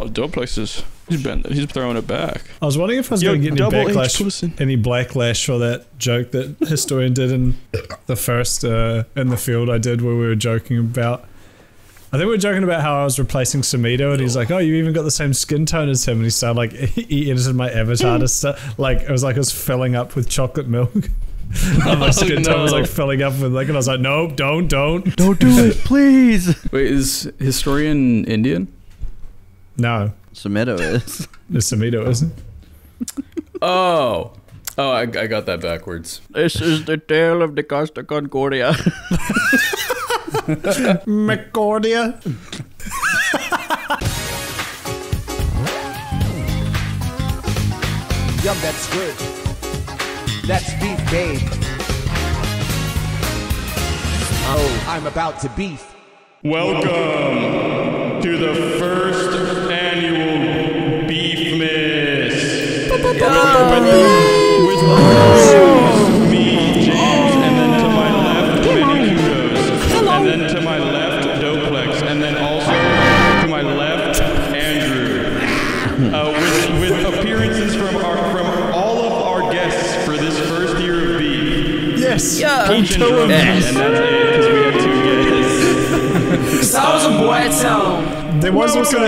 Oh, Doplex is he's throwing it back. I was wondering if I was going to get any backlash, any backlash for that joke that Historian did in the first in the field I did, where we were joking about. I think we were joking about how I was replacing Samido, and he's like, "Oh, you even got the same skin tone as him." And he started like he edited my avatar to stuff like it was like I was filling up with chocolate milk. And my skin tone was like filling up with like, and I was like, "Nope, don't do it, please." Wait, is Historian Indian? No, Samido is. It's Samido, isn't it? Oh, I got that backwards. This is the tale of the Costa Concordia. McCordia. Yum, that's good. That's beef, babe. Oh, I'm about to beef. Welcome to the first annual Beefmas. With me, James, and then to my left, Vinny Kudos, and then to my left, Doplex, and then also to my left, Andrew. With appearances from all of our guests for this first year of Beef. Yes. Yeah. Peach and Drummond, and that's it because we have two guests. Thousand boy town. There was also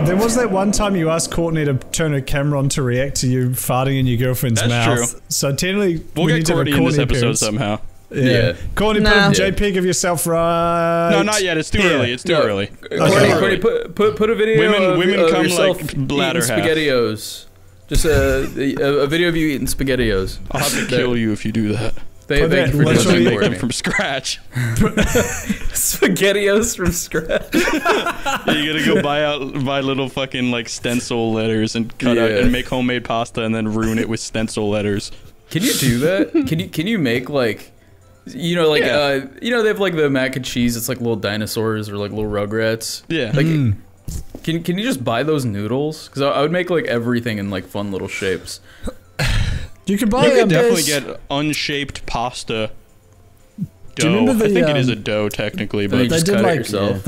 there was that one time you asked Courtney to turn her camera on to react to you farting in your girlfriend's mouth. True. So technically, we'll get Courtney in this episode somehow. Yeah. Courtney, put a JPEG of yourself right. No, not yet. It's too early. It's too early. Courtney, put a video women of come yourself like bladder eating SpaghettiOs. Just a video of you eating SpaghettiOs. I'll have to kill you if you do that. Thank you for literally doing make them from scratch. SpaghettiOs from scratch. You gotta go buy little fucking like stencil letters and cut out and make homemade pasta and then ruin it with stencil letters. Can you do that? Can you make like, you know, like you know, they have like the mac and cheese. It's like little dinosaurs or like little Rugrats. Yeah. Like, can you just buy those noodles? Because I would make like everything in like fun little shapes. You could buy. You could definitely get unshaped pasta. Do you remember I think it is a dough technically, but they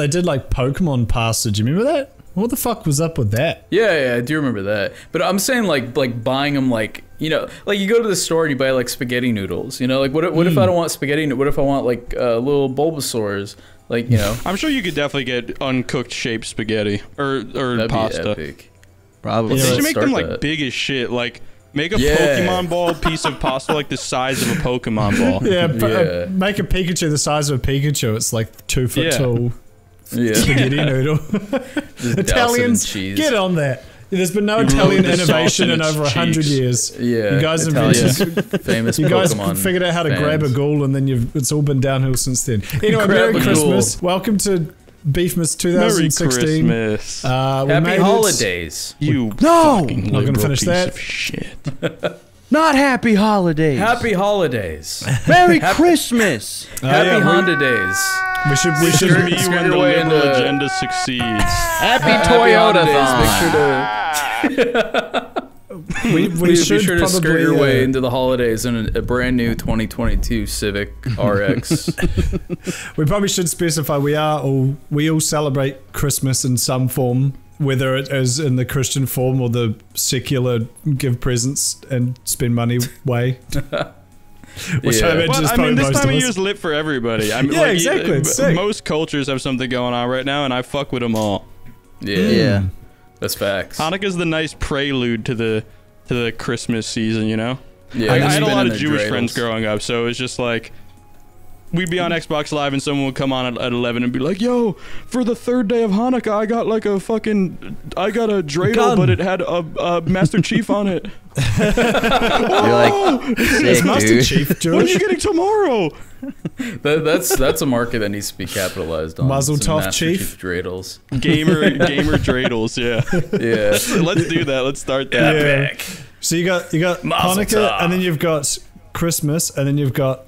did like Pokemon pasta. Do you remember that? What the fuck was up with that? Yeah, I do remember that. But I'm saying like buying them like, you know, like you go to the store and you buy like spaghetti noodles. You know, like what if I don't want spaghetti? What if I want like little Bulbasaurs? Like, you know, I'm sure you could definitely get uncooked shaped spaghetti or that'd pasta. Be epic. Probably. They should make them like big as shit. Like make a Pokemon ball piece of pasta like the size of a Pokemon ball. Make a Pikachu the size of a Pikachu. It's like 2 foot tall. Yeah. Spaghetti noodle. Italians, get on that. There's been no Italian innovation in over 100 years. Yeah, you guys invented famous. You guys figured out how to grab a ghoul, and then it's all been downhill since then. Anyway, Merry Christmas. Welcome to Beefmas 2016. Merry Christmas. Happy holidays. You no, I'm not gonna finish that. Shit. Not happy holidays. Happy holidays. Merry Christmas. Happy Honda days. We should me when the liberal agenda succeeds. Happy Toyota. Make sure to we should be sure to skirt your way into the holidays in a brand new 2022 Civic RX. We probably should specify we all celebrate Christmas in some form, whether it is in the Christian form or the secular give presents and spend money way. Which I mean, this time of year is lit for everybody. I mean, yeah, exactly. Most cultures have something going on right now, and I fuck with them all. Yeah, that's facts. Hanukkah's the nice prelude to the Christmas season, you know. Yeah, I had a lot of Jewish friends growing up, so it was just like we'd be on Xbox Live and someone would come on at 11 and be like, "Yo, for the third day of Hanukkah, I got a dreidel, but it had a Master Chief on it." You're like, it's Master Chief, Jewish. What are you getting tomorrow? That's a market that needs to be capitalized on. Mazel tov, Master Chief dreidels. Gamer dreidels, yeah. Yeah. Let's do that. Let's start that. Epic. So you got Hanukkah, and then you've got Christmas, and then you've got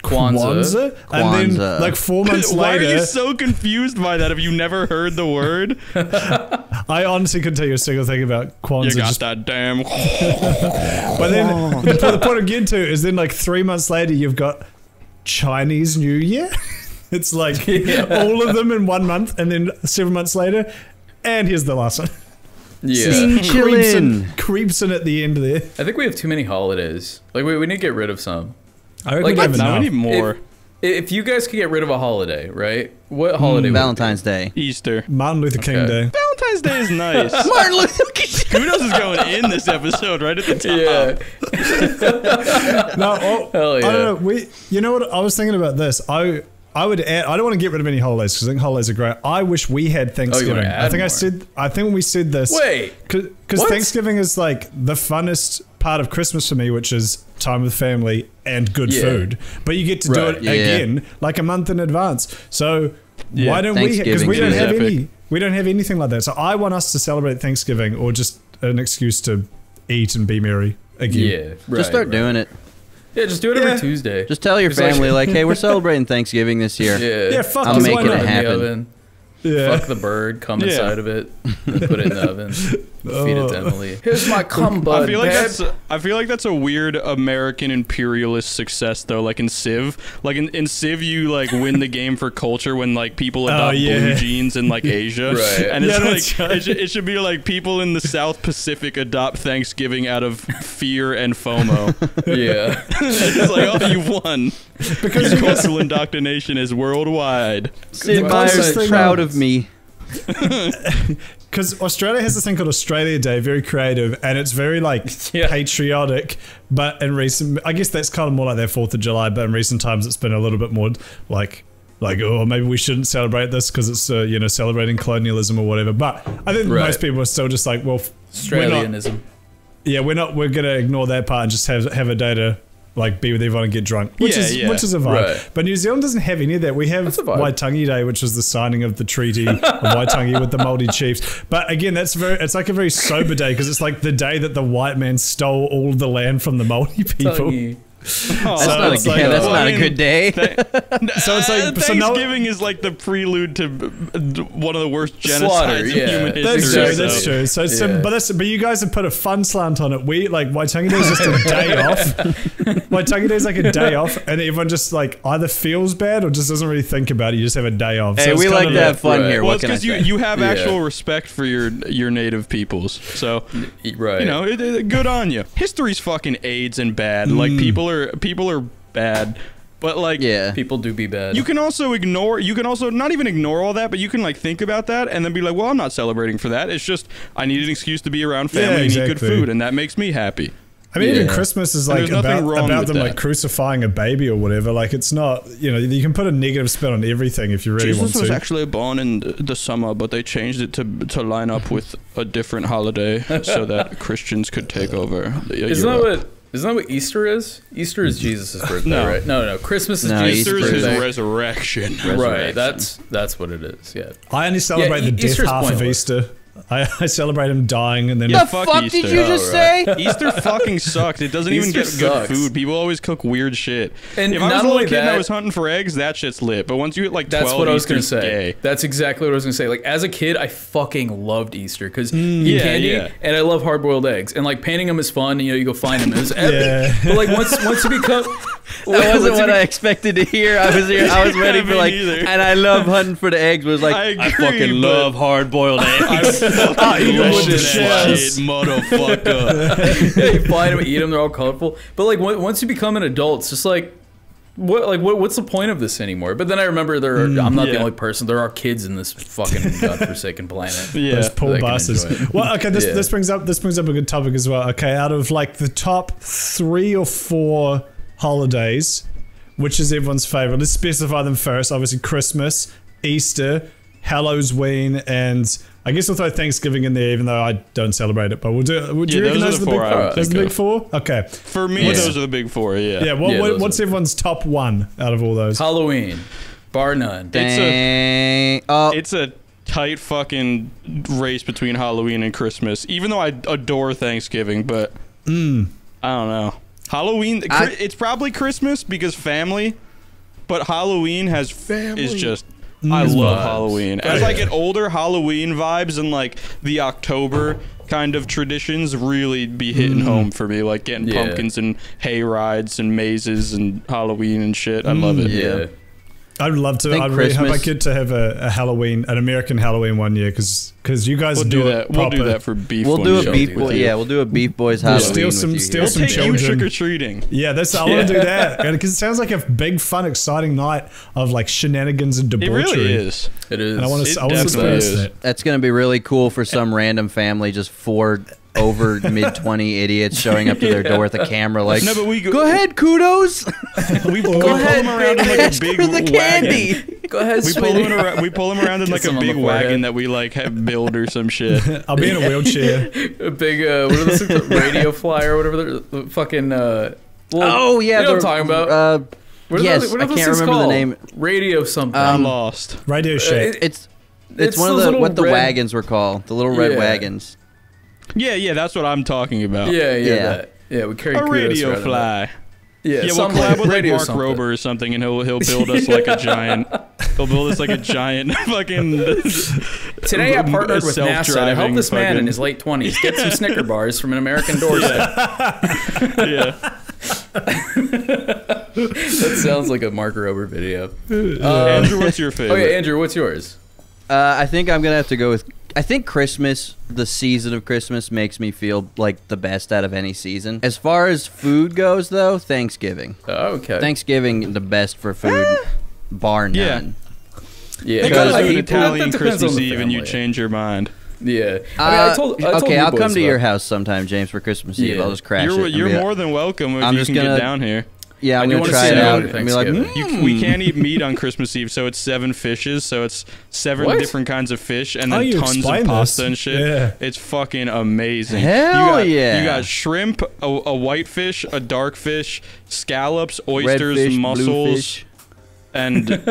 Kwanzaa, and then like 4 months later. Why are you so confused by that? Have you never heard the word? I honestly couldn't tell you a single thing about Kwanzaa. You got that damn. But then the point I'm getting to is then like 3 months later you've got Chinese New Year. It's like all of them in 1 month, and then 7 months later And here's the last one. Yeah. Chillin'. Creeps in at the end there. I think we have too many holidays. Like we need to get rid of some. I reckon Like, we have Now we enough. need more. If you guys could get rid of a holiday, right? What holiday? would it be? Valentine's Day. Easter. Martin Luther King Okay. Day. Valentine's Day is nice. Martin Luther King. Kudos is going in this episode right at the top. Yeah. No, Hell I yeah. don't know. You know what? I was thinking about this. I would add. I don't want to get rid of any holidays because I think holidays are great. I wish we had Thanksgiving. add I think more. I think when we said this. Wait. Because What? Thanksgiving is like the funnest part of Christmas for me, which is time with family and good Yeah. food. But you get to do Right. it Yeah. again like a month in advance. So Yeah. why don't we? Because we Thanksgiving don't have is any. epic. We don't have anything like that. So I want us to celebrate Thanksgiving or just an excuse to eat and be merry again. Yeah. Right, Just start doing it. Yeah, just do it every Yeah. Tuesday. Just tell your It's like- family, like, hey, we're celebrating Thanksgiving this year. Yeah. Yeah, fuck I'm this, making why it not? happen. In the oven. Yeah. Fuck the bird, come Yeah. inside of it, and put it in the oven. Feed it to Emily. Here's my cum I bud, feel like babe. I feel like that's a weird American imperialist success though. Like in Civ, like in Civ, you like win the game for culture when like people adopt blue yeah. jeans in like Asia, Right. and it's Yeah, like that's right. it should be like people in the South Pacific adopt Thanksgiving out of fear and FOMO. Yeah. It's like, oh, you won because cultural indoctrination is worldwide. Sid The Meier's closest thing proud was- of me. Because Australia has this thing called Australia Day, very creative, and it's very like Yeah. patriotic. But in recent, I guess that's kind of more like their 4th of July. But in recent times, it's been a little bit more like oh, maybe we shouldn't celebrate this because it's celebrating colonialism or whatever. But I think Right. most people are still just like, well, we're not, Australianism. we're gonna ignore that part and just have a day to like be with everyone and get drunk, which Yeah, is yeah. which is a vibe. Right. But New Zealand doesn't have any of that. We have That's a vibe. Waitangi Day, which is the signing of the Treaty of Waitangi with the Māori chiefs. But again, it's like a very sober day because it's like the day that the white man stole all the land from the Māori people. Tonguey. That's Oh, not, it's a, like, yeah, that's well, not I a mean, good day. So it's like so now, Thanksgiving is like the prelude to one of the worst Slaughter, genocides yeah. in human that's history. true. so- That's true. So, Yeah. but you guys have put a fun slant on it. We like Waitangi Day is just a day off. Waitangi Day is like a day off, and everyone just like either feels bad or just doesn't really think about it. You just have a day off. Hey, it's we kind like of to have fun Right. here. Well, What it's can I because say? you have Yeah. actual respect for your native peoples. So Right. you know, good on you. History's fucking AIDS and bad. Like people are bad, but like Yeah. People do be bad. You can also not even ignore all that, but you can like think about that and then be like, well, I'm not celebrating for that. It's just I need an excuse to be around family and eat good exactly. food, and that makes me happy. I mean, even Yeah. Christmas is And like there's nothing wrong about with them that. like crucifying a baby or whatever. Like it's not, you can put a negative spin on everything if you really want Jesus was to. actually born in the summer, but they changed it to line up with a different holiday so that Christians could take over. Isn't that what Easter is? Easter is Jesus' birthday, No. right? No. Christmas is No, Jesus' Easter is his birthday. resurrection. Right. That's what it is. Yeah. I only celebrate the death Easter's half of pointless. Easter. I celebrate him dying and then Yeah, the fuck fuck Easter. did you just say? Easter fucking sucks. It doesn't even Easter get good sucks. food. People always cook weird shit. And if I was not a little only kid and I that- was hunting for eggs, that shit's lit. But once you hit like 12, That's what I was gonna Easter's say. gay. That's exactly what I was gonna say. Like as a kid, I fucking loved Easter because you Yeah, eat candy, yeah. and I love hard-boiled eggs. And like painting them is fun. You go find them. It's epic. Yeah. But like once you become That wasn't what I expected to hear. I was ready Yeah, for me like, neither. and I love hunting for the eggs. Was like, I I agree, fucking but- love hard-boiled eggs. I eat 'em with the love that shells. shit, motherfucker. you find them, eat them. They're all colorful. But like once you become an adult, it's just like. What's the point of this anymore? But then I remember I'm not the yeah. only person. There are kids in this fucking godforsaken planet. Yeah. those poor They can bastards. enjoy it. Well, okay, Yeah. this brings up a good topic as well. Okay, out of like the top 3 or 4 holidays, which is everyone's favorite? Let's specify them first. Obviously, Christmas, Easter, Halloween, and I guess we'll throw Thanksgiving in there, even though I don't celebrate it. But we'll do. Would you Yeah, reckon those are those the are the four big? I would Those are the think big 4. Okay. For me, Yeah. those are the big four. Yeah. Yeah. those What's are- everyone's top 1 out of all those? Halloween, bar none. Dang. Oh, It's a tight fucking race between Halloween and Christmas. Even though I adore Thanksgiving, but I don't know. Halloween, it's probably Christmas because family, but Halloween is just. I love vibes. Halloween. As I get older, Halloween vibes and like the October kind of traditions really be hitting home for me. Like getting Yeah. pumpkins and hay rides and mazes and Halloween and shit. I love it. Yeah. I'd love to. think I really hope I Christmas- get to have a Halloween, an American Halloween one year, because you guys We'll do do it that. We'll do proper. that for beef. We'll one do a year. beef with boy. you. Yeah, we'll do a beef boys We'll Halloween. steal some- with you steal here. some Take you children. trick or treating. Yeah, that's. I want to do that because it sounds like a big, fun, exciting night of like shenanigans and It debauchery. really is. It is. And I want It to. I want to definitely express is. that. That's gonna be really cool for some random family, just 4 over mid-20 idiots showing up to their door with a camera, like, No, but we go ahead, kudos. We pull Go him ahead, around in like ask a big for the wagon. candy. Go ahead, We pull sweetie. him around. We pull him around in like Kiss a him on big the wagon forehead. that we like have build or some shit. I'll be in a wheelchair. A big, what are those things? Radio flyer or whatever. The fucking, Oh yeah, you know what I'm talking about. What are yes, those, what I are those can't things remember the called? name. Radio something. I'm lost. Radio Shack. It's one of those the little what the red- wagons were called, the little red Yeah. wagons. Yeah, that's what I'm talking about. Yeah, Yeah. that. Yeah, we carry A kudos radio around in that. fly. Yeah, Yeah, we'll something collab with like radio Mark something. Rober or something, and he'll build us like a giant. He'll build us like a giant fucking. Today I partnered with NASA to help self-driving this man in fucking- his late 20s get some Snicker bars from an American doorstep. Yeah. That sounds like a Mark Rober video. Andrew, what's your favorite? Okay, Andrew, what's yours? I think I'm gonna have to go with. I think Christmas, the season of Christmas, makes me feel like the best out of any season. As far as food goes, though, Thanksgiving. Oh, okay. Thanksgiving, the best for food, bar Yeah. none. Yeah, You Because gotta do an people- Italian that depends Christmas on the Eve and you family. change your mind. Yeah. I mean, I told okay, you I'll boys come to about- your house sometime, James, for Christmas Eve. Yeah. I'll just crash You're, it. you're and be more than welcome if I'm you just can get gonna- down here. Yeah, I I'm do gonna wanna try see it you out on and be like, Thanksgiving. We can't eat meat on Christmas Eve, so it's 7 fishes, so it's 7 What? different kinds of fish, and Oh, then you tons of explained pasta this. and shit. Yeah. It's fucking amazing. Hell yeah. You got shrimp, a white fish, a dark fish, scallops, red oysters, fish, blue mussels, fish. and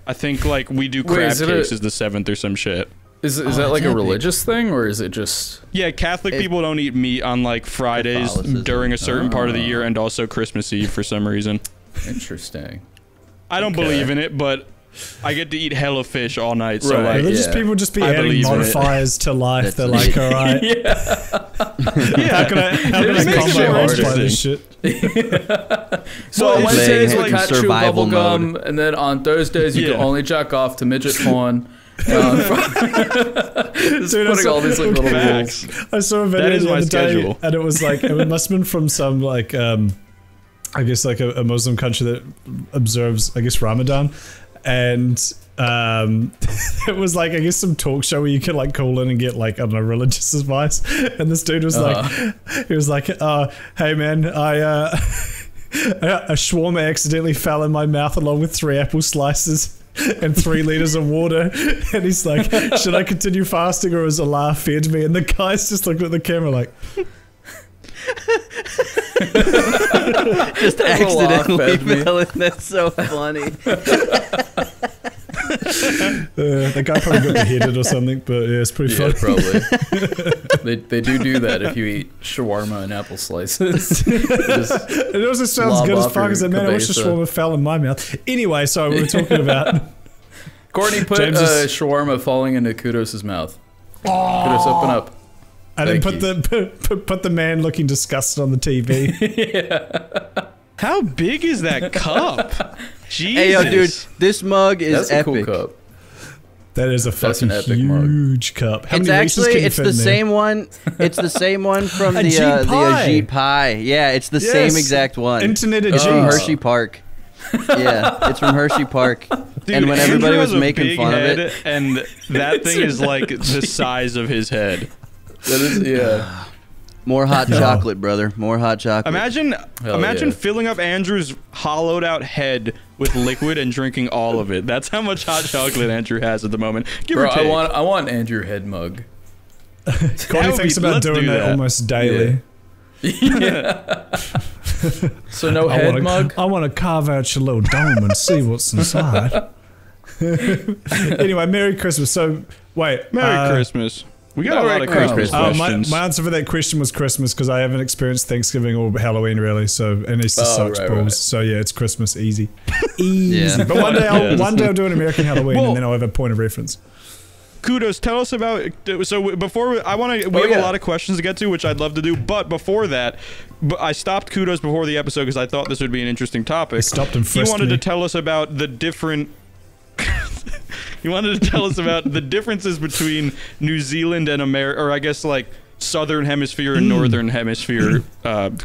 I think like we do Wait, crab is it cakes a- is the 7th or some shit. Is that like a epic. religious thing, or is it just... Yeah, Catholic It- people don't eat meat on like Fridays Catholicism. during a certain part of the Oh. year and also Christmas Eve for some reason. Interesting. I don't Okay. believe in it, but I get to eat hella fish all night, so Right. like Religious yeah. people just be I adding believe in it. modifiers to life. That's They're it. like, all right, yeah, how can I It makes combat it more multiply this interesting. shit? So Well, on it's Wednesdays playing we in cut chew survival bubble gum, and then on Thursdays you Yeah. can only jack off to midget porn. Just Dude, I putting saw- all these like little facts. rules. I saw a video That is the my other day, schedule. and it was like it must have been from some like I guess like a Muslim country that observes I guess Ramadan, and it was like I guess some talk show where you could like call in and get like I don't know religious advice, and this dude was like he was like hey man I a shawarma accidentally fell in my mouth along with 3 apple slices and 3 liters of water, and he's like, should I continue fasting or has Allah fed me? And the guy's just looking at the camera like, Just Allah accidentally fed me. fell in. That's so funny. the guy probably got beheaded or something, but yeah, it's pretty Yeah, funny. probably. they do that if you eat shawarma and apple slices. Just- It also sounds Lob good as off fuck. your As that man, I wish the cabeza. shawarma fell in my mouth. Anyway, so we were talking about. Courtney, put James is- shawarma falling into Kudos's mouth. Kudos, open up. And then Thank put the man looking disgusted on the TV. How big is that cup? Jesus. Hey, yo, dude, this mug is That's a epic. cool cup. That is a That's fucking an epic mug. huge cup. How It's many Reese's actually can you it's fit the in there? same one. It's the same one from A the G the pie. G pie. Yeah, it's the Yes. same exact one. Internet of It's from G's. Hershey Park. Yeah, it's from Hershey Park. Dude, and when everybody Andrew was has a making big fun of head, it, and that thing is like the size of his head. That is, yeah. more hot No. chocolate, brother. More hot chocolate. Imagine yeah. filling up Andrew's hollowed out head with liquid and drinking all of it. That's how much hot chocolate Andrew has at the moment. Give Bro, or take. I want Andrew head mug. Courtney would thinks be- about let's doing do that that. almost daily. So no I head wanna, mug? I want to carve out your little dome and see what's inside. Anyway, Merry Christmas. So, wait. Merry Christmas. We got a lot of Merry Christmas Christmas. questions. My answer for that question was Christmas because I haven't experienced Thanksgiving or Halloween really. So, and Easter Oh, sucks right, balls. right. So yeah, it's Christmas easy, easy. Yeah. But one day, Yes. one day I'll do an American Halloween Well- and then I'll have a point of reference. Kudos, tell us about. So before we have yeah. a lot of questions to get to, which I'd love to do. But before that, I stopped Kudos before the episode because I thought this would be an interesting topic. I stopped and He frisked wanted me. to tell us about the different to tell us about the differences between New Zealand and America, or I guess like Southern Hemisphere and Northern Hemisphere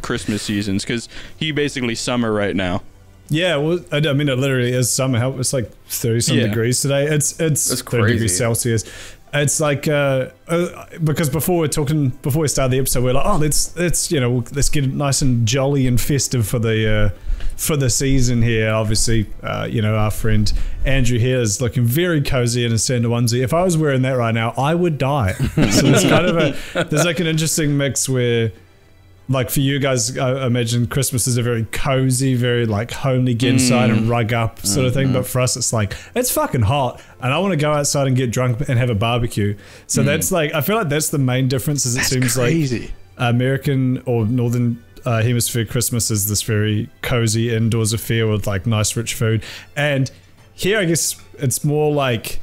Christmas seasons, because you basically summer right now. Yeah, well, I mean, it literally is summer. It's like 30-some degrees today. It's 30 degrees Celsius. It's like because before we started the episode, we're like, oh, let's get it nice and jolly and festive for the season here. Obviously, our friend Andrew here is looking very cozy in a Santa onesie. If I was wearing that right now, I would die. So it's kind of there's like an interesting mix where, like, for you guys, I imagine Christmas is a very cozy, very like homely, get inside and rug up sort of thing. But for us, it's like, it's fucking hot and I want to go outside and get drunk and have a barbecue. So that's like, I feel like that's the main difference. Is it seems crazy. Like American or Northern Hemisphere Christmas is this very cozy indoors affair with like nice rich food. And here, I guess it's more like,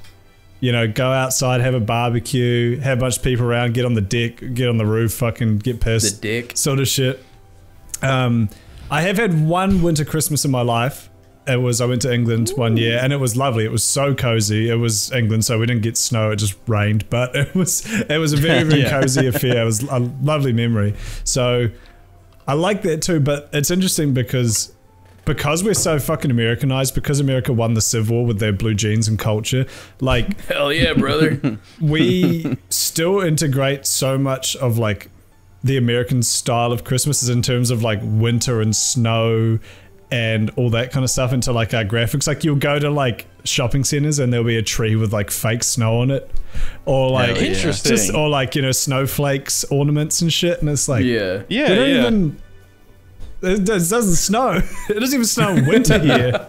go outside, have a barbecue, have a bunch of people around, get on the deck, get on the roof, fucking get pissed. The dick. Sort of shit. I have had one winter Christmas in my life. I went to England one year and it was lovely. It was so cozy. It was England, so we didn't get snow, it just rained. But it was a very, very cozy affair. It was a lovely memory. So I like that too, but it's interesting because we're so fucking Americanized, because America won the Civil War with their blue jeans and culture, like, hell yeah, brother. We still integrate so much of like the American style of Christmas in terms of like winter and snow and all that kind of stuff into like our graphics. Like, you'll go to like shopping centers and there'll be a tree with like fake snow on it, or like interesting, or like snowflakes, ornaments and shit, and it's like even. It doesn't snow. It doesn't even snow in winter here.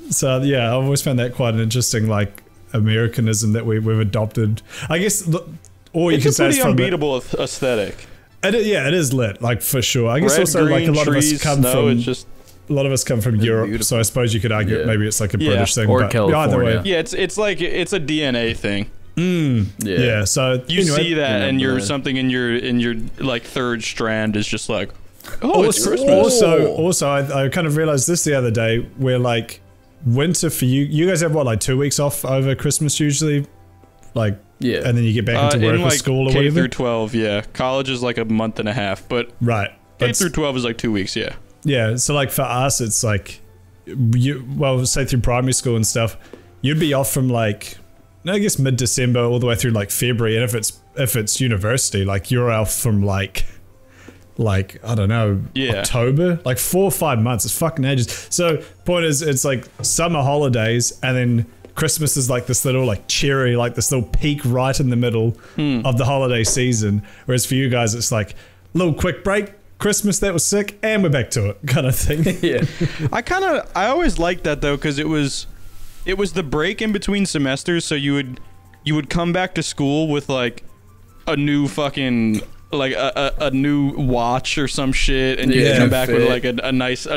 So yeah, I've always found that quite an interesting like Americanism that we've adopted. I guess, or you can say it's a pretty unbeatable aesthetic. It is lit, like, for sure. I guess Red, also green, like a lot trees, of us come snow, from. it's just, a lot of us come from Europe, beautiful. so I suppose you could argue maybe it's like a British thing, or but California. either way. yeah, it's like it's a DNA thing. Yeah. So You anyway, see that, and you're something in your like third strand is just like, oh, it's Christmas. Also, I kind of realized this the other day, where like winter for you guys have what, like 2 weeks off over Christmas usually, like, and then you get back into work in or like school or K whatever. through 12, yeah. College is like a month and a half, but Right. K through 12 is like 2 weeks, yeah. Yeah, so like for us, it's like, say through primary school and stuff, you'd be off from like, I guess mid-December all the way through like February, and if it's university, like you're off from like I don't know, October, like 4 or 5 months. It's fucking ages. So point is, it's like summer holidays, and then Christmas is like this little like cherry, like this little peak right in the middle of the holiday season. Whereas for you guys, it's like little quick break, Christmas, that was sick, and we're back to it kind of thing. Yeah. I always liked that though, because it was the break in between semesters, so you would come back to school with like a new fucking like a new watch or some shit, and you'd come back with like a nice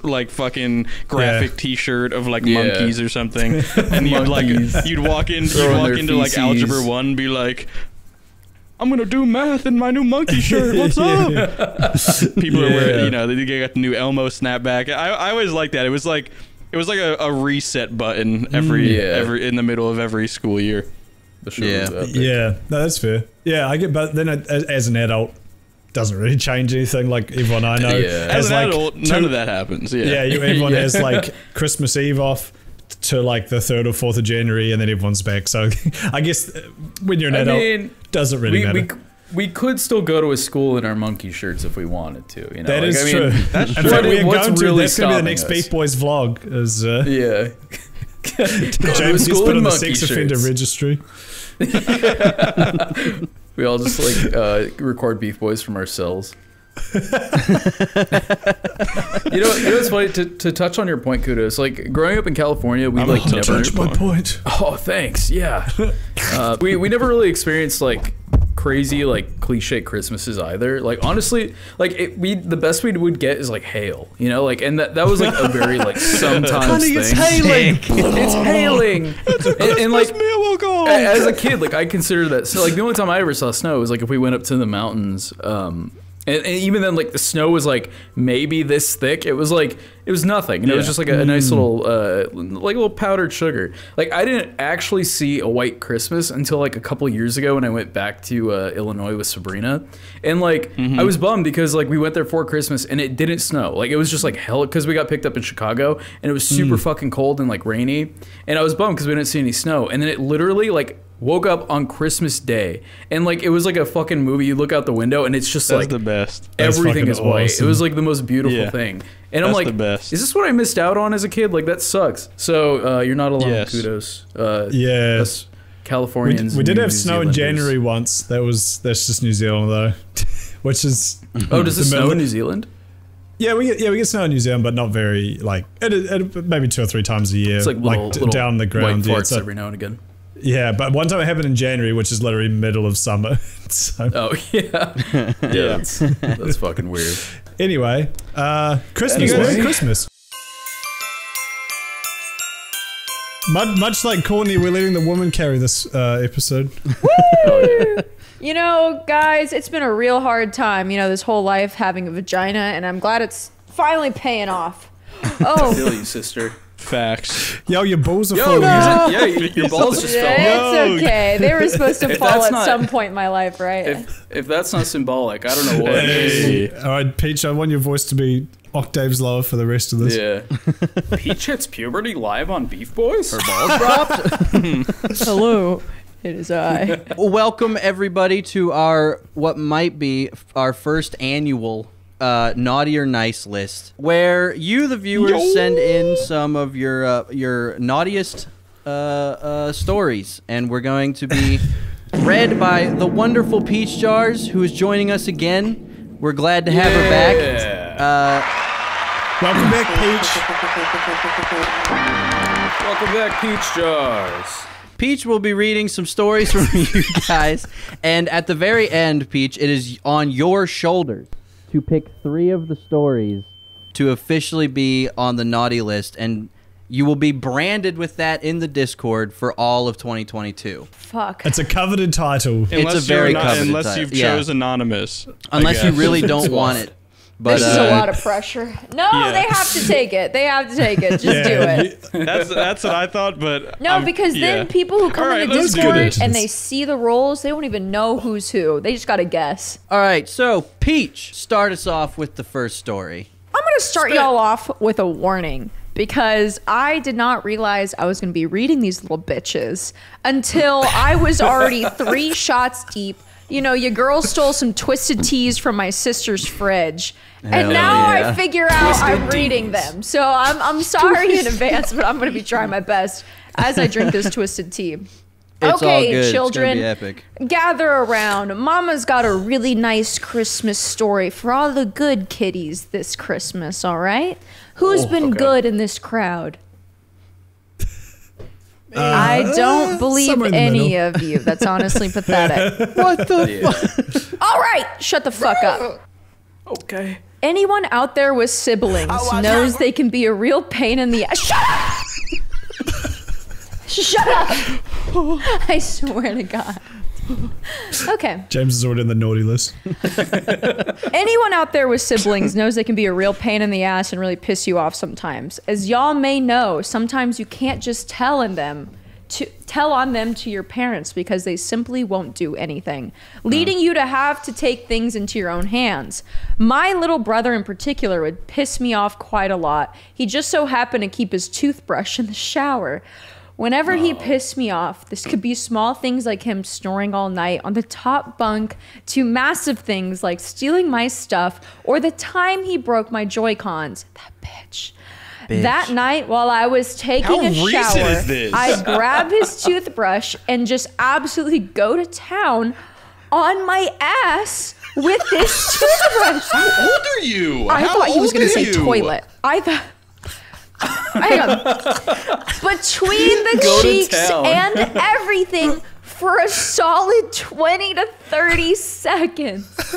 like fucking graphic T-shirt of like monkeys or something, and you'd walk into like Algebra 1 and be like, I'm gonna do math in my new monkey shirt. What's up? People are wearing, they got the new Elmo snapback. I always liked that. It was like a reset button every in the middle of every school year. No, that's fair. Yeah, I get, but then as an adult, doesn't really change anything. Like everyone I know, as an adult, none of that happens. Everyone has like Christmas Eve off to like the 3rd or 4th of January, and then everyone's back. So I guess when you're an adult, doesn't really matter. We could still go to a school in our monkey shirts if we wanted to. You know, that is true. That's true. In fact, that's going to be the next us? Beef Boys vlog. Is James gets put on the sex shirts. offender registry. We all just like record Beef Boys from our cells. You know what's funny, to touch on your point, Kudos, like growing up in California, we like never touch my point. Oh, thanks. Yeah. We never really experienced like crazy like cliche Christmases either. Like honestly, like the best we would get is like hail, you know, like, and that was like a very like sometimes Honey, thing. it's hailing. It's hailing. And like miracle. as a kid, like I consider that, so like the only time I ever saw snow was like if we went up to the mountains And even then, like the snow was like maybe this thick. It was nothing. And it was just like a nice little like a little powdered sugar. Like I didn't actually see a white Christmas until like a couple years ago when I went back to Illinois with Sabrina. And like I was bummed because like we went there for Christmas and it didn't snow. Like it was just like hell because we got picked up in Chicago and it was super fucking cold and like rainy. And I was bummed because we didn't see any snow. And then it literally like woke up on Christmas Day and like it was like a fucking movie. You look out the window and it's just That's like the best. everything is white. awesome. It was like the most beautiful thing. And I'm That's like, the best. is this what I missed out on as a kid? Like that sucks. So you're not alone. Yes. Kudos. Yeah. Us Californians. We did and have New snow in Zealanders. January once. That's just New Zealand though, which is Oh, does it the snow middle- in New Zealand? Yeah, we get snow in New Zealand, but not very like maybe 2 or 3 times a year. It's like little down the ground. white Yeah, farts every now and again. yeah, but one time it happened in January, which is literally middle of summer. So Oh yeah, yeah. That's fucking weird. anyway, Christmas. Anyway. Merry Christmas. Much like Courtney, we're letting the woman carry this episode. You know, guys, it's been a real hard time, this whole life having a vagina, and I'm glad it's finally paying off. Oh, Feel you, sister. Facts. Yo, your balls are Yo, falling out. yeah, your balls just fell off. it's okay. They were supposed to If fall that's at not- some point in my life, right? If that's not symbolic, I don't know what is. Hey. All right, Peach, I want your voice to be octaves lower for the rest of this. Yeah. Peach hits puberty live on Beef Boys. Hello, it is I. Welcome everybody to our what might be our first annual naughty or nice list, where you, the viewers, send in some of your naughtiest stories, and we're going to be read by the wonderful Peach Jars, who is joining us again. We're glad to have her back. Welcome back, Peach. Welcome back, Peach Jars. Peach will be reading some stories from you guys, and at the very end, Peach, it is on your shoulders to pick 3 of the stories to officially be on the naughty list, and you will be branded with that in the Discord for all of 2022. Fuck. It's a coveted title. It's a very coveted unless title. you've Yeah. chose anonymous. I Unless you guess. really don't want it. But This is a lot of pressure. No, Yeah. they have to take it. They have to take it. Just do it. That's what I thought, but No, because then people who come All right, in the let's do Discord this. and they see the roles, they won't even know who's who. They just gotta guess. all right, so Peach, start us off with the first story. I'm gonna start y'all off with a warning because I did not realize I was gonna be reading these little bitches until I was already 3 shots deep. Your girl stole some Twisted Teas from my sister's fridge. And Hell now yeah. I figure out I'm reading them. So I'm sorry in advance, but I'm gonna be trying my best as I drink this Twisted Tea. It's okay, all good. children, It's gonna be epic. gather around. Mama's got a really nice Christmas story for all the good kiddies this Christmas, all right? Who's been good in this crowd? I don't believe somewhere in the any middle. of you. That's honestly pathetic. What the fuck? All right, shut the fuck up. Okay. Anyone out there with siblings knows they can be a real pain in the ass. Shut up! Shut up! I swear to God. Okay. James is already in the naughty list. Anyone out there with siblings knows they can be a real pain in the ass and really piss you off sometimes. As y'all may know, sometimes you can't just tell on them to your parents because they simply won't do anything, leading you to have to take things into your own hands. My little brother in particular would piss me off quite a lot. He just so happened to keep his toothbrush in the shower. Whenever he pissed me off, this could be small things like him snoring all night on the top bunk to massive things like stealing my stuff or the time he broke my Joy-Cons. That bitch. That night, while I was taking How a recent shower, is this? I'd grab his toothbrush and just absolutely go to town on my ass with this toothbrush. How old are you? I How thought he was old going to are say you? toilet. I thought. Hang on. Between the Go to cheeks town. and everything for a solid 20 to 30 seconds.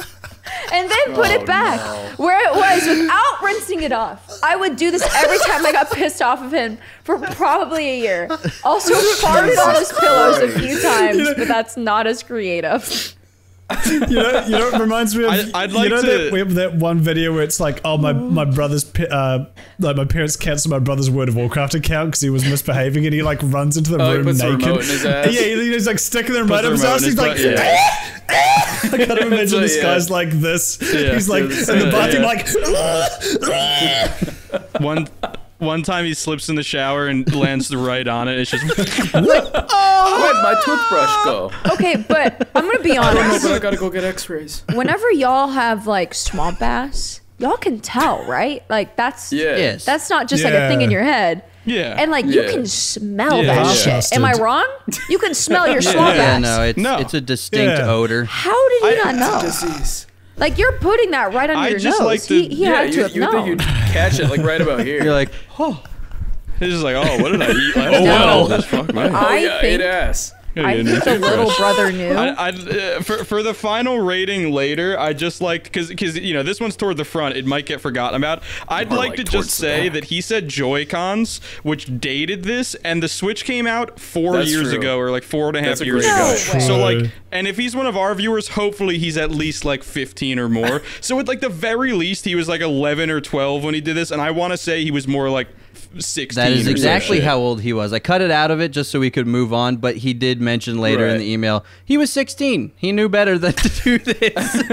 And then put it back where it was without rinsing it off. I would do this every time I got pissed off of him for probably a year. Also farted on his pillows a few times, but that's not as creative. You know, it reminds me of. I'd like you know to- that we have that one video where it's like, oh my brother's like my parents canceled my brother's World of Warcraft account because he was misbehaving, and he like runs into the Oh, he room puts the naked. remote in his ass. Yeah, he's like sticking the remote the up his remote ass. in He's his like, butt, yeah. I can't imagine So, this yeah. guy's like this. Yeah. He's like Yeah, in the bathroom, yeah. like. One time he slips in the shower and lands right on it. It's just Where'd my toothbrush go? Okay, but I'm gonna be I don't know, honest. but I gotta go get X-rays. Whenever y'all have like swamp ass, y'all can tell, right? Like that's Yeah. Yes. that's not just like a thing in your head. yeah. And like you Yeah. can smell Yeah. that Yeah. shit. Am I wrong? You can smell your swamp Yeah, ass. no, No. it's a distinct Yeah. odor. How did you not know? Disease. Like you're putting that right under I your just nose. like to- he Yeah, had to you have think known. you'd catch it like right about here. You're like, He's just like, oh, what did I eat? Last No. night? All this fuck, man. oh I yeah, think- ate ass. I think the little brother knew. For the final rating later, I just like because you know this one's toward the front. It might get forgotten about. I'd More like like to towards just the say back. that he said Joy-Cons, which dated this, and the Switch came out 4 That's years true. ago, or like 4.5 That's a years great ago. No way. So like, True. and if he's one of our viewers, hopefully he's at least like 15 or more. So at like the very least, he was like 11 or 12 when he did this, and I want to say he was more like 16. that is or exactly some shit. how old he was. I cut it out of it just so we could move on, but he did mention later in Right. the email he was 16. He knew better than to do this.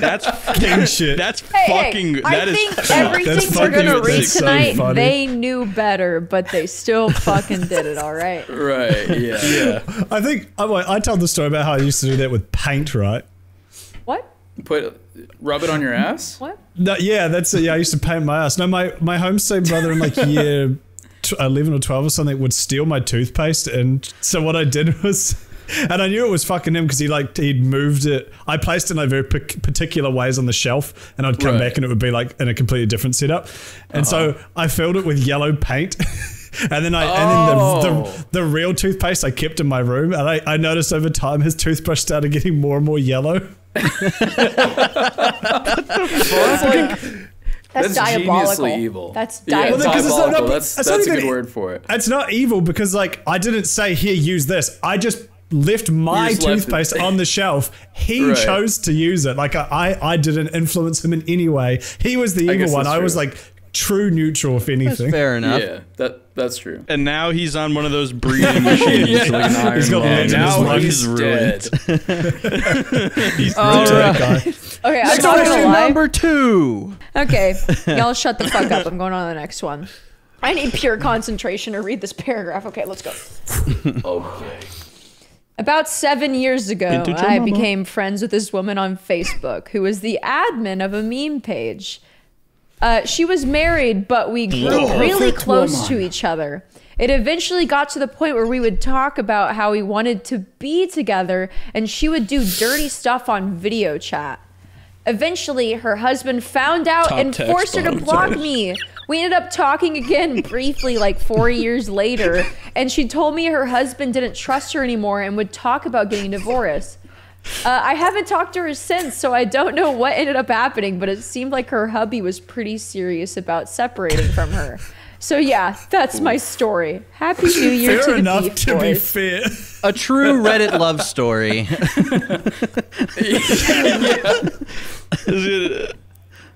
That's King shit. That's Hey, fucking. I that is think fucked. everything That's we're gonna fucking- read that's so tonight, funny. they knew better, but they still fucking did it. All right. Right. Yeah. Yeah. I think I told the story about how I used to do that with paint, right? What? Rub it on your ass. What? No, yeah, that's it. Yeah, I used to paint my ass. No, my homestay brother in like year 11 or 12 or something would steal my toothpaste, and so what I did was, and I knew it was fucking him because he'd moved it. I placed it in like very particular ways on the shelf, and I'd come Right. back and it would be like in a completely different setup, and so I filled it with yellow paint. And then the real toothpaste I kept in my room, and I noticed over time his toothbrush started getting more and more yellow. That's diabolical. geniusly evil. That's Yeah, diabolical. because it's not- diabolical. no, That's it's not a even- good word for it. It's not evil because like I didn't say here use this. I just left my You just left toothpaste it. on the shelf. He Right. chose to use it. Like I didn't influence him in any way. He was the evil guess one. that's I was true. like true neutral if anything. Fair enough. Yeah, that's true. And now he's on one of those breathing machines, Yeah. like an Iron He's got Man. lead in his Now lungs. he's ruined. He's All That right. guy. Okay, I'm not Story gonna lie. number 2. Okay, y'all shut the fuck up. I'm going on to the next one. I need pure concentration to read this paragraph. Okay, let's go. Okay. About 7 years ago, Into your I mama. became friends with this woman on Facebook who was the admin of a meme page. She was married, but we grew really close to each other. It eventually got to the point where we would talk about how we wanted to be together, and she would do dirty stuff on video chat. Eventually, her husband found out Top and text forced her to bottom block text. me. We ended up talking again briefly like 4 years later, and she told me her husband didn't trust her anymore and would talk about getting divorced. I haven't talked to her since, so I don't know what ended up happening, but it seemed like her hubby was pretty serious about separating from her. So yeah, that's my story. Happy New Year to Fair the enough Beef to be Boys. fair. A true Reddit love story.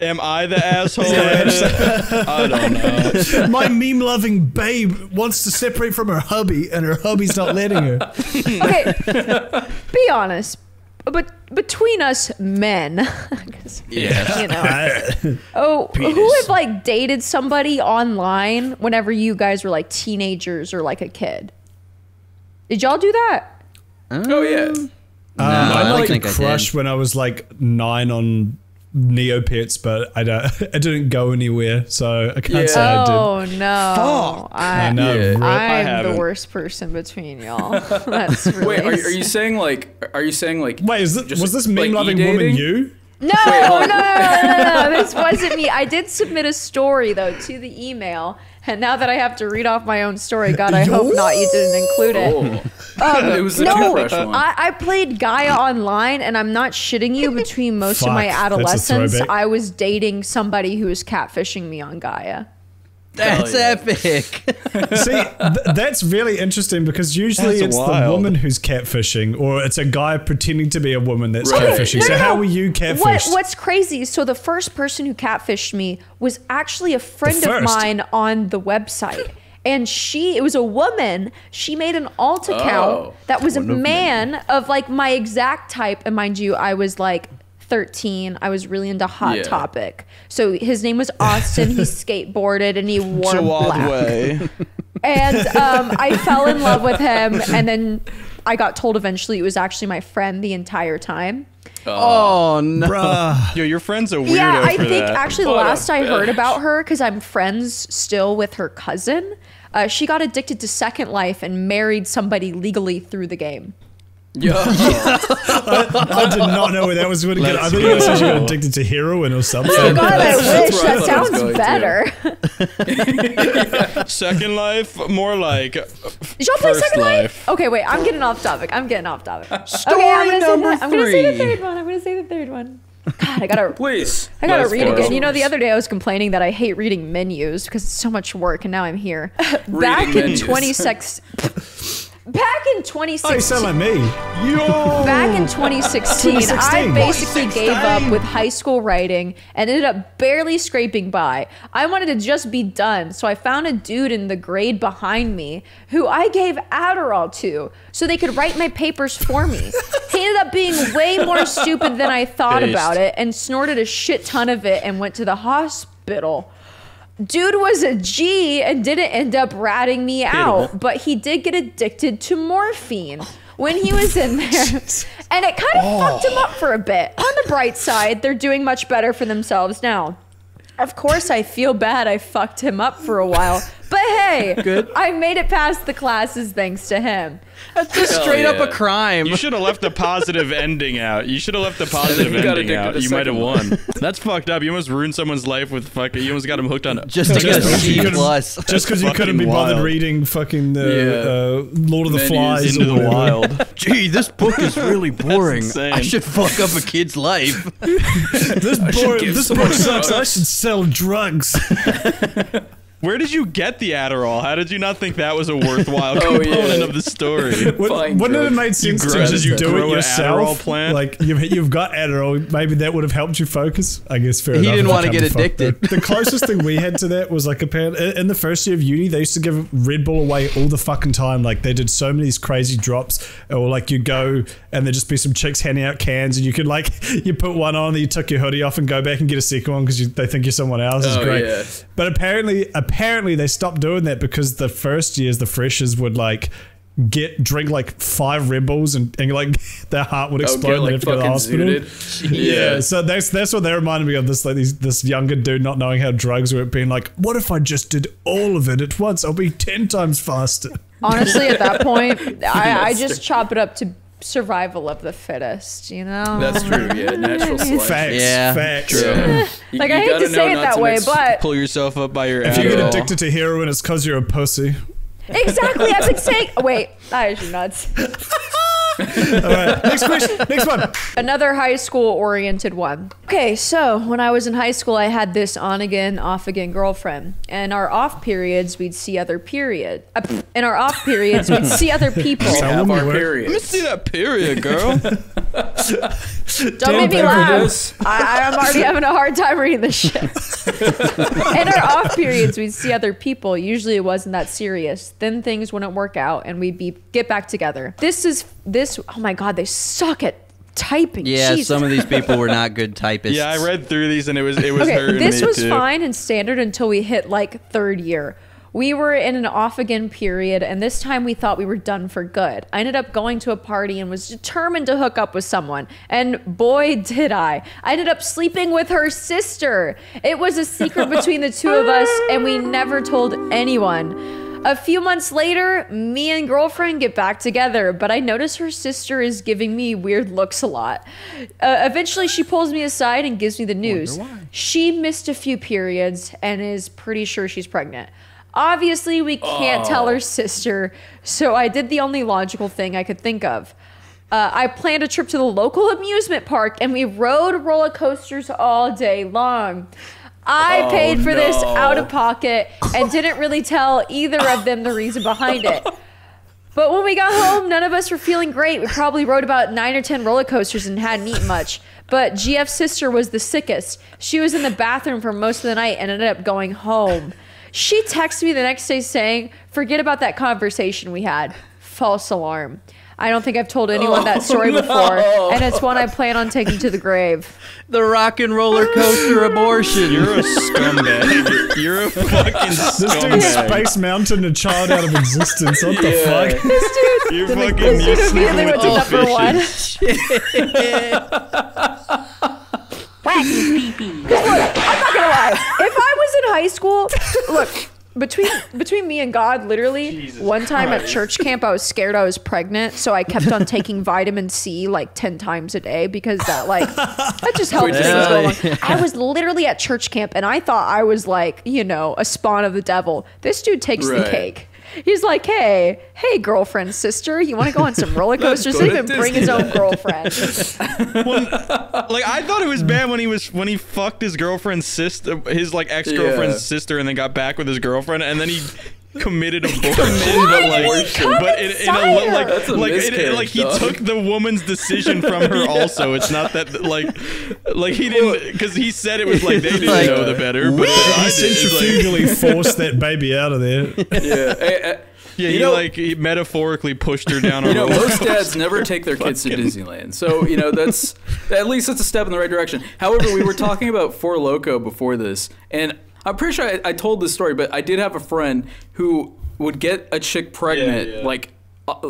Am I the asshole? I don't know. My meme loving babe wants to separate from her hubby, and her hubby's not letting her. Okay, be honest. But between us men, 'cause, Yeah. you know, who have like dated somebody online whenever you guys were like teenagers or like a kid? Did y'all do that? Oh yeah. I I don't like a think I crush did. when I was like 9 on Neopets, but I didn't go anywhere, so I can't say I did. Oh no! I know. Yeah. rip. I'm the haven't. worst person between y'all. That's really Wait, are you saying like? Wait, just, was this meme like, loving e-dating? woman you? No, hold no, on. no. This wasn't me. I did submit a story though to the email, and now that I have to read off my own story, God, I hope not. You didn't include it. It was the No, toothbrush one. I played Gaia online, and I'm not shitting you. Between most of my Fuck, that's a adolescence, throwback. I was dating somebody who was catfishing me on Gaia. That's yeah. epic. See, that's really interesting because usually That's it's the wild. woman who's catfishing, or it's a guy pretending to be a woman that's Right. catfishing. No, So no, how no. were you catfished? What's crazy? So the first person who catfished me was actually a friend of first? mine on the website. And it was a woman. She made an alt account Oh. that was a man of like my exact type. And mind you, I was like 13. I was really into Hot Yeah. Topic. So his name was Austin. He skateboarded and he wore black. way. And I fell in love with him. And then I got told eventually it was actually my friend the entire time. Oh no. Bruh. Yo, your friend's a weirdo Yeah, I for think that. actually the What a last I heard bitch. about her, because I'm friends still with her cousin, she got addicted to Second Life and married somebody legally through the game. Yo. I did not know where that was going to go. I thought you were going to say she got addicted to heroin or something. Oh God, I That's wish. where I That thought it was sounds going to. better. Second Life, more like Did y'all play First Second Life? Life. Okay, wait. I'm getting off topic. I'm getting off topic. Story okay, I'm number gonna say the three. third one. I'm gonna say the third one. God, I gotta. Please. I gotta Let's read go. again. You know, the other day I was complaining that I hate reading menus because it's so much work, and now I'm here. Back in menus. 26. Back in Oh, you 2016. sound like me. Back in 2016, I 2016. basically gave up with high school writing and ended up barely scraping by. I wanted to just be done, so I found a dude in the grade behind me who I gave Adderall to so they could write my papers for me. He ended up being way more stupid than I thought Based. about it and snorted a shit ton of it and went to the hospital. Dude was a G and didn't end up ratting me out, but he did get addicted to morphine when he was in there. And it kind of fucked him up for a bit. On the bright side, they're doing much better for themselves now. Of course, I feel bad I fucked him up for a while. But hey, I made it past the classes thanks to him. That's just Hell straight up yeah. a crime. you should have left the positive ending out. You should have left the positive you got ending addicted out. to You might have second won. That's fucked up. You almost ruined someone's life with fucking. You almost got him hooked on. Just to get a Just C because- plus. Just because you Fucking couldn't be bothered wild. reading fucking Yeah. Lord of the Menus Flies into or the whatever. wild. Gee, this book is really boring. insane. I should fuck up a kid's life. This give this someone book sucks. I drugs. should sell drugs. Where did you get the Adderall? How did you not think that was a worthwhile Oh, component yeah. of the story? Wouldn't it have made sense grow- to did just you do grow it an yourself? Adderall plant? Like you've got Adderall, maybe that would have helped you focus. I guess fair He enough. didn't if wanna it get comes to fuck addicted. that. The closest thing we had to that was like in the first year of uni, they used to give Red Bull away all the fucking time. Like they did so many of these crazy drops, or like you go and there'd just be some chicks handing out cans, and you could like you put one on, then you took your hoodie off and go back and get a second one because they think you're someone else. It's Oh, great. yeah. But apparently they stopped doing that because the first years the freshers would like drink like 5 Red Bulls and like their heart would Oh, explode get and they like have to go to the fucking hospital. zooted. Yeah, so that's what they reminded me of, this younger dude not knowing how drugs work, being like, what if I just did all of it at once? I'll be 10 times faster. Honestly, at that point, I just chop it up to survival of the fittest, you know? That's true. Yeah, natural selection. Facts. Yeah. Facts. Yeah. Like, I hate to say it that way, but Pull yourself up by your If you get Adderall. addicted to heroin, it's because you're a pussy. exactly, I've been saying. Wait, that is nuts. All right, next question. Next one. Another high school oriented one. Okay, so when I was in high school, I had this on again, off again girlfriend. And our off periods, we'd see other in our off periods, we'd see other people. How Have women our work. Let me period. see that period, girl. Don't make me laugh. beverages. I'm already having a hard time reading this shit. In our off periods, we'd see other people. Usually it wasn't that serious. Then things wouldn't work out and we'd get back together. Oh my God, they suck at typing. Yeah, Jesus. some of these people were not good typists. Yeah, I read through these and it was Okay, hurting this me was too. fine and standard until we hit like third year. We were in an off again period, and this time we thought we were done for good. I ended up going to a party and was determined to hook up with someone. And boy, did I. I ended up sleeping with her sister. It was a secret between the two of us, and we never told anyone. A few months later, me and girlfriend get back together, but I notice her sister is giving me weird looks a lot. Eventually, she pulls me aside and gives me the news. She missed a few periods and is pretty sure she's pregnant. Obviously, we can't tell her sister, so I did the only logical thing I could think of. I planned a trip to the local amusement park, and we rode roller coasters all day long. I paid for this no. out of pocket and didn't really tell either of them the reason behind it. But when we got home, none of us were feeling great. We probably rode about 9 or 10 roller coasters and hadn't eaten much. But GF's sister was the sickest. She was in the bathroom for most of the night and ended up going home. She texted me the next day saying, forget about that conversation we had. False alarm. I don't think I've told anyone that story before, and it's one I plan on taking to the grave. The rock and roller coaster abortion. You're a scumbag. You're a fucking This dude scumbag. Space Mountain a child out of existence. What the fuck? This dude, You're fucking this you're dude immediately sleeping went with to the number fishes. one. Look, I'm not gonna lie. If I was in high school, look, between me and God, literally, one time at church camp, I was scared I was pregnant, so I kept on taking vitamin C like 10 times a day because that just helps things go along. I was literally at church camp and I thought I was like, a spawn of the devil. This dude takes the Right. cake. He's like, hey, girlfriend, sister, you want to go on some roller coasters? go He to even bring his own girlfriend. Like I thought it was bad when he fucked his girlfriend's sister, his like ex-girlfriend's Yeah. sister, and then got back with his girlfriend, and then he committed abortion. abortion. But in a like That's a like miscarriage, like he dog. took the woman's decision from her. Also, it's not that like he didn't because he said it was like they didn't Like, know the better, but He I did. centrifugally forced that baby out of there. Yeah. Hey, Yeah, he metaphorically pushed her down. You know, roller most dads never take their kids to Disneyland. So, that's at least it's a step in the right direction. However, we were talking about Four Loko before this, and I'm pretty sure I told this story, but I did have a friend who would get a chick pregnant like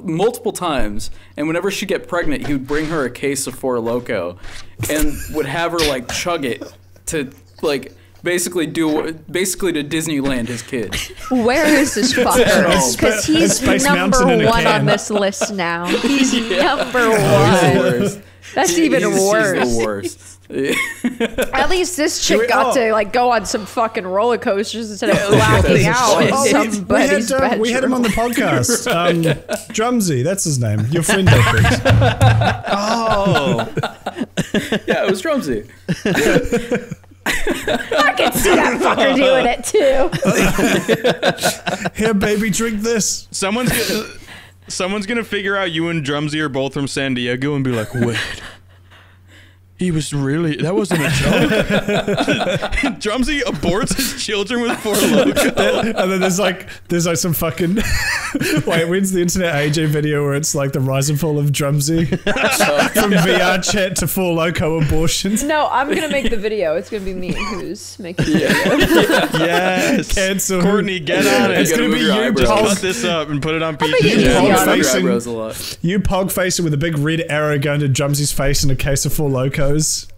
multiple times, and whenever she get pregnant, he would bring her a case of Four Loko and would have her like chug it to like basically to Disneyland his kid. Where is this fucker? Because he's Space number Mountain in a one on can. this list now. He's number He's the one. worst. That's even He's worse. the worst. At least this chick got to like go on some fucking roller coasters instead of Yeah, blacking that's out in fun. somebody's bedroom. we had him on the podcast. Drumsy, that's his name. Your friend, I think. Oh, Yeah, it was Drumsy. I can see that fucker doing it too. Here, baby, drink this. someone's gonna figure out you and Drumsy are both from San Diego and be like, wait. He was really. That wasn't a joke. Drumsy aborts his children with Four Loko. And then there's like some fucking wait, when's the internet AJ video where it's like the rise and fall of Drumsy from VR chat to Four Loko abortions? No, I'm gonna make the video. It's gonna be me who's making the video. Yes. Cancel. Courtney, get on it. It's You gonna gotta be move your you eyebrows. Cut just this up and put it on making PG. it pog Yeah, Your facing eyebrows a lot. you pog facing with a big red arrow going to Drumsy's face in a case of Four Locos. Already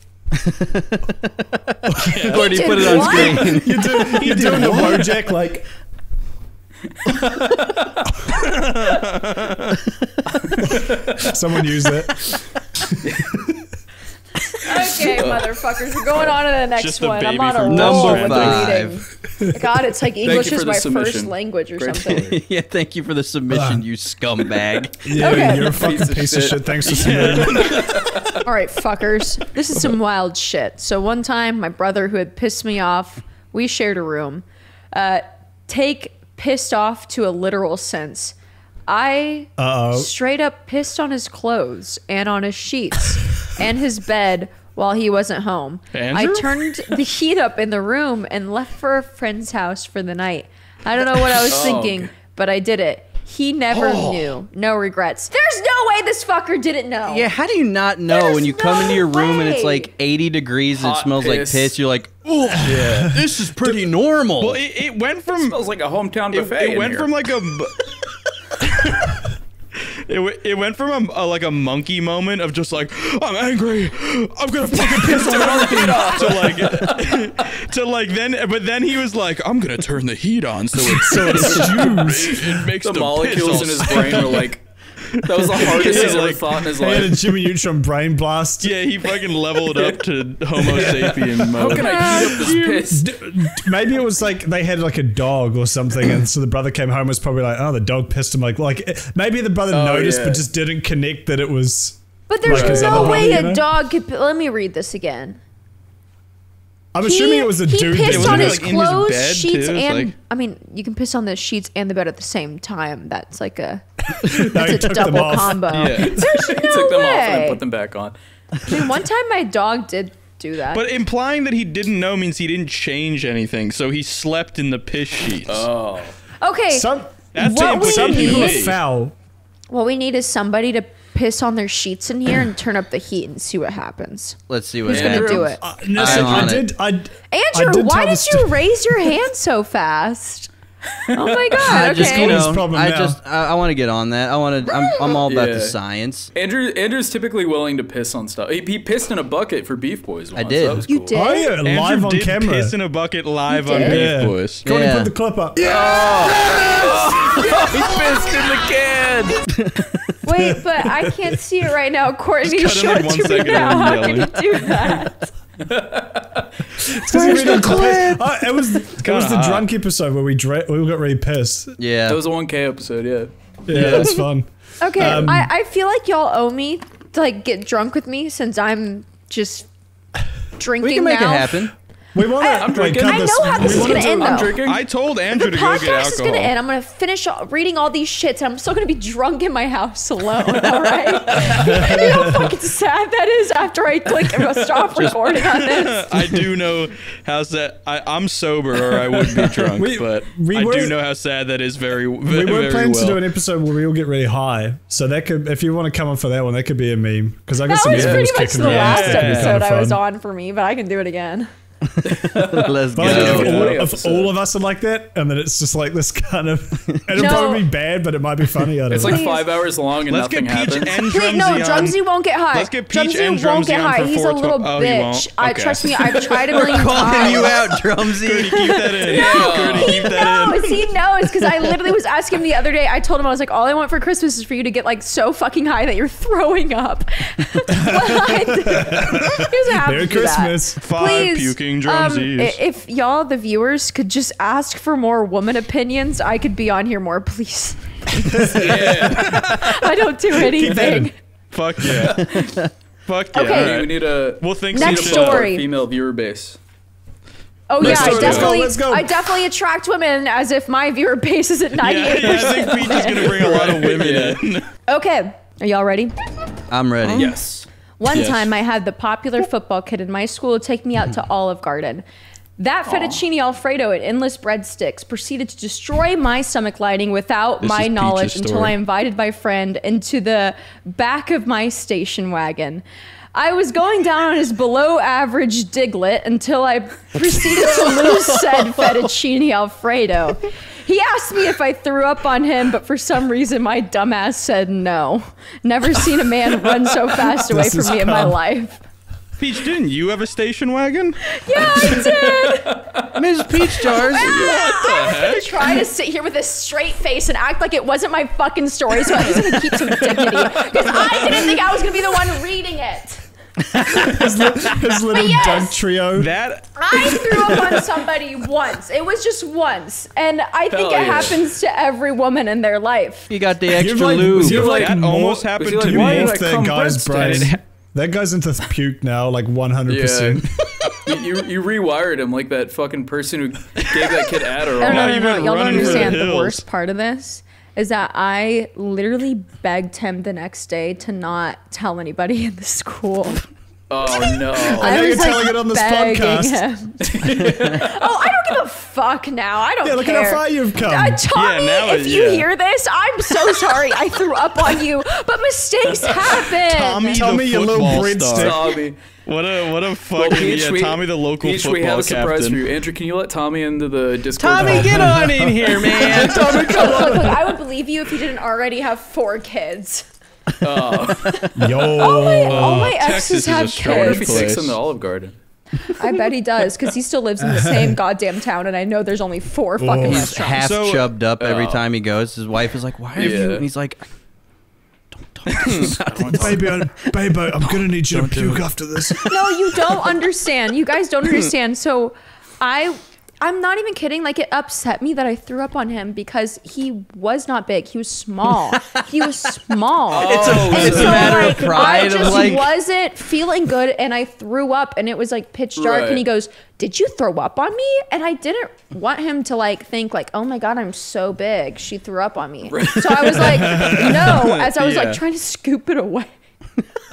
did put it on what? screen. You're doing the Wojak like. Someone use that. Okay, motherfuckers, we're going on to the next Just the one. I'm baby on a from roll Number with five. the reading. God, it's like English you is for my the first submission. language or Great something. Yeah, thank you for the submission, you scumbag. Yeah, Okay. you're a fucking Piece of piece of shit. shit. Thanks for submitting. All right, fuckers. This is some wild shit. So one time, my brother who had pissed me off, we shared a room. Take pissed off to a literal sense. I straight up pissed on his clothes and on his sheets and his bed while he wasn't home. Andrew? I turned the heat up in the room and left for a friend's house for the night. I don't know what I was thinking, okay. but I did it. He never knew. No regrets. There's no way this fucker didn't know. Yeah, how do you not know There's when you come no into your room and it's way. like 80 degrees and it Hot smells like piss. piss? You're like, oh, this is pretty normal. Well, it went from Smells like a hometown buffet. it went in from here. like a it went from like a monkey moment of just like I'm angry, I'm gonna fucking piss on everything to like then, but then he was like I'm gonna turn the heat on so it makes the the molecules in piss his all brain were like, that was the hardest he's ever thought in his He had a life. Jimmy Neutron brain blast. Yeah, he fucking leveled up to Homo sapien How mode. can I heat up this piss? Maybe it was like they had like a dog or something, and so the brother came home and was probably like, "Oh, the dog pissed him." Like maybe the brother noticed, yeah. but just didn't connect that it was. But there's Like his no other way brother, you a know? dog could. Let me read this again. I'm assuming it was a dude. He that pissed was on in his it. like, in his clothes, bed, sheets, too? It's and like- I mean, you can piss on the sheets and the bed at the same time. That's like a No, he that's a took them double off. combo. Yeah. There's He no took them off and way. then put them back on. Dude, one time my dog did do that. But implying that he didn't know means he didn't change anything, so he slept in the piss sheets. Oh. okay, That's what we Some people are need- foul. what we need is somebody to piss on their sheets in here and turn up the heat and see what happens. Let's see what Who's gonna do it? Listen, I'm on I did. I Andrew, did why tell did the you raise your hand so fast? Oh my god! I Okay. just, you What is know, problem I now? just, I want to get on that. I'm all about Yeah. the science. Andrew's typically willing to piss on stuff. He pissed in a bucket for Beef Boys once. did. That was You cool. did? Oh yeah, Andrew live on did camera. piss in a bucket live You on did? Beef Yeah. Boys. Go on, Yeah. put the clip up. He pissed in the can. Wait, but I can't see it right now. Courtney, Just cut show him it in 1 to me second now. of him How can you yelling. do that? Where's the clip? It was kinda the hot. drunk episode where we all got really pissed. Yeah. That was a 1K episode, yeah. Yeah, that was fun. Okay, Um, I feel like y'all owe me to like get drunk with me since I'm just drinking we can make now. it happen. We want to. I'm drinking. I know how this is gonna end I'm though. drinking. I told Andrew The to go get podcast is gonna alcohol. end. I'm gonna finish reading all these shits, and I'm still gonna be drunk in my house alone. All right? You know how fucking sad that is after I click and stop recording on this. I do know how sad. I'm sober, or I would be drunk. We but I were- do know how sad that is. Very, We very were planning well. to do an episode where we all get really high, so that could, if you want to come on for that one, that could be a meme because I got That some was emails pretty much kicking the around. last Yeah. episode I was Fun. on for me, but I can do it again. Let's But like, go. if all of us are like that, and then it's just like this kind of, it'll No. probably be bad, but it might be funny. I don't It's know. like Please. 5 hours long and Let's nothing get Peach happens. and Please, Drumsy no, on. Drumsy won't get high. Let's get Peach and Drumsy won't Drumsy get on high. for He's a 412. little Oh, he bitch. won't? Trust me, I've tried a million Calling times. you out, Cody, Drumsy. keep that in. Cody, He keep that in. knows, he knows, because I literally was asking him the other day. I told him, I was like, all I want for Christmas is for you to get like so fucking high that you're throwing up. But he doesn't have Merry to do that. Christmas. 5 Please, puking Drumsies. if y'all, the viewers, could just ask for more woman opinions, I could be on here more, please. I don't do anything. Fuck yeah. Fuck yeah. Okay. All We right. need a Well, thanks Next to need a story. female viewer base. Oh Let's yeah, go, let's go, let's go. I definitely attract women as if my viewer base is at 98%. Yeah, I think Peach is gonna bring a lot of women in. Okay, are y'all ready? I'm ready. Yes. One Yes. time I had the popular football kid in my school take me out to Olive Garden. That fettuccine alfredo and endless breadsticks proceeded to destroy my stomach lining without This my is Peach's knowledge until story. I invited my friend into the back of my station wagon. I was going down on his below average diglet until I proceeded to lose said fettuccine alfredo. He asked me if I threw up on him, but for some reason my dumbass said no. Never seen a man run so fast away This from is me in my calm. life. Peach, didn't you have a station wagon? Yeah, I did. Ms. Peach Jars. I was gonna try to sit here with a straight face and act like it wasn't my fucking story, so I was gonna keep some dignity because I didn't think I was gonna be the one reading it. His little yes. dunk trio. That I threw up on somebody once. It was just once, and I think Hell it yeah. happens to every woman in their life. You got the You've extra like, lube. you've like that more- almost happened was he to like, why me. did I morphed that come guy's breadsticks? brain. That guy's into puke now, like 100%. You rewired him like that fucking person who gave that kid Adderall. No, you've no. been Y'all don't running for the understand the hills. worst part of this is that I literally begged him the next day to not tell anybody in the school. Oh no. I now was you're like telling it on this begging podcast. him. Oh, I don't give a fuck now. I don't Yeah, look care. at how far you've come. Tommy, Yeah, now if you yeah. hear this, I'm so sorry I threw up on you, but mistakes happen. Tommy, Tell the me your little football breadstick. star. Tommy. What a Well, fucking Peach, yeah. Tommy, the local Peach, football we have a surprise captain. for you. Andrew, can you let Tommy into the Discord? Tommy, get on in here, man. Tommy, Look, I would believe you if you didn't already have 4 kids. Yo. All my Texas exes is a have strong I wonder if he kids. takes place. him to Olive Garden. I bet he does, because he still lives in the same goddamn town, and I know there's only 4 fucking He's restaurants. half So- chubbed up every time he goes. His wife is like, "Why are you?" Yeah. And he's like, "Don't talk to me about it." Baby, I'm gonna need you to puke after this. No, you don't understand. You guys don't understand. So I I'm not even kidding. Like, it upset me that I threw up on him because he was not big. He was small. He was small. It's a matter of pride. I Of just like, wasn't feeling good, and I threw up, and it was like pitch dark. Right. And he goes, "Did you throw up on me?" And I didn't want him to like think like, "Oh my god, I'm so big. She threw up on me." So I was like, "No," as I was like trying to scoop it away.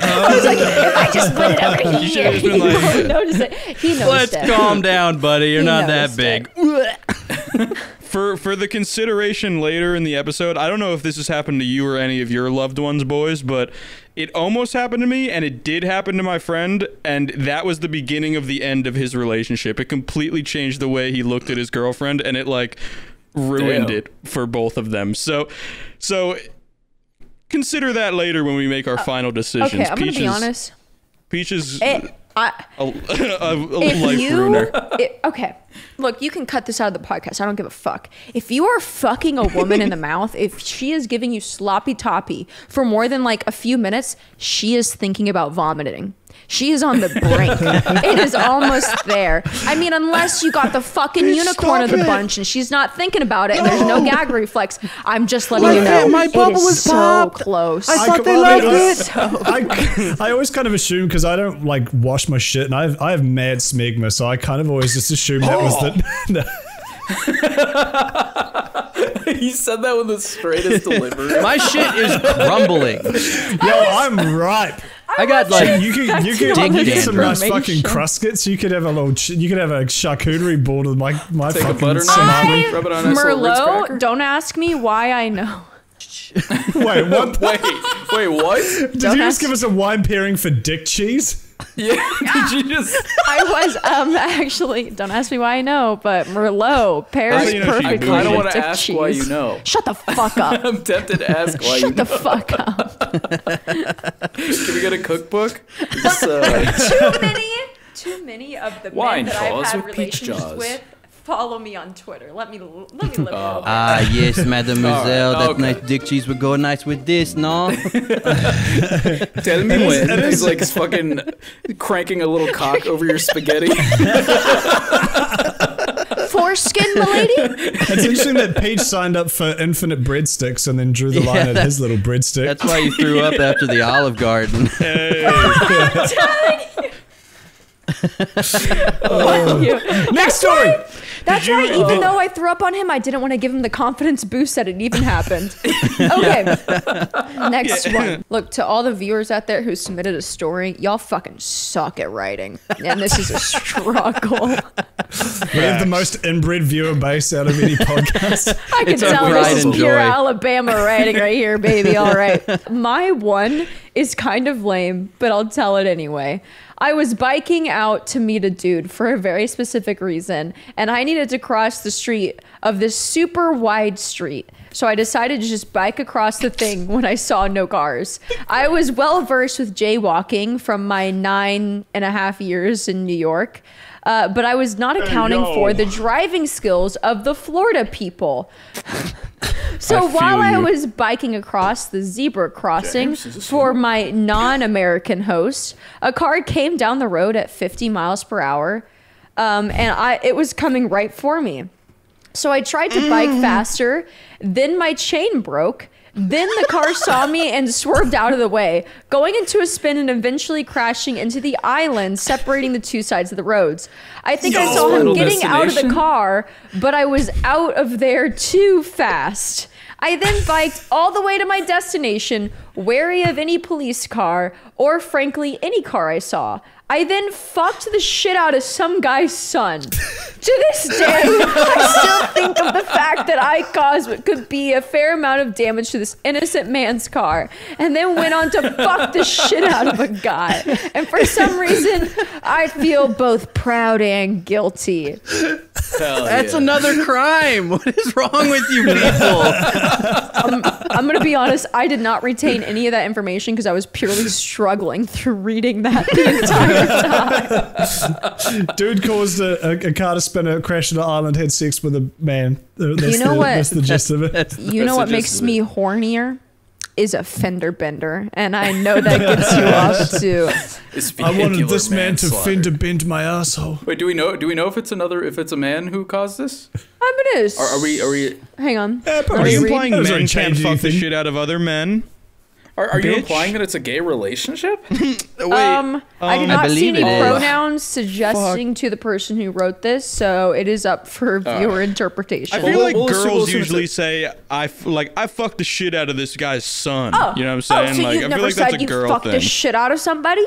I was like, if I just put it over here, should've he been like- won't notice it. He noticed let's it. calm down, buddy. You're He not that noticed big. For the consideration later in the episode, I don't know if this has happened to you or any of your loved ones, boys, but it almost happened to me, and it did happen to my friend, and that was the beginning of the end of his relationship. It completely changed the way he looked at his girlfriend, and it like ruined it for both of them. So consider that later when we make our final decisions. Okay, I'm gonna be honest. Peach is It, I, a if life you, ruiner. okay, look, you can cut this out of the podcast. I don't give a fuck. If you are fucking a woman in the mouth, if she is giving you sloppy toppy for more than like a few minutes, she is thinking about vomiting. She is on the brink. It is almost there. I mean, unless you got the fucking unicorn of the bunch and she's not thinking about it and there's no gag reflex, I'm just letting you know. my bubble it is was so popped. close. I thought they liked it. I always kind of assume because I don't like wash my shit and I have mad smegma, so I kind of always just assume that was the. He said that with the straightest delivery. My shit is crumbling. Yo, I'm ripe. I got like You could Dick get some nice information. fucking crustkits. You could have a little. You could have a charcuterie board with my Take a fucking butter knife. salami. Rub it on a nice little Ritz cracker. Merlot, don't ask me why I know. Wait, what? Wait, what? Did you Don't just ask- give us a wine pairing for dick cheese? Yeah, did you just... I was actually, don't ask me why I know, but Merlot pairs you know she perfectly bougie? I don't with want to dick ask cheese. why you know. Shut the fuck up. I'm tempted to ask why you Shut know. the fuck up. Can we get a cookbook? Just, Too many of the Wine men that I've calls had with peach relationships jaws. with follow me on Twitter. Let me live a little bit. Ah, yes, mademoiselle. All right, That okay. nice dick cheese would go nice with this, no? Tell me when. He's like fucking cranking a little cock over your spaghetti. Foreskin, milady? It's interesting that Peach signed up for infinite breadsticks and then drew the line at his little breadstick. That's why you threw up after the Olive Garden. Next story. That's why, even though I threw up on him, I didn't want to give him the confidence boost that it even happened. Okay. Next one. Look, to all the viewers out there who submitted a story, y'all fucking suck at writing. And this is a struggle. We have the most inbred viewer base out of any podcast. I can It's our tell pride this is and pure joy. Alabama writing right here, baby. All right. My one is kind of lame, but I'll tell it anyway. I was biking out to meet a dude for a very specific reason, and I needed to cross the street of this super wide street. So I decided to just bike across the thing when I saw no cars. I was well versed with jaywalking from my 9.5 years in New York. But I was not accounting for the driving skills of the Florida people. So while I was biking across the zebra crossing for my non-American host, a car came down the road at 50 miles per hour, and it was coming right for me. So I tried to bike faster, then my chain broke. Then the car saw me and swerved out of the way, going into a spin and eventually crashing into the island separating the two sides of the roads. I think I saw him Final getting out of the destination? car, but I was out of there too fast. I then biked all the way to my destination, wary of any police car or, frankly, any car I saw. I then fucked the shit out of some guy's son. To this day, I still think of the fact that I caused what could be a fair amount of damage to this innocent man's car, and then went on to fuck the shit out of a guy. And for some reason, I feel both proud and guilty. That's another crime. What is wrong with you people? I'm going to be honest, I did not retain any of that information because I was purely struggling through reading that the entire time. Dude caused a car to spin out, crashed into an island, had sex with a man. That's know what? That's the gist of it. You know what the makes gist of me hornier? Is a fender bender. And I know that gets you off to is I wanted vehicular this man to manslaughter. fender bend my asshole. Wait, do we know if it's a man who caused this? It is. Are we Hang on. Are you implying Those men aren't can't changing fuck the anything. shit out of other men? are you Bitch. implying that it's a gay relationship? Wait, I do not see believe any it is. pronouns suggesting to the person who wrote this, so it is up for viewer interpretation. I feel like we'll assume girls it's usually a- say, I fucked the shit out of this guy's son. Oh. You know what I'm saying? so like, you've I never feel like that's said a you girl fucked thing. the shit out of somebody?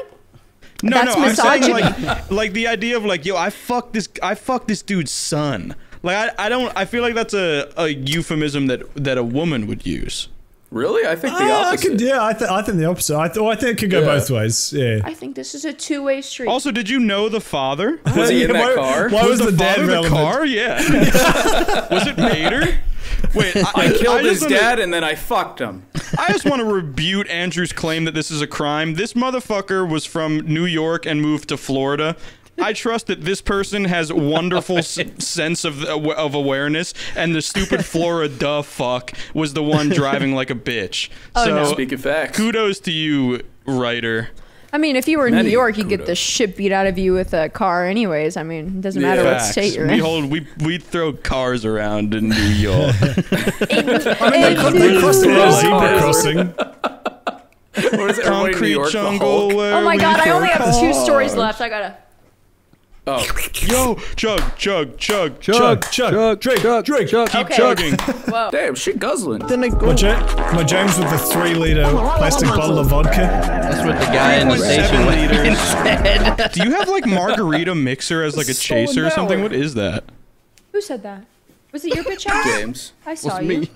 No, That's no, I'm saying misogyny. like the idea of like, yo, I fucked this dude's son. Like I feel like that's a euphemism that a woman would use. Really? I think the I opposite. think the opposite. I think it could go Yeah. both ways. Yeah. I think this is a two-way street. Also, did you know the father? Was he in that Why- car? Why was the dad father the relevant? car? Yeah. Was it Mater? Wait, I killed his just wanna- dad and then I fucked him. I just want to rebuke Andrew's claim that this is a crime. This motherfucker was from New York and moved to Florida. I trust that this person has wonderful sense of awareness, and the stupid Florida fuck was the one driving like a bitch. Oh, so no. Speaking facts. kudos to you, writer. I mean, if you were in New Many York, you'd get the kudos. shit beat out of you with a car anyways. I mean, it doesn't matter what Facts. state you're in. We throw cars around in New York. They crossed the Yeah. zebra crossing. What is it? Everybody in New Concrete York, the jungle. Hulk? Where Oh my we god, I throw only have 2 cars. stories left. I gotta. Oh, Yo, chug, chug, chug, Chug, chug, drink, drink. Keep Okay. chugging. Whoa. damn, she guzzling. My James with the 3-liter plastic bottle of vodka. That's what the guy in the station 7 wagon liters. said. Do you have like margarita mixer as like a chaser or something? hour. What is that? Who said that? Was it your bitch ass? James. I saw you.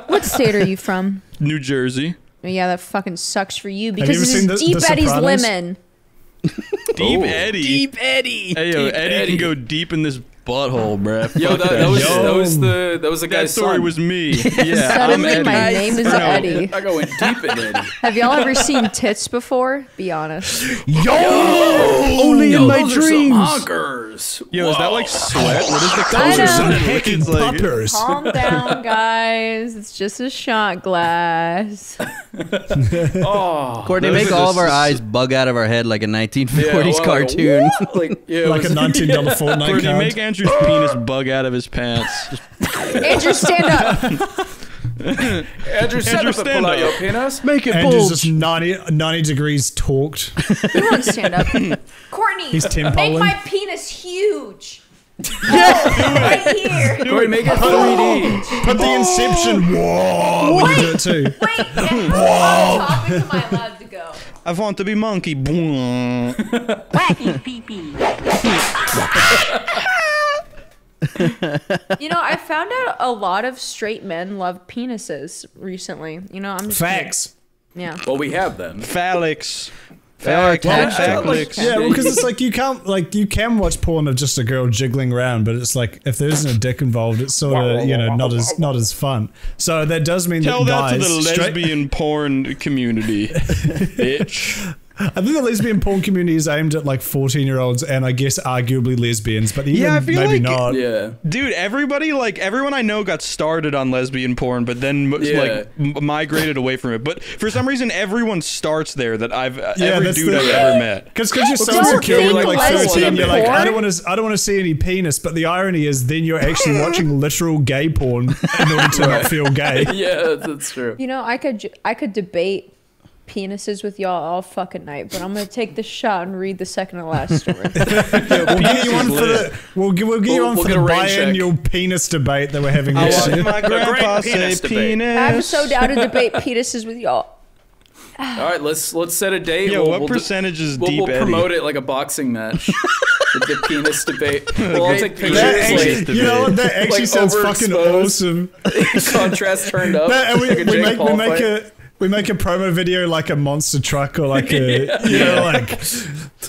What state are you from? New Jersey. Yeah, that fucking sucks for you you because ever this seen is The Deep Eddie's Sopranos? lemon. Deep Oh. Eddie. Deep Eddie. Hey yo, Deep Eddie Eddie. can go deep in this butthole, bruh. Yo, Fuck that was Yo. that was the That guy's story son. was me. Yeah, Suddenly, I'm my Eddie. name is Or no, Eddie. I go in deep in Eddie. Have y'all ever seen tits before? Be honest. Only Yo, in my those are some dreams. honkers. Yo, is that Whoa. like sweat? What is the I color? know. Heckin' It's like- poppers. Calm down, guys. It's just a shot glass. Oh, Courtney, Those make are all just- of our eyes bug out of our head like a 1940s yeah, well, cartoon. what? Like, yeah, it Like a was- $19 Fortnite Courtney, card. make Andrew's penis bug out of his pants. Andrew, stand up. Andrew, stand Andrew, up and stand pull out up. your penis. Make it Andrew's just bulge. 90 degrees torqued. You won't stand up. Courtney, He's Tim make Poland. my penis huge. Right here. Corey, make it 3D. Put the Inception. Whoa. We can do it too. Wait, and how far topic am I allowed to go? I want to be monkey. You know, I found out a lot of straight men love penises recently. You know, I'm just Facts. Yeah. Well, we have them. Phallics. They are Facts. attached. Phallics. Yeah, well, because it's like you can watch porn of just a girl jiggling around, but it's like if there isn't a dick involved, it's sort of not as fun. So that does mean Tell that that guys, to the straight- lesbian porn community, bitch. I think the lesbian porn community is aimed at like 14-year-olds and I guess arguably lesbians, but even Yeah, I feel maybe like- not. Yeah. Dude, everyone I know got started on lesbian porn, but then migrated away from it. But for some reason, everyone starts there. That every that's dude the- I've ever met. Because you're so Don't insecure when think you're like lesbian 13, you're like, porn- I don't want to see any penis. But the irony is, then you're actually watching literal gay porn in order to not feel gay. Yeah, that's true. You know, I could debate penises with y'all all fucking night, but I'm gonna take the shot and read the second to last story. We'll get you on for the we'll get you on We'll for get the a rain check. biannual penis debate that we're having I this watched year. my grandpa great say penis debate. I'm penis. so down to debate penises with y'all. All right, let's set a date. Yo, what do- percentage is we'll, Deep we'll Eddie? promote it like a boxing match. the penis debate. We'll all take pictures. That Penis actually, debate. you know what? That actually Like sounds fucking overexposed. awesome. Contrast turned up. That, and like a Jake Paul fight. we make a promo video like a monster truck or like a like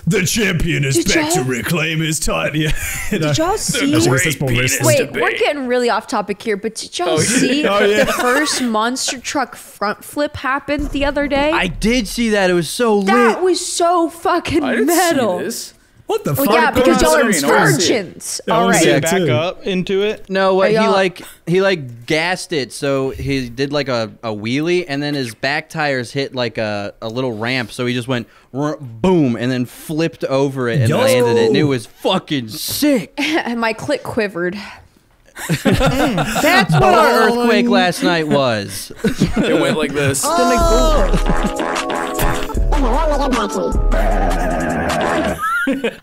the champion is Did back to y'all- reclaim his title. Yeah, you know. Did y'all see? I guess that's more penis wrestling. Wait, debate. we're getting really off topic here, but did y'all Oh, yeah. see Oh, yeah. the first monster truck front flip happened the other day? I did see that. It was so that lit. was so fucking I didn't metal. see this. What the Well, fuck? yeah, because y'all are screen, I wanna see it. virgins. Yeah, I All wanna see right. it. Back too. up into it. No, what Are he y'all- like gassed it, so he did like a wheelie, and then his back tires hit like a little ramp, so he just went boom, and then flipped over it and Yo. landed it, and it was fucking sick. And my clit quivered. That's what our earthquake last night was. It went like this.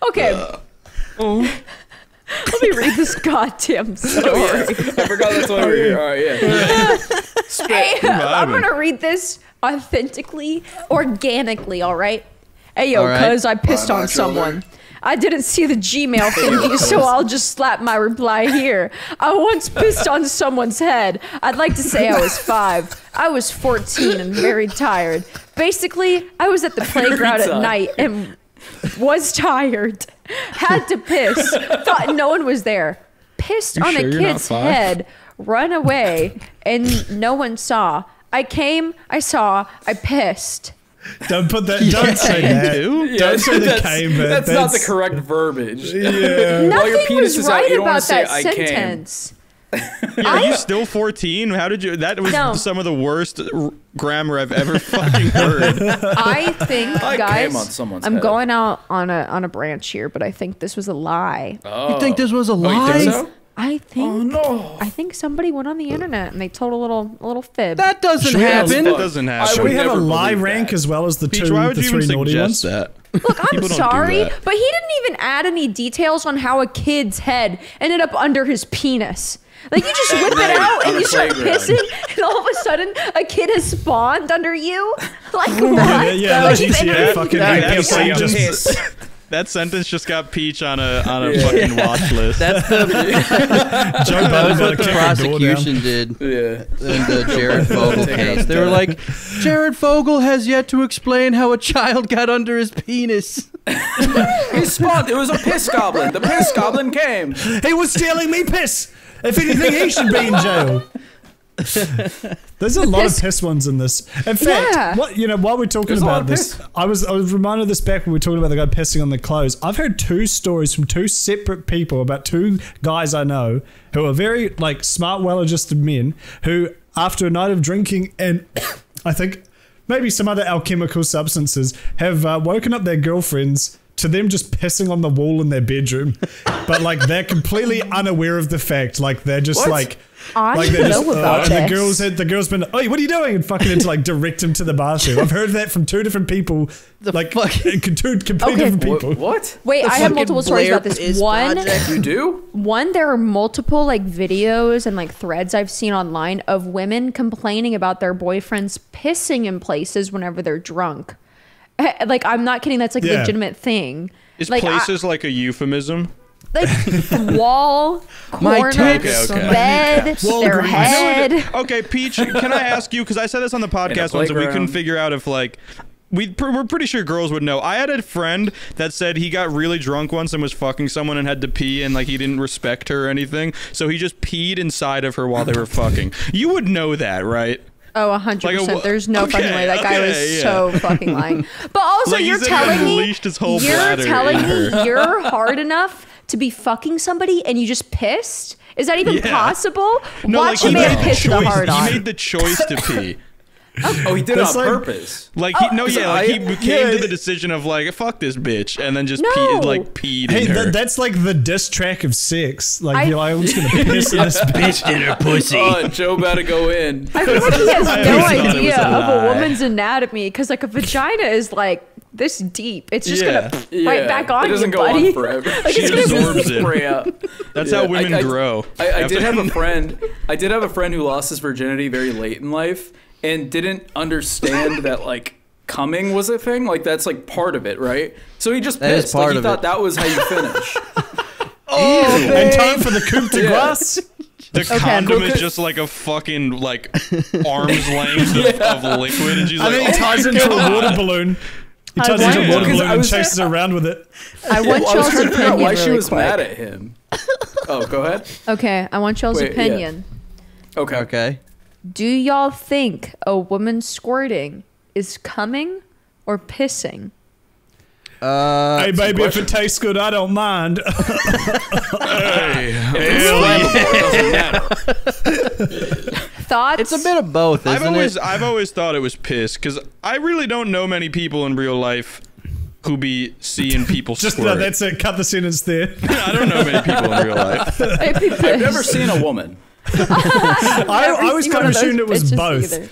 Okay. Let me read this goddamn story. I forgot that's why we're here. All right, yeah. Hey, I'm gonna read this authentically, organically, all right? Hey, yo, All right. cuz I pissed on someone. I didn't see the Gmail thingy, so I'll just slap my reply here. I once pissed on someone's head. I'd like to say I was 5. I was 14 and very tired. Basically, I was at the playground at tired. night and was tired. Had to piss. Thought no one was there. Pissed on sure a you're not kid's 5? head. Run away, and no one saw. I came, I saw, I pissed. Don't put that. Don't say that. Don't say the came, but that's not the correct verbatage. Yeah. While your Nothing penis was is out, right you don't wanna about say, that "I came." sentence. Yeah, you still 14? How did you? That was No. some of the worst grammar I've ever fucking heard. I think, I guys, came on someone's I'm head. going out on a branch here, but I think this was a lie. You think this was a Oh, lie? you think so? I think. Oh, no. I think somebody went on the internet and they told a little fib. That doesn't Should we have- happen. That doesn't I happen. Should would we have a never lie believe rank that. as well as the Peach, why would you even three naughty suggest ones? that? Look, I'm People don't do sorry, that. but he didn't even add any details on how a kid's head ended up under his penis. Like, you just whip it out on and the you start playground. pissing, and all of a sudden, a kid has spawned under you? Like, what? Yeah, Like, the you've GTA entered- fucking that- NPC that's like just piss. That sentence just got Peach on a fucking watch list. That's the, Joe Budden that's about what to the kick a door down. prosecution did Yeah. in the Jared Fogle case. They were like, Jared Fogle has yet to explain how a child got under his penis. He spawned. It was a piss goblin. The piss goblin came. He was stealing me piss. If anything, he should be in jail. There's a lot of piss ones in this. In fact, Yeah. while we're talking There's a lot about of this, piss. I was reminded of this back when we were talking about the guy pissing on the clothes. I've heard 2 stories from 2 separate people about 2 guys I know who are very smart, well-adjusted men who, after a night of drinking and I think maybe some other alchemical substances, have woken up their girlfriends to them just pissing on the wall in their bedroom, but they're completely unaware of the fact. They're just What? I they're know about and this. the girl's been, oh, what are you doing? And fucking into direct him to the bathroom. I've heard that from 2 different people. fucking- 2 completely Okay. different people. What? Wait, I have multiple stories about this. You do? One, there are multiple videos and threads I've seen online of women complaining about their boyfriends pissing in places whenever they're drunk. I'm not kidding. That's a Yeah. legitimate thing. Is Like, places like a euphemism? Wall, My corner, tits Okay, okay. bed, their Walgreens. head. Okay, Peach, can I ask you, because I said this on the podcast once and we couldn't playground. figure out if we're pretty sure girls would know. I had a friend that said he got really drunk once and was fucking someone and had to pee and he didn't respect her or anything, so he just peed inside of her while they were fucking. You would know that, right? Oh, 100%. There's no fucking way. That guy was okay, yeah. so fucking lying. But also, He you're said he telling me unleashed his whole you're bladder telling in me her. you're hard enough to be fucking somebody and you just pissed? Is that even Yeah. possible? No, Watch he a man made the piss with a choice. hard He on. made the choice to pee. Oh, he did it That's on like- purpose. He came to the decision of fuck this bitch and then just No. peed Hey, in her. that's the diss track of sex. I- You're I'm just gonna piss in this bitch. in her pussy. Oh, Joe about to go in. I feel like he has I no always thought it was idea a of a lie. woman's anatomy because a vagina is this deep. It's just Yeah. gonna right back on It doesn't you, go buddy. on forever. She it's gonna absorbs it. Spray out. That's Yeah, how women grow. I did After- have a friend. I did have a friend who lost his virginity very late in life and didn't understand that coming was a thing. That's part of it, right? So he just That is pissed. part He of thought it. that was how you finish. And time for the coup de Yeah. grace. The condom is because- just a fucking arm's length of liquid, and she's I like, think he oh ties my into God. a water balloon. He I ties into a wonder- water Because balloon I and was- chases around with it. I want I was y'all's trying to figure out opinion why she really was quick. mad at him. Oh, go ahead. Okay, I want y'all's Wait, yeah. opinion. Okay. Okay. Do y'all think a woman squirting is coming or pissing? Hey, baby, if it tastes good, I don't mind. It's flammable, it doesn't matter. Thoughts? It's a bit of both, isn't it? I've always thought it was piss because I really don't know many people in real life who be seeing people Just squirt. no, that's it. Cut the sentence there. I don't know many people in real life. It'd be I've piss. never seen a woman. I always kind of assumed it was both.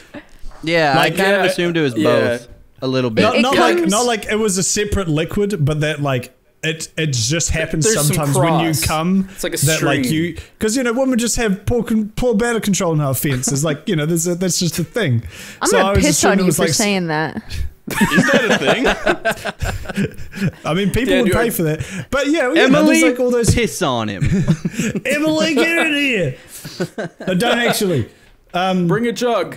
Yeah, Like, I kind of yeah, assumed it was yeah. both. A little bit. Not like it was a separate liquid, but that like it just happens There's some sometimes when you cross. come. It's like a that like stream. you because women just have poor bladder control. No offense, it's like that's just a thing. I'm So I gonna always piss assumed on it you was for like, saying that. Is that a thing? I mean, people Dan, would pay you're- for that, but yeah, Emily, there's like all those. piss on him. Emily, get in here. No, don't actually. Bring a jug.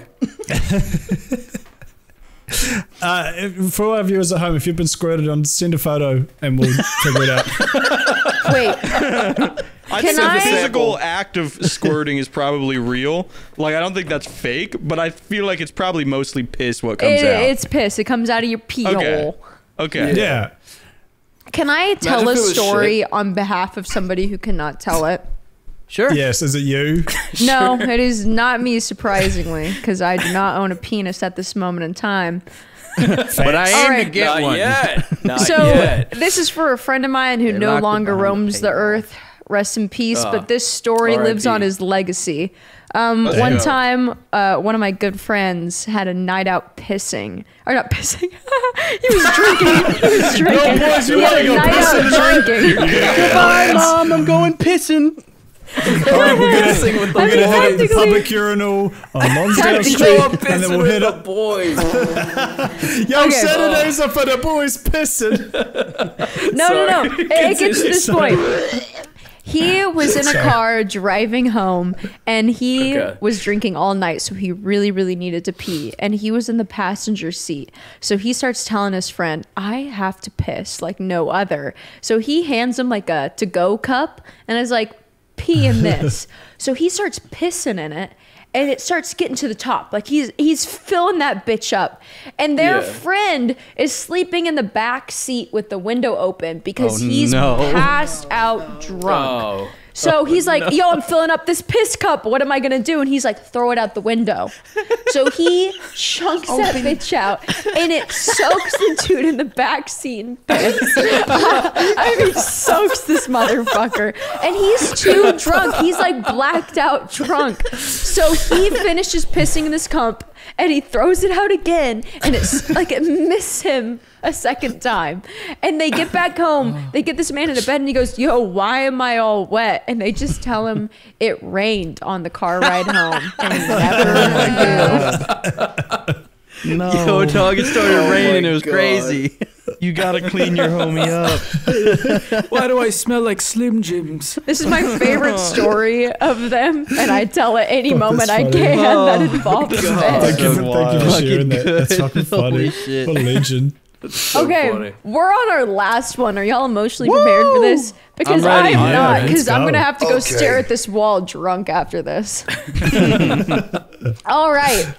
For our viewers at home, if you've been squirted on, send a photo and we'll figure it out. Wait, I Can think the I- physical act of squirting is probably real. Like, I don't think that's fake, but I feel like it's probably mostly piss what comes out. it's piss. It comes out of your pee Okay. hole. Okay. Yeah. Can I tell Imagine a if it was story shit. on behalf of somebody who cannot tell it? Sure. Yes. Is it you? No, it is not me, surprisingly, because I do not own a penis at this moment in time. But I All aim right. to get Not one. yet. Not So yet. this is for a friend of mine who They no locked it longer behind roams the paywall. earth. Rest in peace. Ah. But this story lives R.I.P.. on his legacy. One go. time, one of my good friends had a night out pissing. Or not pissing. He was drinking. He was drinking. boys, you He had wanna a go night out drinking. Goodbye, Mom. I'm going pissing. All right, we're gonna Pissing with the I mean, hit up the technically- public urinal on Lonsdale Technically- Street, Show up and then pissing we'll with hit the up. boys. Yo, Okay. Saturdays are for the boys pissing. No. It gets to this Sorry. point. He was in a car driving home and he Okay. was drinking all night, so he really, really needed to pee. And he was in the passenger seat. So he starts telling his friend, I have to piss like no other. So he hands him like a to-go cup and is like, pee in this. So he starts pissing in it. And it starts getting to the top. Like he's filling that bitch up. And their Yeah. friend is sleeping in the back seat with the window open because Oh, he's no. passed out drunk. Oh. So he's like, yo, I'm filling up this piss cup. What am I going to do? And he's like, throw it out the window. So he chunks that bitch out and it soaks the dude in the back seat and piss. I mean, soaks this motherfucker. And he's too drunk. He's like blacked out drunk. So he finishes pissing in this cup and he throws it out again and it's like it missed him a second time. And they get back home, they get this man into bed and he goes, yo, why am I all wet? And they just tell him it rained on the car ride home and he never knew. No. Yo, dog, it started raining. my It was God. crazy. You gotta clean your homie up. Why do I smell like Slim Jims? This is my favorite story of them and I tell it any moment I funny. can Oh, that involves God. men. Thank you for Fucking sharing that. That's good. fucking funny. Holy shit. What a legend. So Okay, funny. we're on our last one. Are y'all emotionally prepared for this? Because I'm ready. I'm not, Yeah, because let's I'm go. going to have to go stare at this wall drunk after this. All right.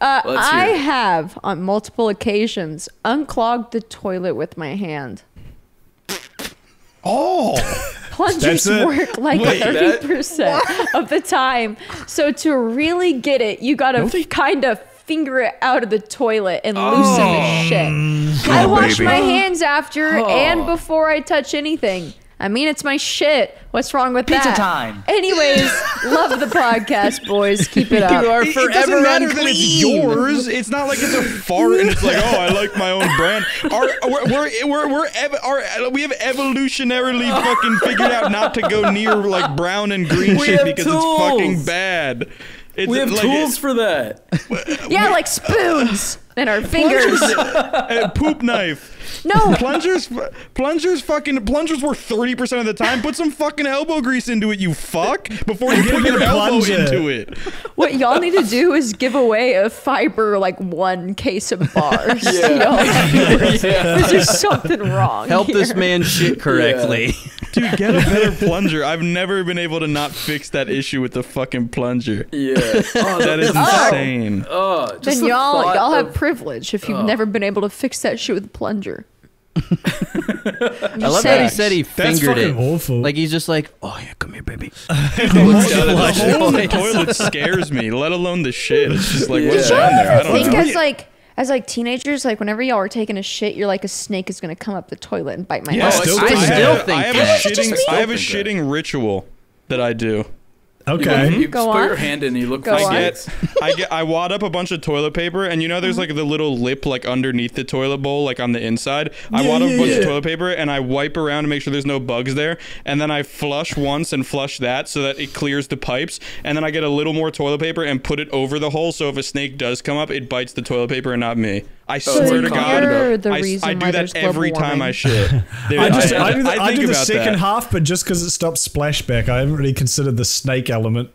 Let's I hear it. have, on multiple occasions, unclogged the toilet with my hand. Oh. Plungers That's it? work like Wait, 30% of the time. So to really get it, you got to kind of finger it out of the toilet and loosen the shit. I wash my hands after and before I touch anything. I mean, it's my shit. What's wrong with that? Pizza time. Anyways, love the podcast, boys. Keep it You up. are It forever doesn't matter that it's unclean. yours. It's not like it's a fart and it's like, oh, I like my own brand. We have evolutionarily fucking figured out not to go near like brown and green We shit have because it's fucking tools. bad. It's We have like tools for that. Yeah, like spoons and our fingers. a poop knife. No, Plungers were 30% of the time. Put some fucking elbow grease into it, you fuck, before you put your a elbow plunger. into it. what y'all need to do is give away a fiber like 1 case of bars. Yeah. You know, Yeah. there's something wrong. Help this here. man shit correctly. Dude, get a better plunger. I've never been able to not fix that issue with the fucking plunger. Yeah. Oh, That is insane. Oh, just Then the y'all thought have of- privilege if you've never been able to fix that shit with a plunger. I love that he said he That's fingered it. fucking awful. Like he's just like, oh yeah, come here, baby. The hole in the toilet scares me, let alone the shit. It's just like, what's Did you down there? I ever don't think know. as like teenagers, like whenever y'all were taking a shit, you're like a snake is gonna come up the toilet and bite my Yeah, ass. I still think I have that. I have a shitting ritual that I do. Okay. You Go put on. your hand in and you look Go for on. snakes. I wad up a bunch of toilet paper, and you know there's like the little lip like underneath the toilet bowl, like on the inside. I wad up a bunch of toilet paper and I wipe around to make sure there's no bugs there, and then I flush once and flush that so that it clears the pipes, and then I get a little more toilet paper and put it over the hole, so if a snake does come up, it bites the toilet paper and not me. I swear to God, you're the I reason do why that there's global every time I warming. shit. Dude, I think do the about second that. half, but just because it stops splashback, I haven't really considered the snake element.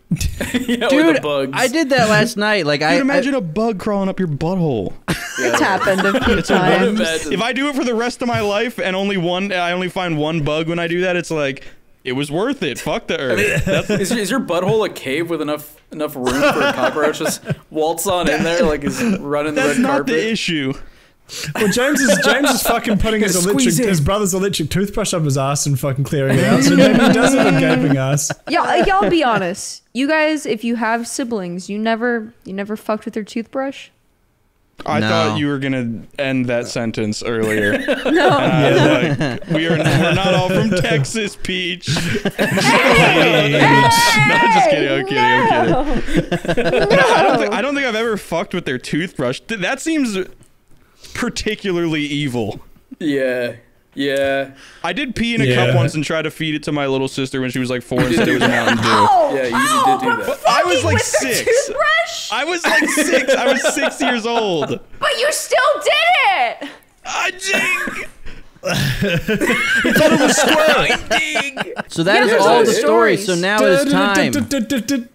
Yeah, or the Dude, bugs. I did that last night. Like Dude, imagine a bug crawling up your butthole. It's happened a few times. If I do it for the rest of my life and I only find one bug when I do that, it's like, it was worth it. Fuck the earth. Is your butthole a cave with enough room for a cockroach to just waltz on in there like he's running the That's red not carpet? the issue. Well, James is fucking putting Squeeze in. his brother's electric toothbrush up his ass and fucking clearing it out. So maybe he does have a gaping ass. Y'all be honest. You guys, if you have siblings, you never fucked with their toothbrush? I No. thought you were gonna end that sentence earlier. No. Like, we're not all from Texas, Peach. No, just kidding. I'm kidding. No, I don't think I've ever fucked with their toothbrush. That seems particularly evil. Yeah. I did pee in a Yeah. cup once and tried to feed it to my little sister when she was like 4 and said it was Mountain Dew. Yeah, you did do that. I was like with the 6. toothbrush? I was like 6. I was 6 years old. But you still did it! I ding. So that is Give us all all the the stories. stories. So now it is time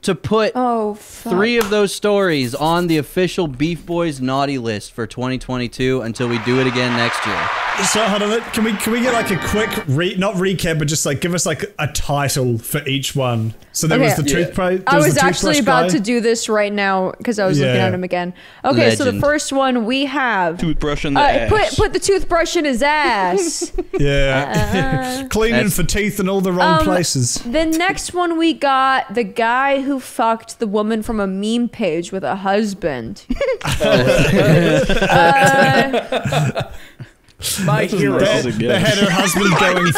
to put Oh, fuck. 3 of those stories on the official Beef Boys naughty list for 2022 until we do it again next year. So hold on, can we get like a quick not recap, but just like give us like a title for each one? So there was Okay. the Yeah. toothbrush. I was actually about to do this right now because I was looking Yeah. at him again. Okay, so the Legend. first one we have Toothbrush in the ass. put the toothbrush in his ass. Yeah, cleaning That's- for teeth in all the wrong places. The next one we got the guy who fucked the woman from a meme page with a husband. My hero. They had her husband going,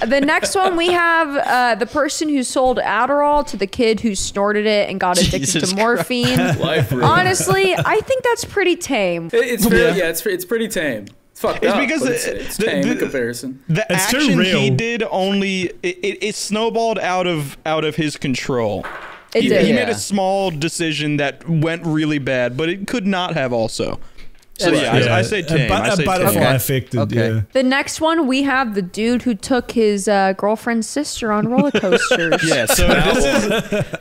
The next one we have the person who sold Adderall to the kid who snorted it and got addicted Jesus to morphine. Life ruined. Honestly, I think that's pretty tame. It's very, it's pretty tame. It's fucked It's up, because but it's tame in comparison. The It's too action he real. did only it snowballed out of his control. It He did. made a small decision that went really bad, but it could not have also. So That's yeah, true. I say tame. I A say butterfly tame. affected. Okay. Yeah. The next one we have the dude who took his girlfriend's sister on roller coasters. Yeah, so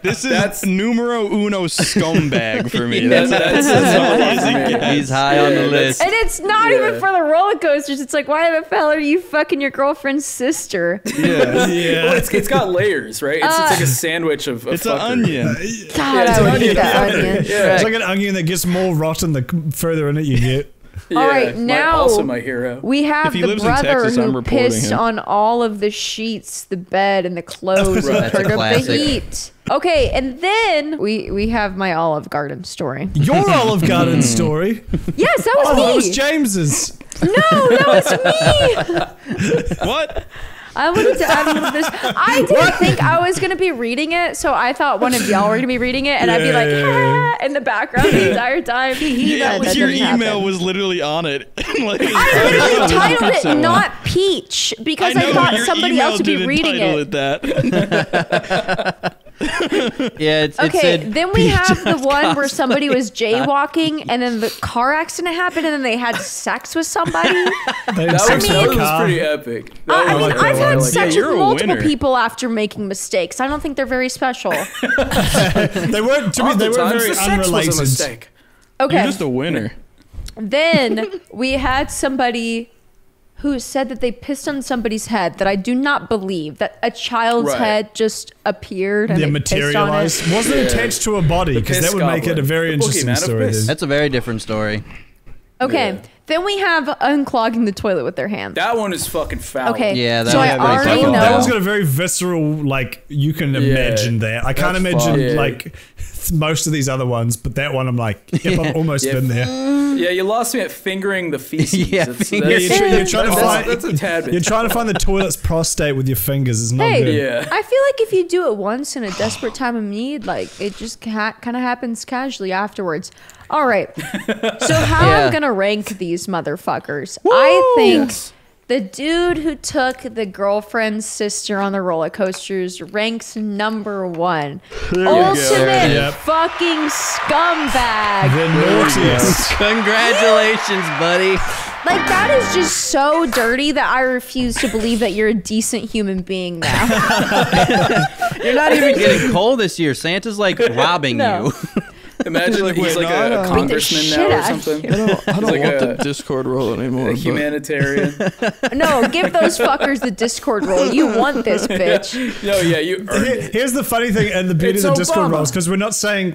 this is numero uno scumbag for me. That's all easy get. He's high on the list. And it's not even for the roller coasters. It's like, why the hell are you fucking your girlfriend's sister? Yeah, Well, it's got layers, right? It's like a sandwich of it's an fuckery. onion. God, it's I would an eat that onion. It's like an onion that gets more rotten the further in it you get. All right, now also my hero. we have If he the lives in brother Texas, I'm who reporting pissed him. on all of the sheets, the bed, and the clothes and That's a turned up the classic. heat. Okay, and then we have my Olive Garden story. Your Olive Garden story. Yes, that was Oh, me. that was James's. No, that was me. What? I wanted to add a little bit. I didn't think I was gonna be reading it, so I thought one of y'all were gonna be reading it, and I'd be like, "Ah," in the background the entire time. Yeah, That your didn't email happen. was literally on it. Like, I literally titled it So, "Not Peach" because I, know, thought your somebody email else would be didn't reading title it. that. Yeah, it Okay, said then we have the one where somebody was jaywalking, and then the car accident happened, and then they had sex with somebody. That was pretty epic. That I was mean, epic. I've had Yeah, sex you're with a multiple winner. people after making mistakes. I don't think they're very special. They weren't. To me, they were Oftentimes very the sex was a unrelated. mistake. You're Okay, just a winner. then we had somebody who said that they pissed on somebody's head that I do not believe that a child's Right. head just appeared and Yeah, they pissed on materialized. it. Wasn't attached to a body because piss that would make it a goblin. very The interesting boogeyman of story. piss. then. that's a very different story. Okay, Yeah. Then we have unclogging the toilet with their hands. That one is fucking foul. Okay. Yeah, that so I one's pretty already tough. know. That one's got a very visceral, like, you can imagine that. I can't That's imagine, fun. Yeah. like, most of these other ones, but that one I'm like, yep, I've almost Yeah. been there. Yeah, you lost me at fingering the feces. Yeah, That's- fingering- that's- You're trying to find- that's a tad bit. You're trying to find the toilet's prostate with your fingers. It's not Hey, good. Yeah. I feel like if you do it once in a desperate time of need, like it just kind of happens casually afterwards. All right. So how Yeah. I'm gonna rank these motherfuckers? I think the dude who took the girlfriend's sister on the roller coasters ranks number 1. Ultimate Yep. fucking scumbag. The naughtiest. Congratulations, buddy. Like that is just so dirty that I refuse to believe that you're a decent human being now. You're not even getting coal this year. Santa's like robbing No. you. Imagine Like, he's wait, like no, a no. congressman Beat the now shit or out of something. you. I don't like want a- the Discord role anymore. A but- humanitarian. No, give those fuckers the Discord role. You want this bitch. No, yeah, you earned it. Here's the funny thing, and the beauty It's of the Discord Obama. roles, because we're not saying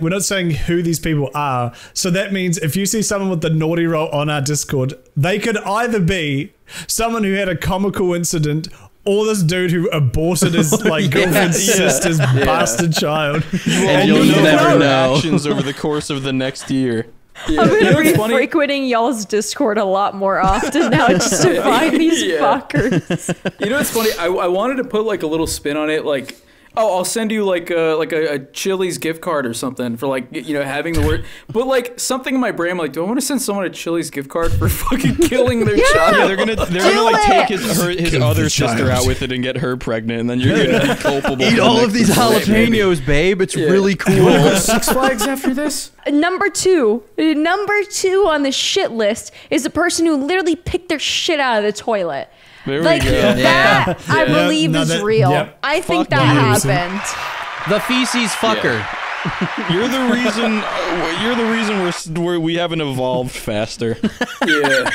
who these people are. So that means if you see someone with the naughty role on our Discord, they could either be someone who had a comical incident, or this dude who aborted his like girlfriend's sister's bastard child. And You'll you'll know never their know. actions over the course of the next year. Yeah. I'm You know gonna what's be funny? frequenting y'all's Discord a lot more often now just to find these Yeah. fuckers. You know what's funny? I wanted to put like a little spin on it, like, oh, I'll send you like a Chili's gift card or something for like, you know, having the word. But like something in my brain, I'm like, do I want to send someone a Chili's gift card for fucking killing their child? Yeah, they're gonna like take it. his Kill other the sister child. out with it and get her pregnant, and then you're gonna be culpable. Eat for all the of these next- jalapenos, babe. It's Yeah. really You wanna go cool. to Six Flags after this? Number two on the shit list is the person who literally picked their shit out of the toilet. There we Like go. that, I Yeah. believe No, is that- real. yep. I think Fuck that 100%. happened. The feces fucker. You're the reason. You're the reason we haven't evolved faster. Yeah.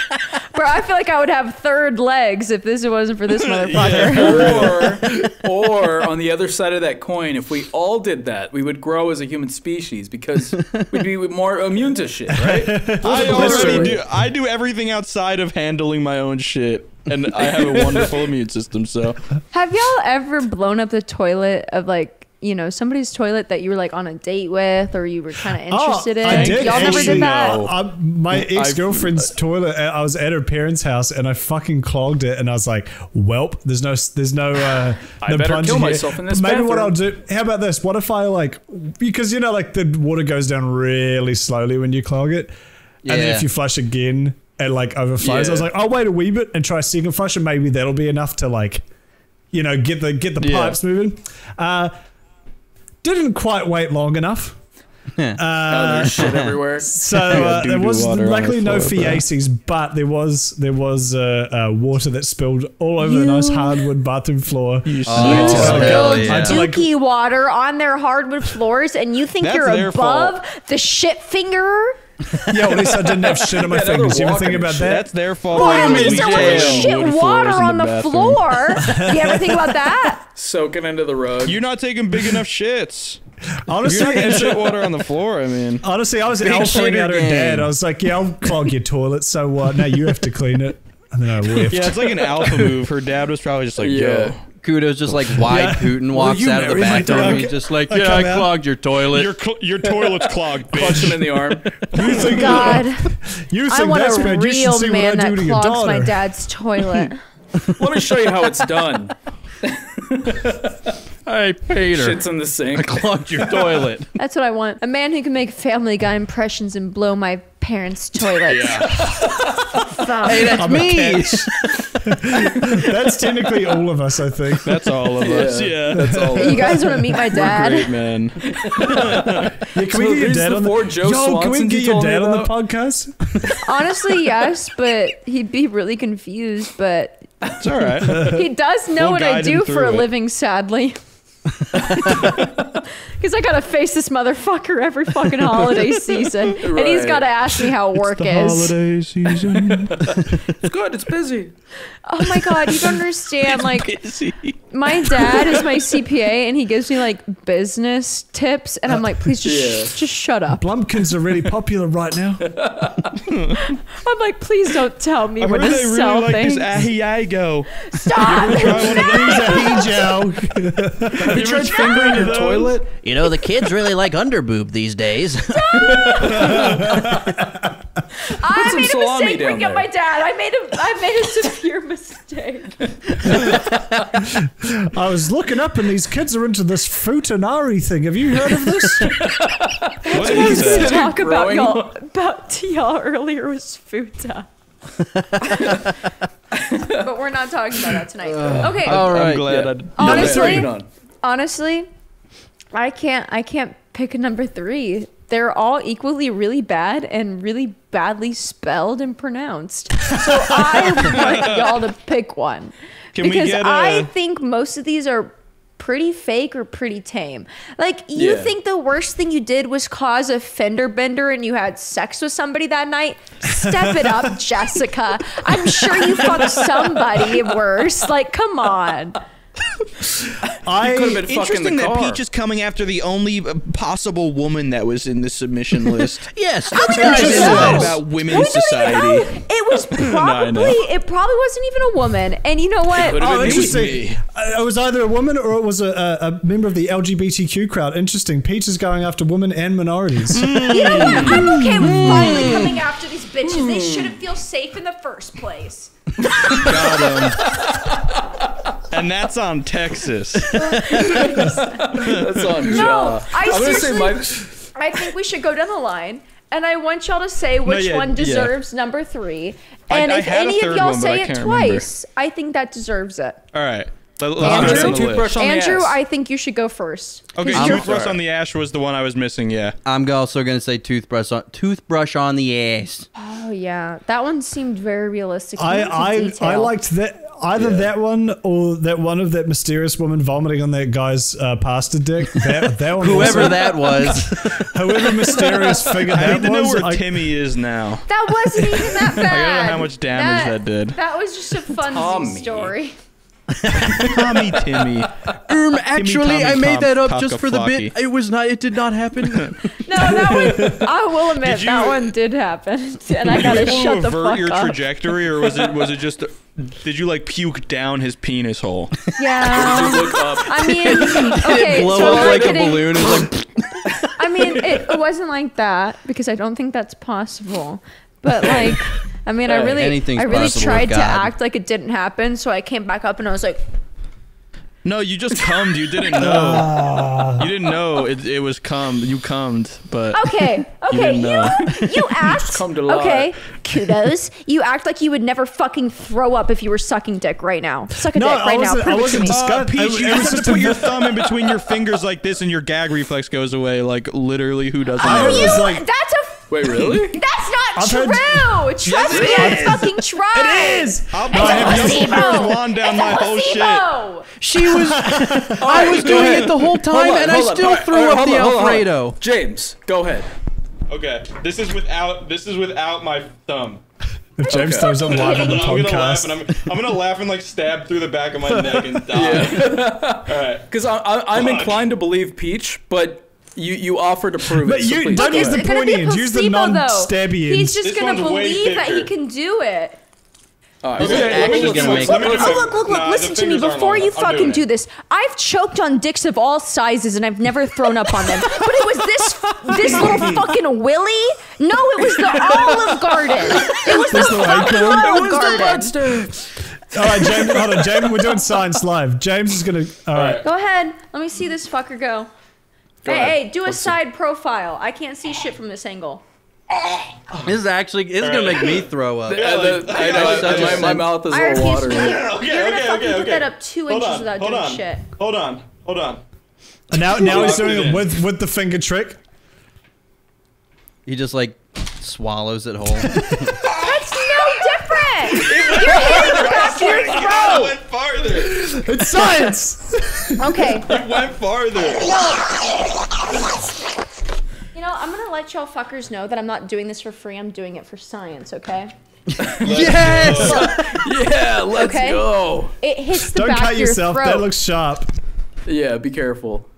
Bro, I feel like I would have third legs if this wasn't for this motherfucker. Or on the other side of that coin, if we all did that, we would grow as a human species because we'd be more immune to shit, right? I true. already do. I do everything outside of handling my own shit, and I have a wonderful immune system. So Have y'all ever blown up the toilet of like, you know, somebody's toilet that you were like on a date with or you were kind of interested in? I did. Y'all never actually. did that? My ex-girlfriend's toilet. I was at her parents' house and I fucking clogged it, and I was like, "Welp, there's no no better plunge kill here." myself in this But maybe what I'll bathroom. do. How about this? What if I like, because you know, like the water goes down really slowly when you clog it, and then Yeah. if you flush again, it like overflows. I was Yeah. like, I'll wait a wee bit and try a second flush, and maybe that'll be enough to like, you know, get the Yeah. pipes moving. Didn't quite wait long enough. Oh, there's shit everywhere. So got there doo-doo was water on luckily the no floor, bro. feces, but there was water that spilled all over the nice hardwood bathroom floor. Oh, I hell had yeah. to, like, Dookie water on their hardwood floors, and you think That's you're their above the shit fingerer? yeah, at least I didn't have shit on my Yeah, they're fingers. You ever walking think about and that? that's their fault. Well, at They least there wasn't jail. shit Wood water floors in on the bathroom. floor. You ever think about that? Soaking into the rug. You're not taking big enough shits. Honestly, You're not getting shit water on the floor. I mean, honestly, I was Big alphaing out her shitter dad. gang. I was like, "Yeah, I'll clog your toilet. So what? Now you have to clean it." And then I left. yeah, it's like an alpha move. Her dad was probably just like, Yeah. "Yo, Kudos just like wide Yeah. Putin Will walks you out of the marry my bathroom. dog? He's just like, I yeah, come I out. clogged your toilet. your toilet's clogged, Punch bitch." him in the arm. God, You I think want that's a bad? You should real see what man I do that to your clogs my daughter. dad's toilet. Let me show you how it's done. Hey, Peter. Shit's in the I sink. clogged your toilet. That's what I want. A man who can make Family Guy impressions and blow my parents' toilets. Hey, that's I'm a me. catch. That's technically all of us, I think. That's all of us. Yeah, That's all. You guys want to meet my dad? great, man. Yeah, can So we get your these dad the on the four Joe Yo, can we Swansons get you your told me dad on the about? podcast? Honestly, yes, but he'd be really confused. But It's all right. he does know We'll what I guide him do for through a it. living, sadly. Because I gotta face this motherfucker every fucking holiday season, and he's Right. gotta ask me how work the is. holiday season. It's good. It's busy. Oh my god, you don't understand. Like, Busy. my dad is my CPA, and he gives me like business tips, and I'm like, please just shut up. Blumpkins are really popular right now. I'm like, please don't tell me I when heard to they really sell like things. this Ahiago. Stop! Have you tried fingering your toilet? You know, the kids really like underboob these days. I some made a salami mistake down bringing up there. my dad. I made a severe mistake. I was looking up and these kids are into this futanari thing. Have you heard of this? What I is was going to that? talk about growing? y'all earlier was futa. But we're not talking about that tonight. Okay. All right. I'm glad yeah. Honestly, Honestly, I can't pick a number 3. They're all equally really bad and really badly spelled and pronounced. So I want y'all to pick one. Can we because get I think most of these are pretty fake or pretty tame. Like, you Yeah. think the worst thing you did was cause a fender bender and you had sex with somebody that night? Step it up, Jessica. I'm sure you fucked somebody worse. Like, come on. could have been fucking Interesting the that car. Peach is coming after the only possible woman that was in the submission list. Yes. How did Guys, you this is know? not about women's We don't even society. know. It was probably it probably wasn't even a woman. And you know what? Could've Oh, been interesting. It was either a woman or it was a member of the LGBTQ crowd. Interesting. Peach is going after women and minorities. You know what? I'm okay with finally coming after these bitches. They shouldn't feel safe in the first place. Got him. And that's on Texas. That's on No, Jaw. I I'm gonna say seriously, I think we should go down the line, and I want y'all to say which yeah, one yeah. deserves number 3. And I if had a any third of y'all one, but say I it can't remember. twice, I think that deserves it. All right. Let's Andrew? go I'm down gonna the say list. toothbrush on Andrew, the ass. I think you should go first. Okay, 'Cause you're- toothbrush on the ash was the one I was missing. Yeah. I'm also gonna say toothbrush on the ass. Oh yeah, that one seemed very realistic. He went into I detail. liked that. Either that one or that one of that mysterious woman vomiting on that guy's pasta dick. That one. Whoever also- that was. Whoever mysterious figure I that need to know was. where I- Timmy is now. That wasn't even that bad. I gotta know how much damage that did. That was just a fun Tommy. story. Tommy Timmy. Actually, Tommy, I made Tom, that up just for the bit. Cockaflocky. It did not happen. No, that one. I will admit Did that you- one did happen, and I Were gotta you able shut to the avert fuck your up. trajectory, or was it just? Did you like puke down his penis hole? Yeah. Look up. I mean, okay, Blow so I'm up not like a kidding. balloon. It's like, I mean, it wasn't like that because I don't think that's possible. But like, I mean, I really anything's possible with tried to God. act like it didn't happen. So I came back up and I was like, No, you just cummed. You didn't know. You didn't know it was cum. You cummed, but okay, didn't know. you act. come to lie. Okay, kudos. You act like you would never fucking throw up if you were sucking dick right now. Suck a No, dick I right now. wasn't- I Prove it to wasn't me. discussing- Peach, it you was just have just to put a- your thumb in between your fingers like this, and your gag reflex goes away. Like literally, who doesn't I know? was this? like- That's a. Wait, really? That's not I've true. heard- Trust me, it I is. fucking tried. It is. I'll It's I a have placebo. Youngster's wand down It's my a whole shit. placebo. she was. I was doing it the whole time, Hold on, and I hold on. still All right, threw all right, up hold the on, hold on, hold on. Alfredo. James, go ahead. Okay, this is without my thumb. If James throws up live on the I'm gonna laugh podcast. and I'm gonna laugh and like stab through the back of my neck and die. All right. Because I'm inclined to believe Peach, but you offered to prove But it. So you please don't go use the ahead. It's gonna be a pointy ends. Use the placebo, though. non-stabby ends. He's just This gonna one's way believe that he thicker. can do it. All right, Is so it let me actually just- gonna make let me it? just- Oh, look, Nah, the listen to me fingers aren't before long you enough. I'm fucking doing do it. this. I've choked on dicks of all sizes and I've never thrown up on them. But it was this little fucking willy? No, it was the Olive Garden. It was the fucking Olive Garden. All right, James. Hold on, James. We're doing science live. James is gonna. All right. Go ahead. Let me see this fucker go. ahead. Hey, do a side profile. I can't see shit from this angle. This is gonna make me throw up. I know, Such a my mouth is I all refuse watery. to believe it. You're gonna fucking okay. put that up 2 Hold inches on, without hold doing on. shit. Hold on. And now he's doing Lock it it in. with the finger trick. He just like swallows it whole. That's no different. You're hitting the back of your It throat. went farther. It's science. Okay. It went farther. You know, I'm gonna let y'all fuckers know that I'm not doing this for free. I'm doing it for science, okay? Yes. Yeah, let's Okay. go. It hits the Don't back cut of your yourself. throat. That looks sharp. Yeah, be careful.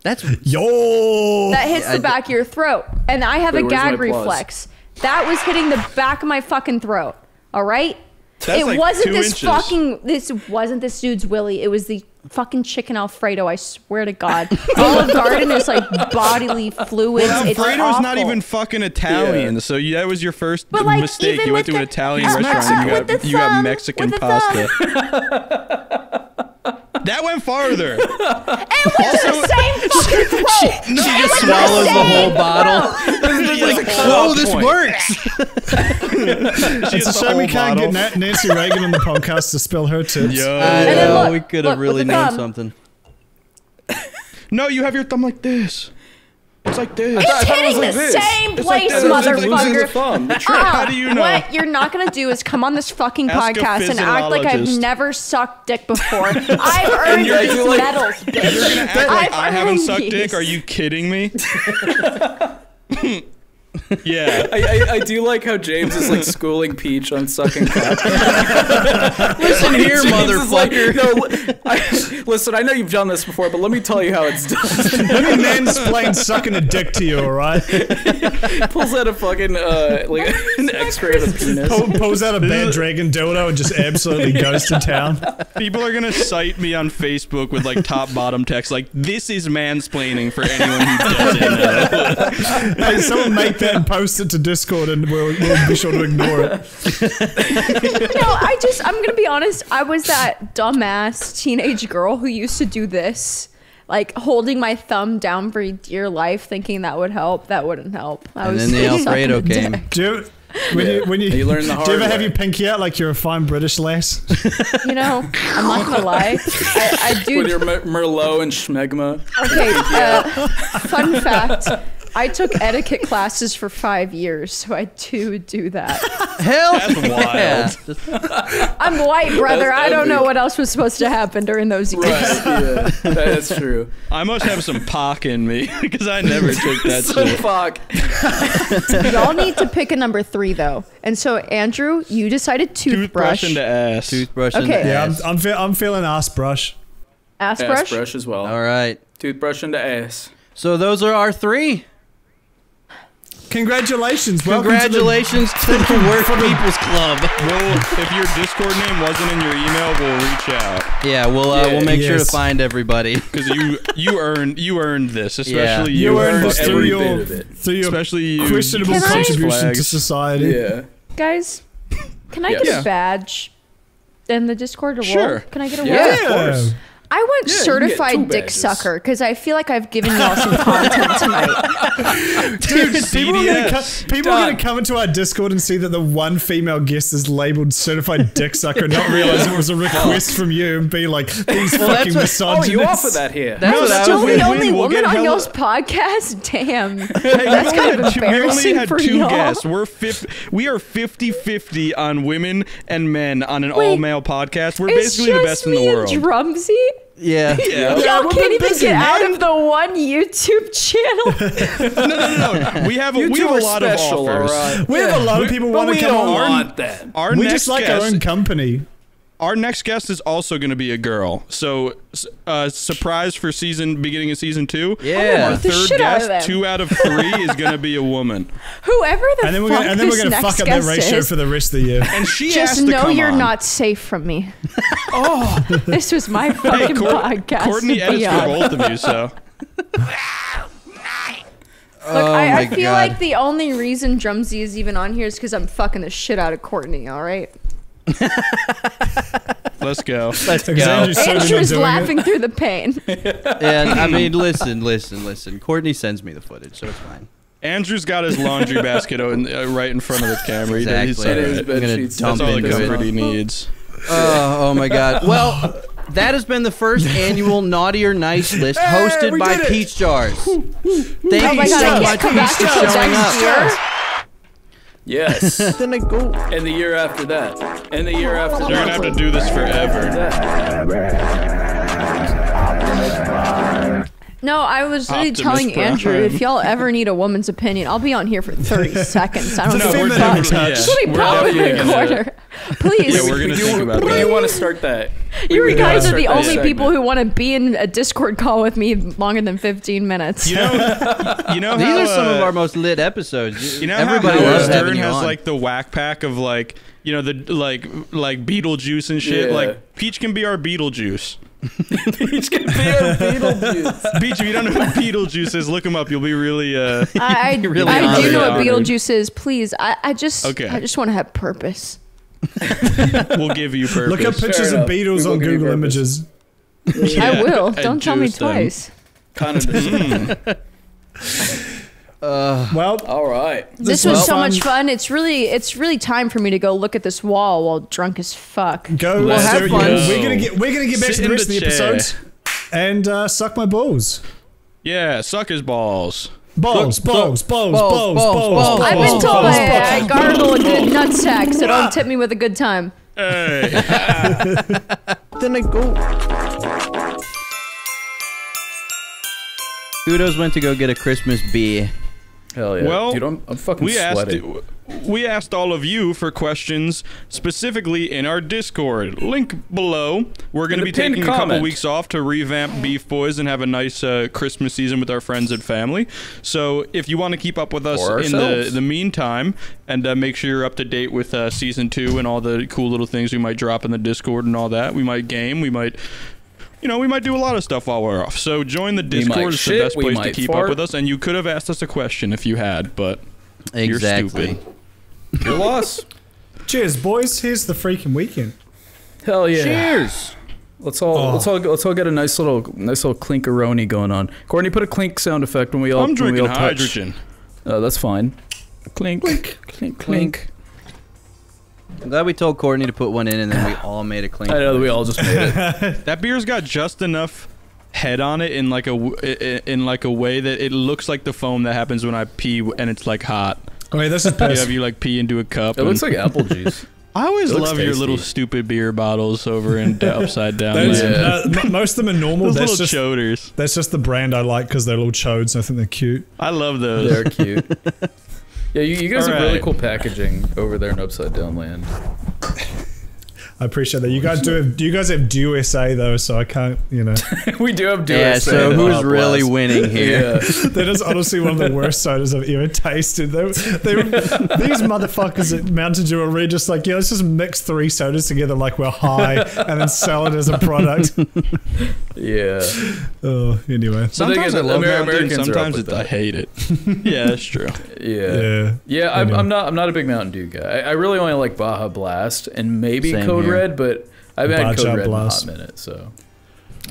That's Yo. That hits the back of your throat. And I have Wait, a where's gag my applause? reflex. That was hitting the back of my fucking throat. All right? That's it like wasn't 2 this inches. fucking this wasn't this dude's willy. It was the fucking chicken Alfredo, I swear to God. Olive Garden is like bodily fluids. It's Alfredo's not awful. even fucking Italian, Yeah. so that was your first But, like, mistake. even You went with to an the- Italian with restaurant and the you got thumb, Mexican with the pasta. That went farther. It was the same fucking throat. she just swallows the whole bottle. Whoa, this works. It's a shame we can't get Nancy Reagan on the podcast to spill her tips. Yo. I then know, look, we could have look, really with the known thumb. something. No, you have your thumb like this. It's like this. It's hitting the same place, this. It's like losing motherfucker. thumb. How do you know? What you're not gonna do is come on this fucking Ask a podcast and act like I've physiologist. never sucked dick before. I've earned you're- these you're like- medals, bitch. You're gonna act like I haven't earned sucked these. dick? Are you kidding me? Yeah. I do like how James is like schooling Peach on sucking cock. Listen here, James is like, motherfucker. listen, I know you've done this before, but let me tell you how it's done. Let me mansplain sucking a dick to you, alright? Pulls out a fucking like an X-ray of a penis. Pulls out a bad dragon dildo and just absolutely goes to town. People are gonna cite me on Facebook with like top bottom text like this is mansplaining for anyone who doesn't know. Hey, someone make that and post it to Discord and we'll be sure to ignore it. No, I'm gonna be honest. I was that dumbass teenage girl who used to do this, like holding my thumb down for dear life, thinking that would help. That wouldn't help. And then the Alfredo came. Do you, when You learn the hard do you ever have way. your pinky out like you're a fine British lass? You know, I'm not gonna lie. I do. With your Merlot and Schmegma. Okay, fun fact. I took etiquette classes for 5 years, so I do that. Hell That's yeah. I'm white, brother. That's I don't know epic. what else was supposed to happen during those years. Right, yeah, that's true. I must have some pock in me because I never took that So shit. fuck. Y'all need to pick a number 3, though. And so, Andrew, you decided Toothbrush toothbrush. into ass. Toothbrush in Okay. the Yeah, ass. I'm feeling ass brush. Ass Ass brush? brush as well. All right. Toothbrush into ass. So those are our 3. Congratulations. Congratulations to the Work People's Club. If your Discord name wasn't in your email, we'll reach out Yeah, we'll make sure to Yes. find everybody. because you earned this, especially You earned this every through every your, bit of it. through your especially you. questionable Can I- contribution to Flags. society. Yeah. Guys, can I Yes. get Yeah. a badge in the Discord to Sure. roll? Can I get a Yeah, roll? of course. I went Yeah, you can get certified 2 dick badges. sucker because I feel like I've given y'all some content tonight. Dude, people are CDS. gonna come into our Discord and see that the one female guest is labeled certified dick sucker and not realize it was a request from you and be like, these fucking that's what- Oh, misogynists. you offer that here. That's what I Still was the win-win. only We'll woman get on hella- y'all's podcast? Damn. Hey, That's kind of we only embarrassing had for 2 y'all. guests. We are 50-50 on women and men on an Wait, all-male podcast. We're It's basically the just best in the me world. and Drumsy? Yeah. Yeah. Y'all we've can't been even busy, get out man. of the one YouTube channel. No. We have a You two lot are special, of offers. alright? We have a lot of people But want we to come don't on. want that. Our We next just like guest, our own company. Our next guest is also going to be a girl. So, surprise for beginning of season 2. Yeah. Our The third shit out of guest, them. 2 out of 3, is going to be a woman. Whoever the And then we're fuck gonna, this next fuck up that guest ratio is, for the rest of the year. And she just asked to know come you're on. not safe from me. Oh, this was my fucking podcast. Courtney to edits be for on. both of you, so. Look, I my feel God. like the only reason Drumsy is even on here is because I'm fucking the shit out of Courtney. All right. Let's go. Let's Because go. Andrew's certainly not Andrew's doing it. laughing through the pain. And I mean, listen. Courtney sends me the footage, so it's fine. Andrew's got his laundry basket right in front of the camera. Exactly. He's It is alright. bed I'm gonna sheets. dump That's all the into comfort it. he needs. Oh my God. Well, that has been the first annual Naughty or Nice list hosted we by did it. Peach Jars. Thank Oh my you god, so I much can't come Peach, back for until showing next up. year. Yes. Then I go. And the year after that. And the year after They're that. going to have to do this forever. No, I was really Optimus telling Andrew, Prime. if y'all ever need a woman's opinion, I'll be on here for 30 seconds. I don't No, give we're a never fuck. touched. Just let me We're pop in definitely the gonna- corner. Please. Yeah, we're gonna think about When do you that. want to start that? You We guys gotta are the start that only people segment. who want to be in a Discord call with me longer than 15 minutes. You know These how, are some of our most lit episodes. You know Everybody how Howard loves having Stern you has on. like the whack pack of like, you know, the like Beetlejuice and shit. Yeah. Like Peach can be our Beetlejuice. Peach can be a Beetlejuice. Peach, if you don't know who Beetlejuice is, look him up. You'll be really I Really do honored. know what Honored. Beetlejuice is. Please, I just Okay. want to have purpose. we'll give you purpose. Look up pictures Fair of enough. Beatles We will on give you Google purpose. Images. Yeah, I will. and Don't tell me juice them. twice. Kind of. Well, All right. This was so much fun. It's really time for me to go look at this wall while drunk as fuck. go. Let's Sarah, have fun. you know, we're gonna get back Sit to the in rest the of the chair. episode and suck my balls. Yeah, suck his balls. Balls. I've been told I gargle a good nutsack, so don't tip me with a good time. Hey. Then I go. Kudos went to go get a Christmas bee. Hell yeah. Well, dude, I'm fucking we sweating. asked all of you for questions specifically in our Discord. Link below. We're going to the be pinned taking a couple comment. weeks off to revamp Beef Boys and have a nice Christmas season with our friends and family. So if you want to keep up with us Or in ourselves. the meantime and make sure you're up to date with season 2 and all the cool little things we might drop in the Discord and all that. We might game. We might... You know, we might do a lot of stuff while we're off. So join the might Discord. It's the shit, best we place to might keep fart. up with us. And you could have asked us a question if you had, but you're Exactly. stupid. Your loss. Cheers, boys. Here's the freaking weekend. Hell yeah. Cheers. Let's all get a nice little clinkeroni going on. Courtney, put a clink sound effect when we all. I'm when we drinking all touch. hydrogen. That's fine. Clink, clink, clink. I'm glad we told Courtney to put one in, and then we all made a clean. I know that we all just made it. That beer's got just enough head on it in like a way that it looks like the foam that happens when I pee and it's like hot. Okay, this is You piss. have you like pee into a cup. It looks like apple juice. I always it looks love your tasty. little stupid beer bottles over in upside down. Those- there. most of them are normal. Those That's little just, choders. that's just the brand I like because they're little chodes. I think they're cute. I love those. They're cute. Yeah, you guys have really Alright. cool packaging over there in Upside Down Land. I appreciate that. You guys do you guys have DUSA though, so I can't, you know. We do have Yeah, so who's really blast. winning here? Yeah. That is honestly one of the worst sodas I've ever tasted. These motherfuckers at Mountain Dew are really just like, yeah, let's just mix 3 sodas together like we're high and then sell it as a product. Yeah. Oh, anyway. Sometimes I again, love Mountain Dew, and Americans are up sometimes with I that. hate it. Yeah, that's true. Yeah. Yeah. I'm, know. I'm not a big Mountain Dew guy. I really only like Baja Blast and maybe Same Code here. Red, but I've had Baja Code Red Blast. in a hot minute, so.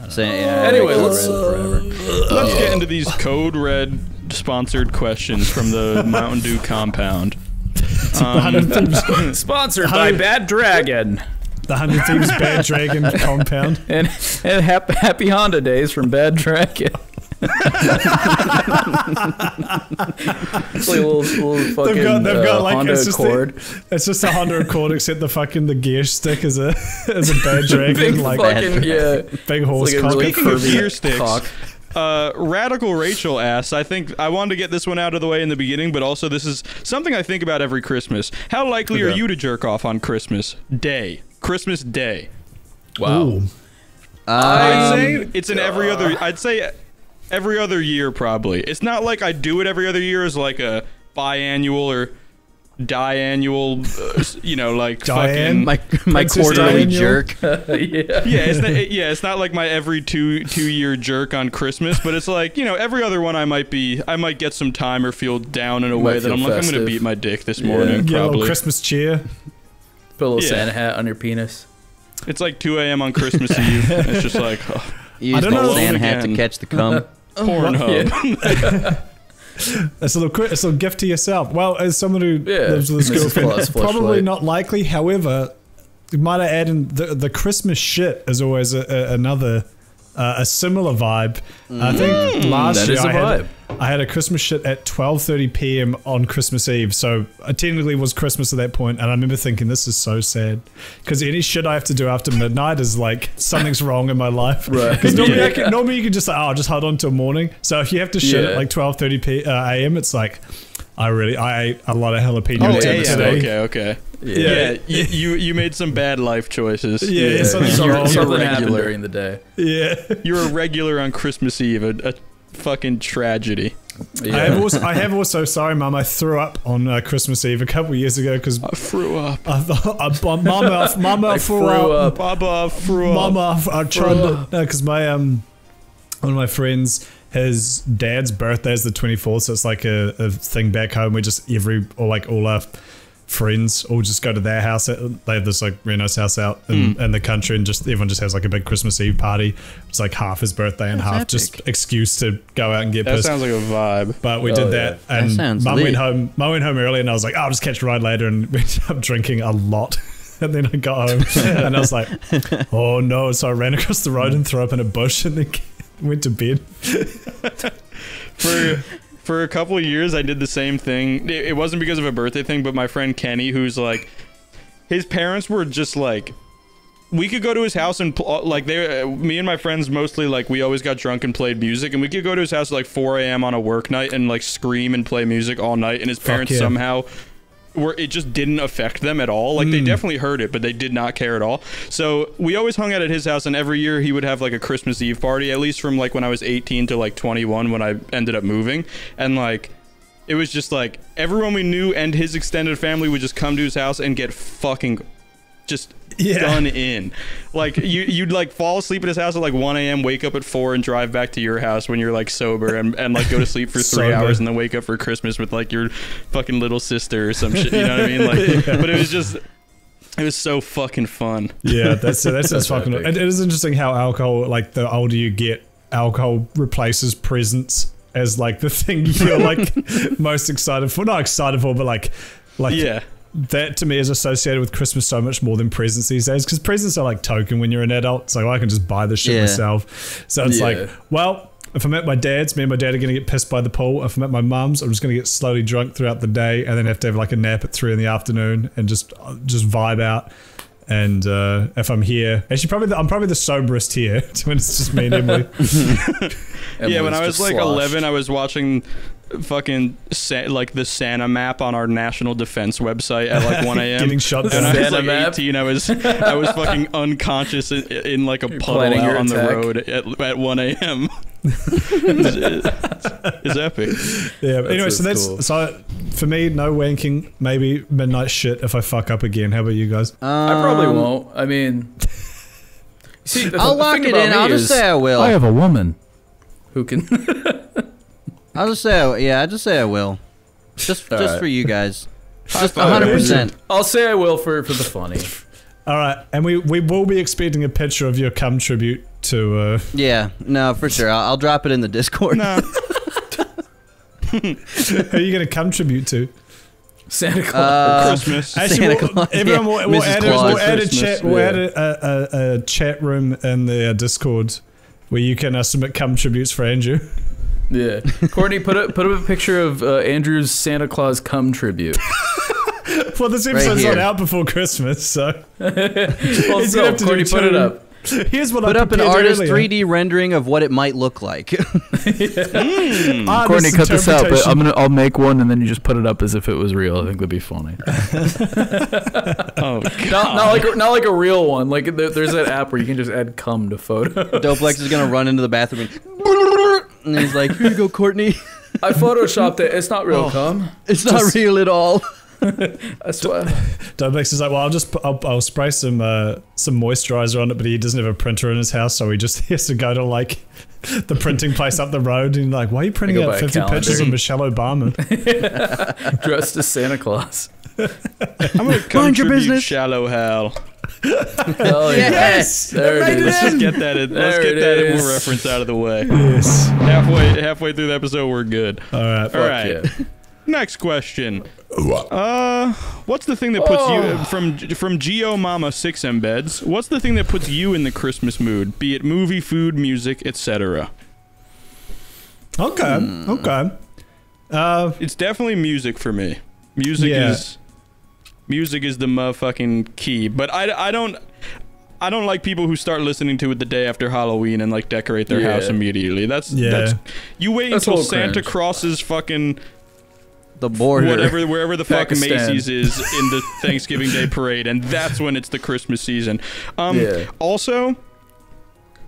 Saying, yeah, Anyway, Code let's- Red forever. Let's get into these Code Red sponsored questions from the Mountain Dew compound. Sponsored by Bad Dragon The 100 Thieves Bad Dragon compound. and Happy Honda Days from Bad Dragon. It's like a little fucking They've got like Honda it's just Accord. it's just a Honda Accord except the gear stick is a bad dragon Big like fucking, yeah. big horse It's like a cock. really Speaking of curvy gear sticks, cock. Radical Rachel asks, I think I wanted to get this one out of the way in the beginning, but also this is something I think about every Christmas. How likely are Okay. you to jerk off on Christmas Day? Christmas Day. Wow. Ooh. I'd say it's in every other. I'd say every other year probably. It's not like I do it every other year as like a biannual or diannual. You know, like Diane? fucking. My Princess quarterly Diana? jerk. Yeah, it's not like my every two-year jerk on Christmas, but it's like, you know, every other one I might get some time or feel down in a way might that feel I'm like, I'm festive. gonna beat my dick this morning. Yeah, a little Probably. Christmas cheer. Put a little Yeah. Santa hat on your penis. It's like 2 a.m. on Christmas Eve. It's just like You use don't the know. Santa hat to Again. catch the cum. Pornhub. It's a little gift to yourself. Well, as someone who Yeah, lives with his Mrs. girlfriend, Claus probably fleshlight. not likely. However, you might add in the Christmas shit is always another a similar vibe. I think last That year is a I had vibe. I had a Christmas shit at 12:30 p.m. on Christmas Eve, so it technically was Christmas at that point, and I remember thinking, this is so sad. Because any shit I have to do after midnight is like, something's wrong in my life. Right. Because normally you can just like, oh, I'll just hold on till morning. So if you have to shit at like 12:30 a.m., it's like, I ate a lot of jalapeno dips today. Okay. Yeah, you made some bad life choices. Yeah, something's wrong. Something happened during the day. Yeah. You're a regular on Christmas Eve, a fucking tragedy. Yeah. I have also, sorry mum, I threw up on Christmas Eve a couple years ago because I threw up. Mama threw up. Baba threw up. Mama, I tried because my one of my friends, his dad's birthday is the 24th, so it's like a thing back home. We just all our friends all just go to their house. They have this like really nice house out in the country, and just everyone just has like a big Christmas Eve party. It's like half his birthday and half just excuse to go out and get pissed. That sounds like a vibe. But we did that, and Mum went home early, and I was like, I'll just catch a ride later, and we ended up drinking a lot. And then I got home, and I was like, oh no! So I ran across the road and threw up in a bush, and then went to bed. For a couple of years, I did the same thing. It wasn't because of a birthday thing, but my friend Kenny, who's like, his parents were just like, we could go to his house and like me and my friends mostly, like, we always got drunk and played music, and we could go to his house at like 4 a.m. on a work night and like scream and play music all night, and his parents somehow it just didn't affect them at all. Like, they definitely heard it, but they did not care at all. So we always hung out at his house, and every year he would have like a Christmas Eve party, at least from like when I was 18 to like 21 when I ended up moving. And like, it was just like everyone we knew and his extended family would just come to his house and get fucking just done in. Like, you'd like fall asleep at his house at like 1 a.m, wake up at 4 and drive back to your house when you're like sober, and like go to sleep for 3 hours and then wake up for Christmas with like your fucking little sister or some shit, you know what I mean? Like, but it was so fucking fun. Yeah, that's fucking. It is interesting how alcohol, like the older you get, alcohol replaces presents as like the thing you feel like most excited for. Not excited for, but like yeah. That to me is associated with Christmas so much more than presents these days, because presents are like token when you're an adult. So I can just buy the shit myself. So it's like, well, if I'm at my dad's, me and my dad are going to get pissed by the pool. If I'm at my mum's, I'm just going to get slowly drunk throughout the day and then have to have like a nap at 3 in the afternoon and just vibe out. And if I'm here, actually I'm probably the soberest here when it's just me and Emily. Yeah, when I was like 11, I was watching fucking like the Santa map on our national defense website at like 1 a.m. Getting shot down. And I was like 18. I was fucking unconscious in like a puddle out on the road at 1 a.m. It's epic. Yeah. But anyway, so for me, no wanking. Maybe midnight shit if I fuck up again. How about you guys? I probably won't. I mean, see, I'll lock it in. I'll just say I will. I have a woman who can. I'll just say, I'll just say I will. Just for you guys. Just 100%. I'll say I will for the funny. All right, and we will be expecting a picture of your cum tribute to. Yeah, no, for sure. I'll drop it in the Discord. No. Who are you going to cum tribute to? Santa Claus. Christmas. Actually, Santa Claus. Everyone will add a chat. We'll add Christmas, a chat room in the Discord where you can submit cum tributes for Andrew. Yeah, Courtney, put up a picture of Andrew's Santa Claus cum tribute. Well, this episode's not out before Christmas, so well, so Courtney, put it up. Here's what put I up an artist 3D rendering of what it might look like. Courtney, cut this out, but I'll make one and then you just put it up as if it was real. I think that'd be funny. Oh, God. Not like a real one. Like there's that app where you can just add cum to photos. Doplex is gonna run into the bathroom and he's like, "Here you go, Courtney. I photoshopped it. It's not real cum. It's not real at all." I swear. Doplex is like, well, I'll spray some moisturizer on it, but he doesn't have a printer in his house, so he has to go to like the printing place up the road, and like, why are you printing out 50 pictures of Michelle Obama dressed as Santa Claus? I'm gonna mind your business. Shallow Hal. Oh, yes, there it is. Let's just get that in. Let's get that in reference out of the way. Yes. Halfway through the episode, we're good. All right. All right. Yeah. Next question. What's the thing that puts you from Geo Mama 6 embeds? What's the thing that puts you in the Christmas mood? Be it movie, food, music, etc. Okay. Okay. It's definitely music for me. Music is the motherfucking key. But I don't like people who start listening to it the day after Halloween and like decorate their house immediately. That's you wait until Santa crosses fucking the border, wherever the fucking Pakistan. Macy's is in the Thanksgiving Day parade, and that's when it's the Christmas season. Also,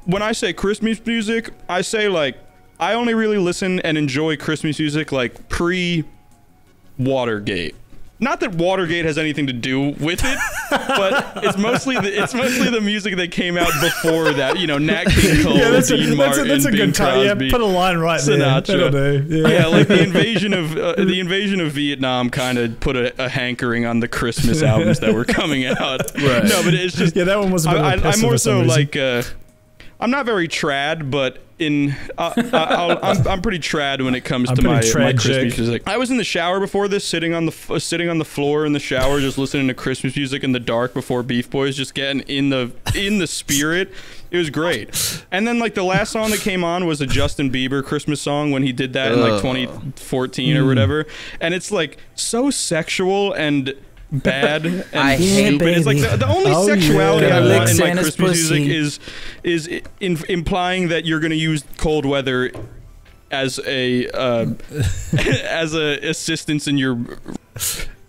when I say Christmas music, I say like I only really listen and enjoy Christmas music like pre-Watergate. Not that Watergate has anything to do with it, but it's mostly the music that came out before that. You know, Nat King Cole, Dean Martin, that's a Bing good time. Crosby, Yeah, put a line right Sinatra. there. That'll do. Yeah, like the invasion of Vietnam kind of put a hankering on the Christmas albums that were coming out. Right. No, but it's just that one was a bit I'm more so reason. like I'm not very trad, but I'm pretty trad when it comes to my Christmas music. I was in the shower before this, sitting on the floor in the shower, just listening to Christmas music in the dark before Beef Boys, just getting in the spirit. It was great. And then like the last song that came on was a Justin Bieber Christmas song when he did that in like 2014 or whatever. And it's like so sexual and bad and I hate stupid. It's like the only sexuality I want in my Santa's Christmas pussy. music is implying that you're going to use cold weather as a assistance in your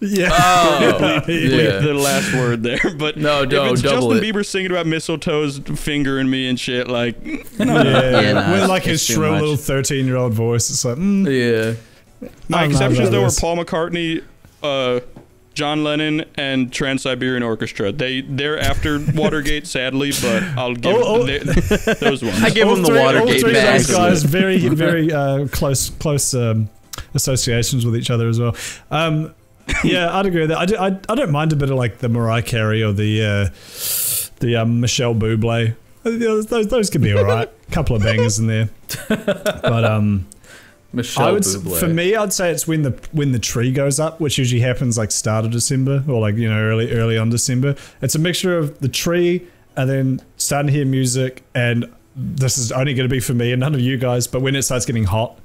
the last word there. But No, if don't it's double Justin it. Bieber singing about mistletoe's fingering me and shit, like no, with like his it's too shrill much. little 13-year-old voice. It's like, my I'm not exceptions about though were this. Paul McCartney, John Lennon, and Trans-Siberian Orchestra. They're after Watergate, sadly, but I'll give those ones. I give them the all Watergate three of badge. those guys very close associations with each other as well. Yeah, I'd agree with that. I don't mind a bit of like the Mariah Carey or the Michelle Bublé. Those can be alright. Couple of bangers in there, but Michelle I would Bublé. for me I'd say it's when the tree goes up, which usually happens like start of December or like early on December. It's a mixture of the tree and then starting to hear music, and this is only going to be for me and none of you guys, but when it starts getting hot.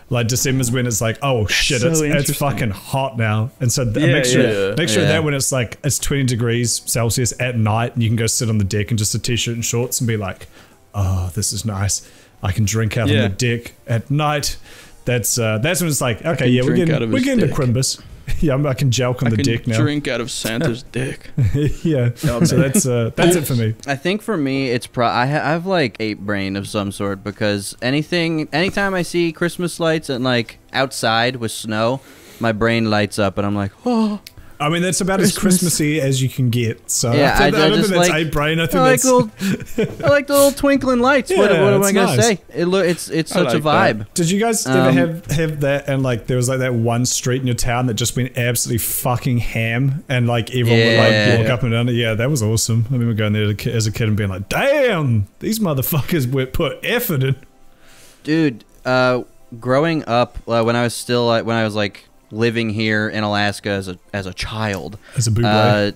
Like December's when it's like, oh shit, so it's interesting. fucking hot now. And so Yeah, mixture of yeah. that when it's like it's 20 degrees Celsius at night and you can go sit on the deck in just a t-shirt and shorts and be like, oh, this is nice. I can drink out on the deck at night. That's when it's like, okay, yeah, we're getting to Crimbus. Yeah, I can jelk on the deck now. Drink out of Santa's dick. Yeah, so that's it for me. I think for me, it's I have like ape brain of some sort, because anytime I see Christmas lights and like outside with snow, my brain lights up and I'm like, oh. I mean, that's about as Christmassy as you can get. So Yeah, I don't just think that's like- ape brain. I think I like that's. I like the little twinkling lights. What Yeah, am I it's gonna nice. say? It's such a like that. vibe. Did you guys ever have that, and like there was like that one street in your town that just went absolutely fucking ham, and like everyone would like walk up and down it? Yeah, that was awesome. I remember going there as a kid and being like, damn, these motherfuckers would put effort in. Dude, growing up, when I was like living here in Alaska as a child, As a bootleg.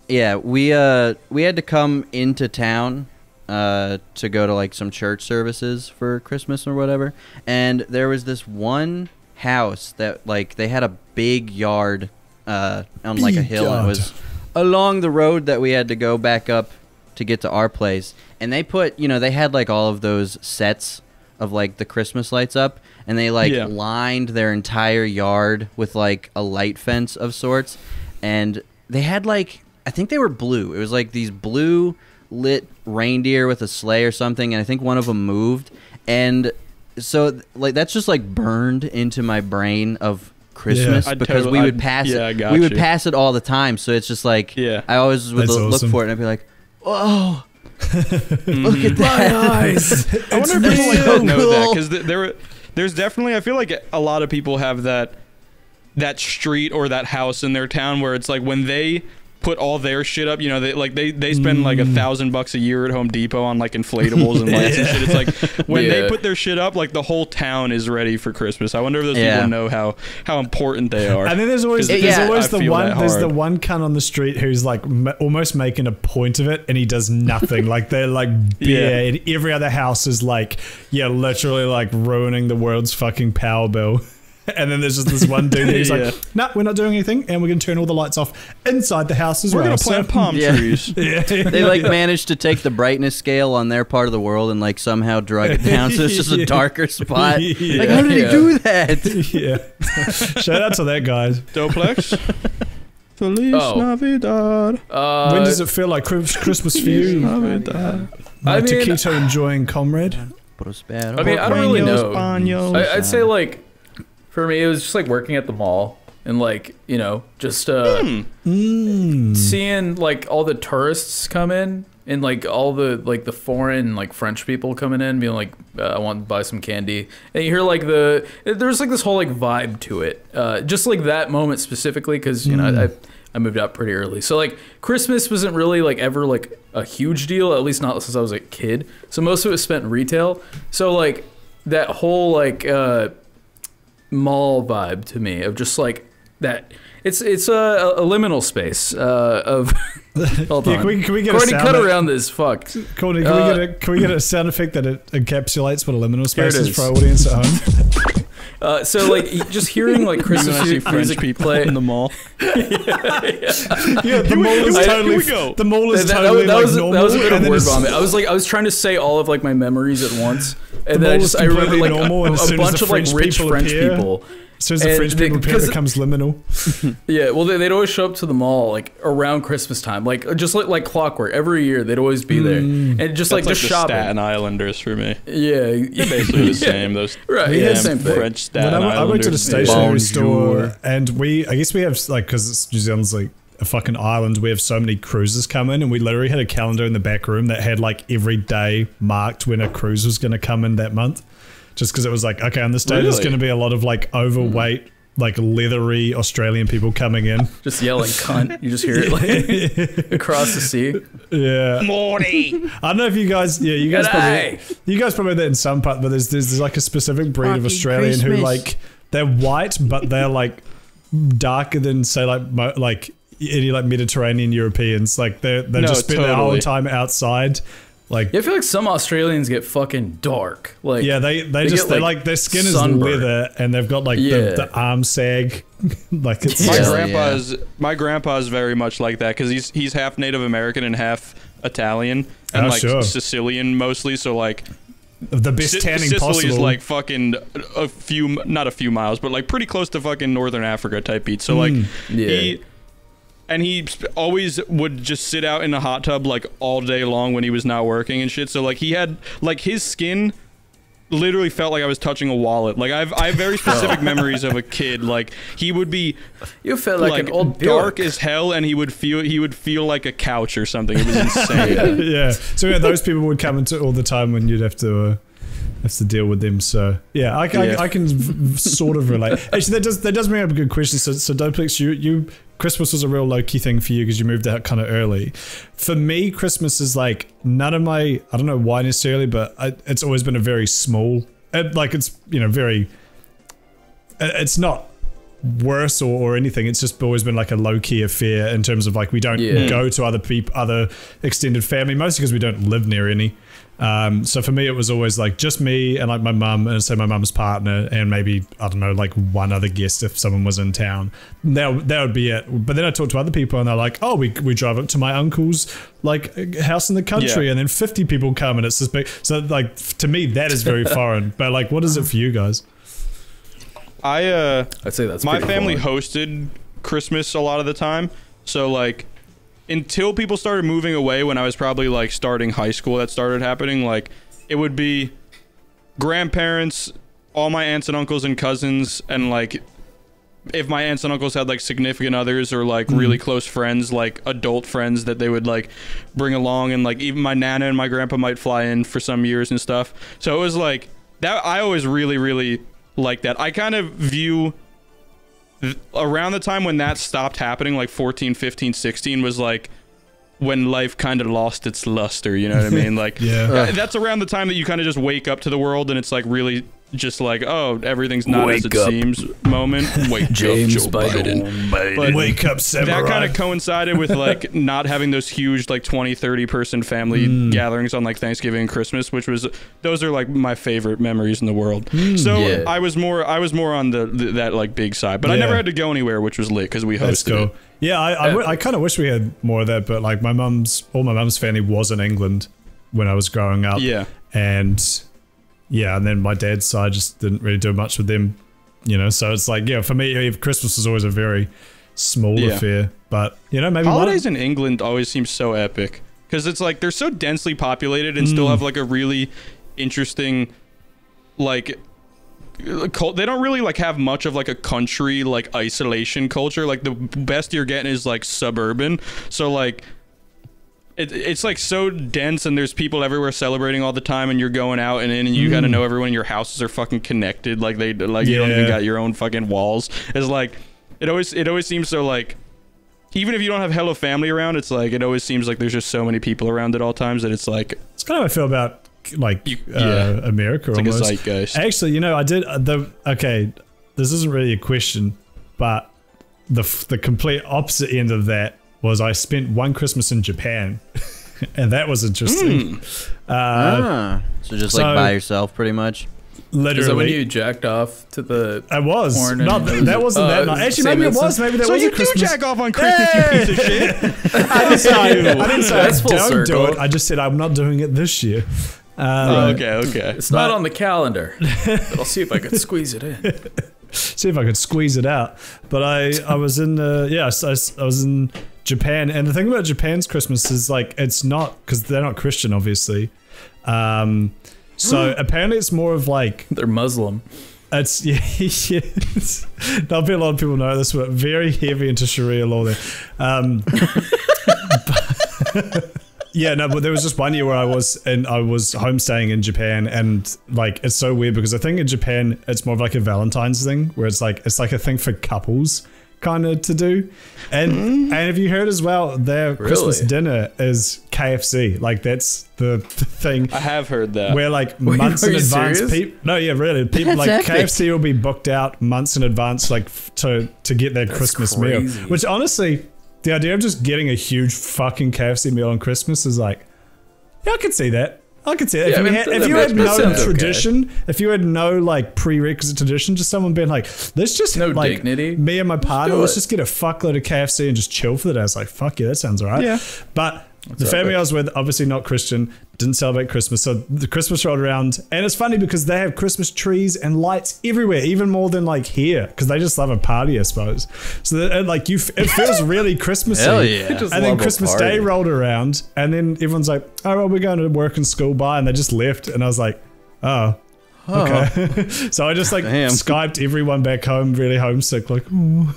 yeah, we had to come into town to go to like some church services for Christmas or whatever, and there was this one house that like they had a big yard on like a Big hill. yard. It was along the road that we had to go back up to get to our place, and they put they had like all of those sets of like the Christmas lights up, and they like lined their entire yard with like a light fence of sorts, and they had like, I think they were blue. It was like these blue lit reindeer with a sleigh or something, and I think one of them moved, and so like that's just like burned into my brain of Christmas Yeah. because we would pass I it. got We would you. pass it all the time, so it's just like I always would That's look awesome. for it and I'd be like, oh. Look at that! I wonder if It's people like so that know that, cool. because there's definitely, I feel like a lot of people have that street or that house in their town where it's like when they put all their shit up. You know, they spend like $1,000 a year at Home Depot on like inflatables and lights and shit. It's like when they put their shit up, like the whole town is ready for Christmas. I wonder if those people know how important they are. And then there's always the one cunt on the street who's like almost making a point of it, and he does nothing. Like they're like and every other house is like literally like ruining the world's fucking power bill. And then there's just this one dude who's like, nah, we're not doing anything, and we're going to turn all the lights off inside the house as well. We're going to plant palm trees. They like managed to take the brightness scale on their part of the world and like somehow drag it down so it's just a darker spot. Like, how did he do that? Shout out to that guy. Doplex. Feliz Navidad. When does it feel like Christmas for you? Navidad. My taquito enjoying comrade. I mean, I don't really know. I'd say like, for me, it was just like working at the mall and like, you know, just seeing like all the tourists come in and like all the like the foreign like French people coming in being like, I want to buy some candy. And you hear like there's like this whole like vibe to it. Just like that moment specifically because, you know, I moved out pretty early. So like Christmas wasn't really like ever like a huge deal, at least not since I was a kid. So most of it was spent in retail. So like that whole like mall vibe to me of just like that it's a liminal space of hold on. Can we get Courtney, a sound cut around this fuck Courtney, can we get a sound effect that it encapsulates what a liminal space is for our audience at home? So like just hearing like Christmas music play in the mall. The mall is totally the mall is totally that was normal. That was a bit of word vomit. I was trying to say all of like my memories at once, and then I remember like a bunch of like rich French people. As soon as the French people appear, it becomes liminal. Yeah, well, they'd always show up to the mall like around Christmas time, like just like clockwork. Every year, they'd always be there, and just like just the shopping. Staten Islanders for me. Yeah, they're basically the same. Those same thing. French Staten Islanders. I went to the stationery store, and I guess we have like because New Zealand's like a fucking island. We have so many cruises come in, and we literally had a calendar in the back room that had like every day marked when a cruise was going to come in that month. Just because it was like, okay, on this day there's going to be a lot of like overweight, like leathery Australian people coming in. Just yelling cunt. You just hear it like across the sea. Yeah. Morty. I don't know if you guys, you guys probably that in some part, but there's like a specific breed of Australian who like, they're white, but they're like darker than say like any like Mediterranean Europeans. Like they just spend their whole time outside. Like, I feel like some Australians get fucking dark. Like, yeah, they just they like their skin sunburn. is leather, and they've got like the arm sag. Like it's my grandpa is very much like that because he's half Native American and half Italian and Sicilian mostly. So like the best tanning Sicily possible. is like fucking not a few miles, but like pretty close to fucking Northern Africa type beat. So like he always would just sit out in a hot tub like all day long when he was not working and shit. So like he had like his skin literally felt like I was touching a wallet. Like I have very specific memories of a kid. Like he would be felt like an old dark as hell, and he would feel like a couch or something. It was insane. Yeah. So those people would come into all the time when you'd have to deal with them. So yeah, I can sort of relate. Actually, that does bring up a good question. So Doplex, you Christmas was a real low-key thing for you because you moved out kind of early. For me, Christmas is like none of my, I don't know why necessarily, but it's always been a very small, like it's, you know, very, it's not worse or anything. It's just always been like a low-key affair in terms of like we don't go to other extended family, mostly because we don't live near any. So for me, it was always like just me and like my mum and say my mum's partner and maybe, I don't know, like one other guest if someone was in town. That would be it. But then I talked to other people and they're like, oh, we drive up to my uncle's like house in the country and then 50 people come and it's this big. So like to me, that is very foreign. But like, what is it for you guys? I'd say that's my family hosted Christmas a lot of the time. So like, until people started moving away when I was probably like starting high school, that started happening. Like it would be grandparents, all my aunts and uncles and cousins, and like if my aunts and uncles had like significant others or like really close friends, like adult friends that they would like bring along, and like even my nana and my grandpa might fly in for some years and stuff. So it was like that. I always really liked that. I kind of view around the time when that stopped happening, like 14, 15, 16 was like when life kind of lost its luster, you know what I mean? Like, that's around the time that you kind of just wake up to the world and it's like really just like, oh, everything's not as it seems moment. Wake James up, Joe Biden. But wake up, samurai. That kind of coincided with like not having those huge like 20, 30 person family gatherings on like Thanksgiving and Christmas, which was, those are like my favorite memories in the world. So I was more on that like big side, but I never had to go anywhere, which was lit because we hosted That's cool. it. Yeah, I kind of wish we had more of that, but like all my mum's family was in England when I was growing up. Yeah. And then my dad's side just didn't really do much with them, you know. So it's like, for me, Christmas was always a very small affair. But maybe holidays in England always seem so epic because it's like they're so densely populated and still have like a really interesting like. They don't really like have much of like a country like isolation culture. Like the best you're getting is like suburban. So like it's like so dense and there's people everywhere celebrating all the time and you're going out and in and you gotta know everyone. Your houses are fucking connected. Like you don't even got your own fucking walls. It's like it always seems so like, even if you don't have hella family around, it's like it always seems like there's just so many people around at all times that it's like, it's kind of how I feel about like America. It's almost. like a zeitgeist. Actually, I did okay, this isn't really a question, but the complete opposite end of that was I spent one Christmas in Japan, and that was interesting. So just like by yourself, pretty much. Literally. Is that when you jacked off to the? I was. porn No, and that wasn't that night. Actually, maybe it was. Maybe that So was you a Christmas. do jack off on Christmas, you piece of shit. I didn't say That's full don't do circle. it. I just said I'm not doing it this year. Okay. It's not on the calendar, but I'll see if I can squeeze it in. See if I could squeeze it out. But I was in I was in Japan, and the thing about Japan's Christmas is like it's not, because they're not Christian, obviously. So apparently it's more of like They're Muslim. it's not a lot of people know this, but very heavy into Sharia law there. But there was just one year where I was homestaying in Japan, and like it's so weird because I think in Japan it's more of like a Valentine's thing where it's like a thing for couples kind of to do, and have you heard as well their Christmas dinner is KFC? Like that's the thing. I have heard that. Where like months in are you advance, serious? people like epic. KFC will be booked out months in advance, like to get their Christmas meal. crazy. Which honestly, the idea of just getting a huge fucking KFC meal on Christmas is like, I could see that. I could see that. Yeah, If you had that no sounds okay. tradition, if you had no like prerequisite tradition, just someone being like, let's just No like dignity. me and my partner, do let's it. just get a fuckload of KFC and just chill for the day. I was like, fuck yeah, that sounds alright. Yeah. But the family I was with, obviously not Christian, didn't celebrate Christmas. So the Christmas rolled around, and it's funny because they have Christmas trees and lights everywhere, even more than like here, because they just love a party, I suppose. So that, like it feels really Christmassy. Hell yeah. Just And then love a Christmas party. Day rolled around, and then everyone's like, "Oh well, we're going to work and school, bye," and they just left. And I was like, "Oh, okay." So I just like Damn. Skyped everyone back home, really homesick, like. Ooh.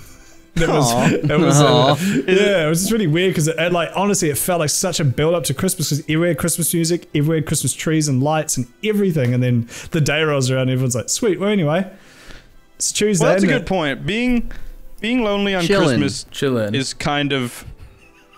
It was it was just really weird because it like honestly it felt like such a build up to Christmas because everywhere Christmas music, everywhere Christmas trees and lights and everything, and then the day rolls around and everyone's like, sweet, well anyway, it's Tuesday. Well, that's a isn't good it? point. Being lonely on Chillin'. Christmas Chillin'. is kind of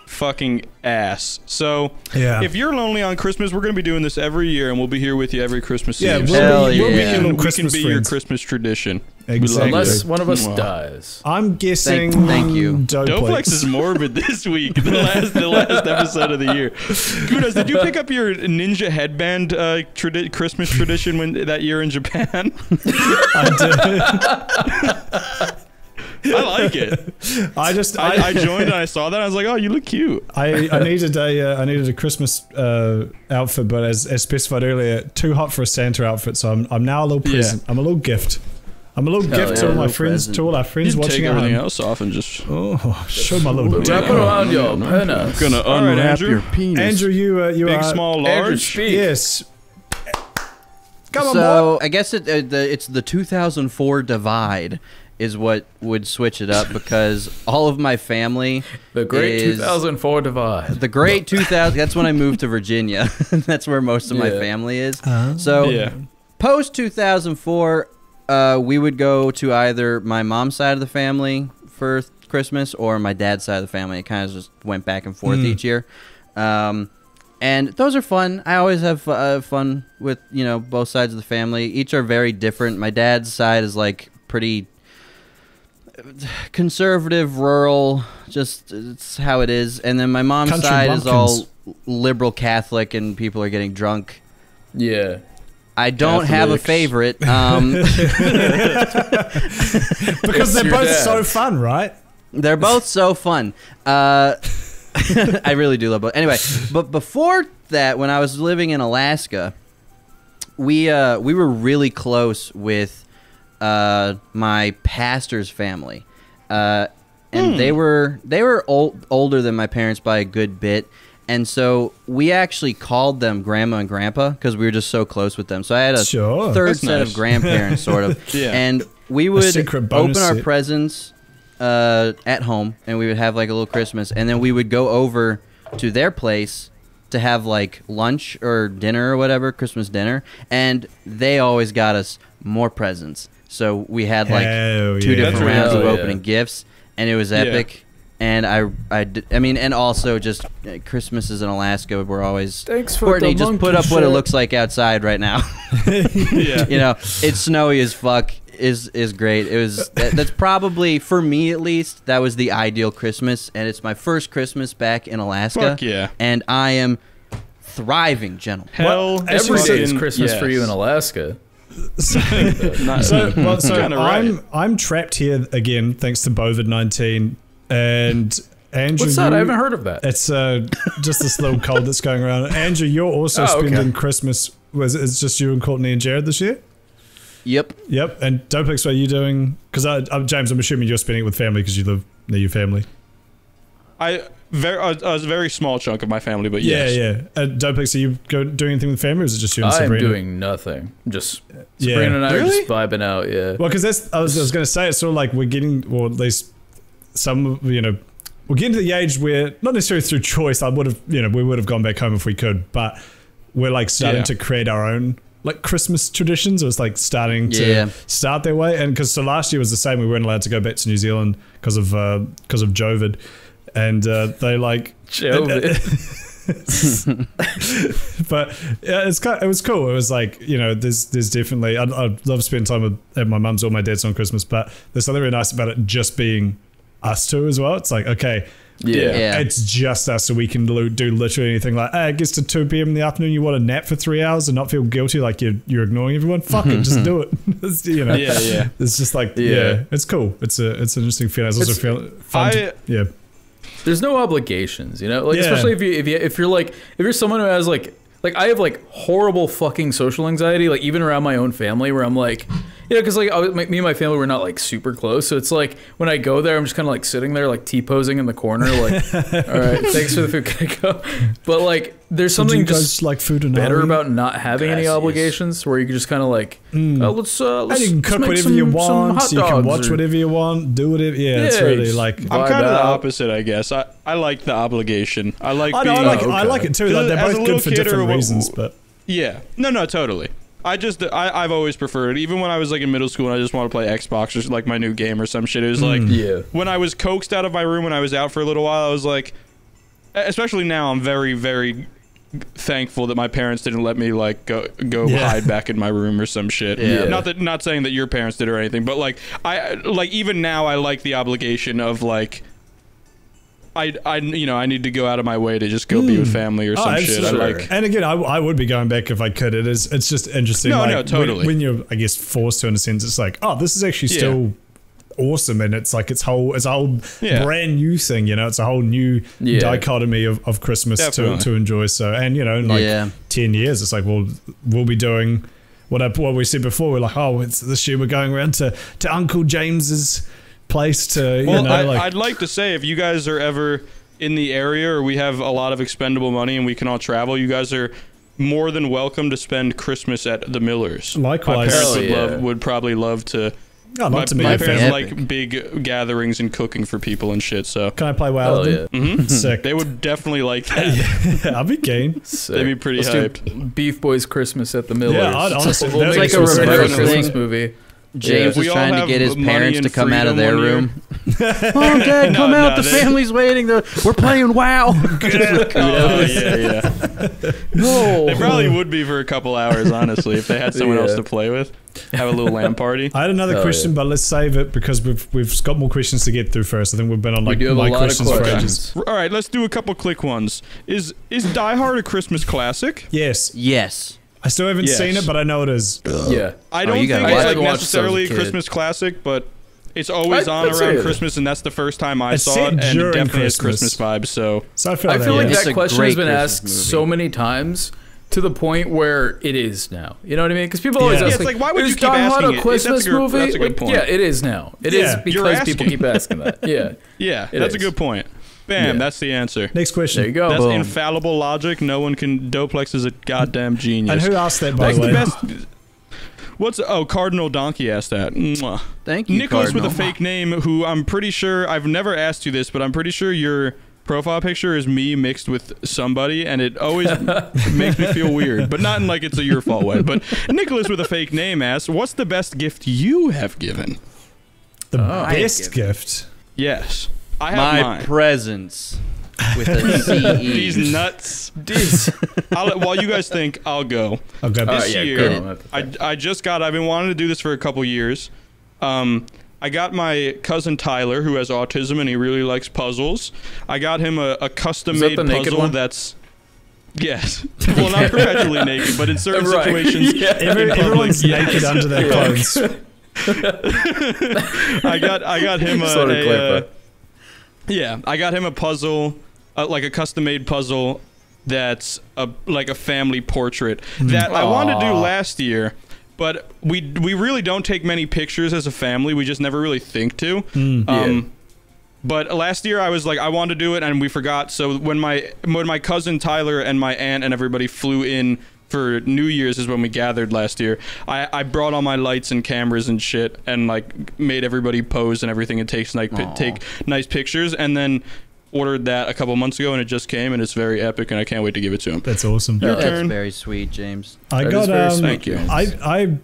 fucking ass. So Yeah. if you're lonely on Christmas, we're going to be doing this every year, and we'll be here with you every Christmas Yeah, Eve. we'll Hell be, we'll be yeah. your little we can Christmas be your friends. Christmas tradition. Exactly. Unless one of us Wow. dies. I'm guessing. Thank you. Doplex is morbid this week. The last episode of the year. Kudos, did you pick up your ninja headband Christmas tradition that year in Japan? I like it. I joined and I saw that. I was like, oh, you look cute. I needed a Christmas outfit, but as specified earlier, too hot for a Santa outfit. So I'm now a little present. I'm a little gift. I'm a little gift yeah, to all a my little friends, present. to all our friends You watching take at everything home. else off and just. Oh, show my little dick. Wrap it around your penis. Gonna All right, Unwrap Andrew. your penis. Andrew, you Big, are small, Andrew, large. speak. yes. Come on, boy. So I guess it's the 2004 divide is what would switch it up because all of my family The great is 2004 divide. the great 2000. That's when I moved to Virginia. That's where most of my Yeah. family is. Uh-huh. So Yeah. post 2004, we would go to either my mom's side of the family for Christmas or my dad's side of the family. It kind of just went back and forth each year. And those are fun. I always have fun with, both sides of the family. Each are very different. My dad's side is like pretty conservative, rural, just it's how it is. And then my mom's Country side is all bumpkins. liberal Catholic and people are getting drunk. Yeah. I don't have a Catholics. favorite. Because they're your both dad. so fun, right? They're both so fun. I really do love both. Anyway, but before that, when I was living in Alaska, we were really close with my pastor's family, and they were older than my parents by a good bit, and so we actually called them Grandma and Grandpa because we were just so close with them. So I had a Sure. third That's set nice. of grandparents, sort of, Yeah. and we would secret open bonus our set. presents at home, and we would have like a little Christmas, and then we would go over to their place to have like lunch or dinner or whatever, Christmas dinner, and they always got us more presents. So we had like Hell two yeah. different That's really rounds of cool. opening gifts, and it was epic. And I mean, and also just Christmases in Alaska were always. Thanks for Courtney, the just put monkey up what it shit. looks like outside right now. Yeah. It's snowy as fuck. Is great. It was that's probably for me at least that was the ideal Christmas, and it's my first Christmas back in Alaska. Fuck yeah. And I am thriving, gentlemen. Hell, Well, Every day is fucking Christmas for you in yes. Alaska. Not- So Kinda right. I'm trapped here again thanks to COVID-19, and Andrew. What's that? I you- haven't heard of that. It's just this little cold that's going around. Andrew, you're also Oh, okay. spending Christmas. It's just you and Courtney and Jared this year? Yep. Yep. And Dopix, what are you doing? Because James, I'm assuming you're spending it with family because you live near your family. a very small chunk of my family, but Yeah, yes. yeah. Dopix, are you doing anything with family, or is it just you and I'm Sabrina? doing nothing. Just Yeah. Sabrina and I are Really? just vibing out. Yeah. Well, because I was going to say, it's sort of like we're getting, or at least some, we're getting to the age where, not necessarily through choice, we would have gone back home if we could, but we're like starting Yeah. to create our own like Christmas traditions. It was like starting to start their way, and because so last year was the same. We weren't allowed to go back to New Zealand because of Jovid, and they like but yeah, it was cool. It was like, there's definitely I'd love to spend time at my mum's or my dad's on Christmas, but there's something really nice about it just being us two as well. It's like, okay, Yeah. it's just us, so we can do literally anything. Like, hey, it gets to 2 p.m. in the afternoon, you want to nap for 3 hours and not feel guilty like you're ignoring everyone. Fuck it, just do it. Yeah. It's just like, Yeah. it's cool. It's an interesting feeling. It's also fun. Yeah. There's no obligations, like Yeah. especially if you're someone who has like I have like horrible fucking social anxiety, like even around my own family, where I'm like, because like me and my family were not like super close, so it's like when I go there, I'm just kind of like sitting there like T-posing in the corner, like, all right, thanks for the food, can I go? But like, there's So do something you guys just like food and better Ari? about not having any Gracias. obligations, where you can just kind of like, let's And you can let's cook make whatever some- you some want. hot You can dogs watch or- whatever you want. Do whatever. Yeah, it's Yeah, really just like. I'm vibe kind of the out. opposite, I guess. I like the obligation. I like I know, being. I like it too. Like, they're As a both little good for kid or different what- reasons, but Yeah. No, totally. I've always preferred it. Even when I was like in middle school and I just want to play Xbox or like my new game or some shit. It was like Yeah. when I was coaxed out of my room when I was out for a little while, I was like, especially now, I'm very, very thankful that my parents didn't let me like go Yeah. hide back in my room or some shit. Yeah. Not saying that your parents did or anything, but like even now I like the obligation of like I need to go out of my way to just go be with family or some shit. I absolutely. like And again, I would be going back if I could. It's just interesting. No, like, no, totally. When you're, I guess, forced to, in a sense, it's like, oh, this is actually still awesome, and it's like it's a whole Yeah. brand new thing. It's a whole new Yeah. dichotomy of Christmas Definitely. to enjoy. So, and in like Yeah. 10 years, it's like we'll be doing what we said before. We're like, oh, it's this year we're going around to Uncle James's place to Well, I'd like to say if you guys are ever in the area or we have a lot of expendable money and we can all travel, you guys are more than welcome to spend Christmas at the Millers. Likewise. My parents Hell yeah. would probably love to. I'd love to meet My your parents family. Epic. like big gatherings and cooking for people and shit. So Can I play WoW? Hell with them? yeah. Sick. they would definitely like that. I'll be keen. Sick. They'd be pretty Let's do hyped. Beef Boys Christmas at the Millers. Yeah, I'd honestly- We'll that make was a so reverse sick. Christmas movie. James We is all trying to have get his money parents and to come out of freedom their one year. room. Mom, Dad, come out. The family's waiting. We're playing WoW. Oh, yeah. No. They probably would be for a couple hours, honestly, if they had someone else Yeah. to play with. Have a little LAN party. I had another Hell question, yeah. but let's save it because we've got more questions to get through first. I think we've been on We like do have my a lot of questions for questions. ages. All right, let's do a couple quick ones. Is Die Hard a Christmas classic? Yes, Yes. I still haven't Yes. seen it, but I know it is. Yeah. I don't you think gotta it's watch like it. I watched it as a necessarily a kid. Christmas classic, but it's always I'd on say around it is. Christmas, and that's the first time I It's saw set it, and it during definitely has Christmas. Christmas vibes. So So I feel, I feel like It's that a question great has been Christmas asked movie. so many times to the point where it is now. You know what I mean? Because people always Yeah. ask, Yeah, it's like, why would is you keep Die Hard asking a it? Christmas movie? That's a good Like, point. Yeah, it is now. It Yeah, is you're because people asking. keep asking that. Yeah. yeah, It that's a is. good point. Bam, Yeah. that's the answer. Next question. There you go. That's Boom. infallible logic. No one can. Doplex is a goddamn genius. And who asked that, by That's the the way? best. Cardinal Donkey asked that. Mwah. Thank you, Nicholas Cardinal. with a fake name, who I'm pretty sure I've never asked you this, but I'm pretty sure your profile picture is me mixed with somebody, and it always makes me feel weird, but not in like it's a your fault way. But Nicholas with a fake name asks, "What's the best gift you have given?" The I best give- gift. Yes, I have My mine. presents with a CE. These nuts. While you guys think, I'll go. Okay. This yeah, year, go. I've been wanting to do this for a couple years. I got my cousin Tyler, who has autism, and he really likes puzzles. I got him a custom-made the naked puzzle one? that's... Yes. Well, not perpetually naked, but in certain Right. situations. Yeah. in public, Everyone's yes. naked under their clothes. I got him Sort of Clipper. I got him a puzzle, like a custom-made puzzle that's like a family portrait that I wanted to do last year, but we really don't take many pictures as a family. We just never really think to. Yeah. But last year I was like, I wanted to do it, and we forgot. So when my cousin Tyler and my aunt and everybody flew in for New Year's is when we gathered last year. I brought all my lights and cameras and shit, and like made everybody pose and everything, and take nice pictures, and then ordered that a couple months ago, and it just came, and it's very epic, and I can't wait to give it to him. That's awesome. Your That's turn. very sweet, James. I That got is very sweet, Thank you.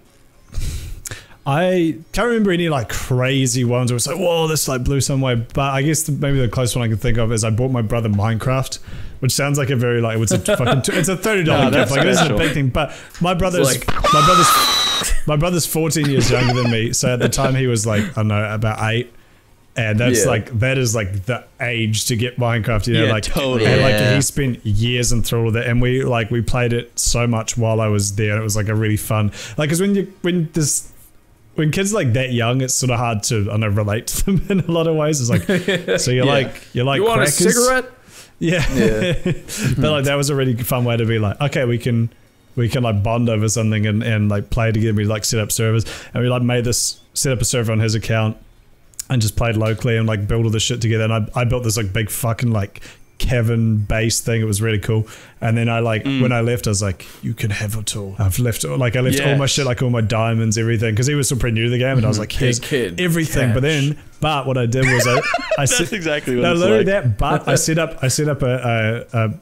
I can't remember any like crazy ones where it's like, whoa, this like blew some way. But I guess maybe the closest one I can think of is I bought my brother Minecraft, which sounds like a very like it's a fucking it's a $30 No, gift. that's Like this is a special. big thing. But my brother's It's my brother's 14 years younger than me. So at the time he was like, I don't know, about 8. And that's Yeah. that is like the age to get Minecraft, you know, Yeah, like totally. and like Yeah. he spent years and through all of that, and we played it so much while I was there, and it was like a really fun, like, because when kids are like that young, it's sort of hard to, I don't know, relate to them in a lot of ways. It's like, so you're Yeah. like You want crackers? a cigarette? Yeah. Yeah. But like that was a really fun way to be like, okay, we can like bond over something and like play together. We like set up servers, and we like set up a server on his account and just played locally and like built all this shit together. And I built this like big fucking like Kevin base thing. It was really cool. And then I like when I left, I was like, you can have it all. I left all my Yes. shit, like all my diamonds, everything, because he was still pretty new to the game, and I was like, here's kid, everything. But what I did was I That's exactly what no, it's literally like. that. But I set up a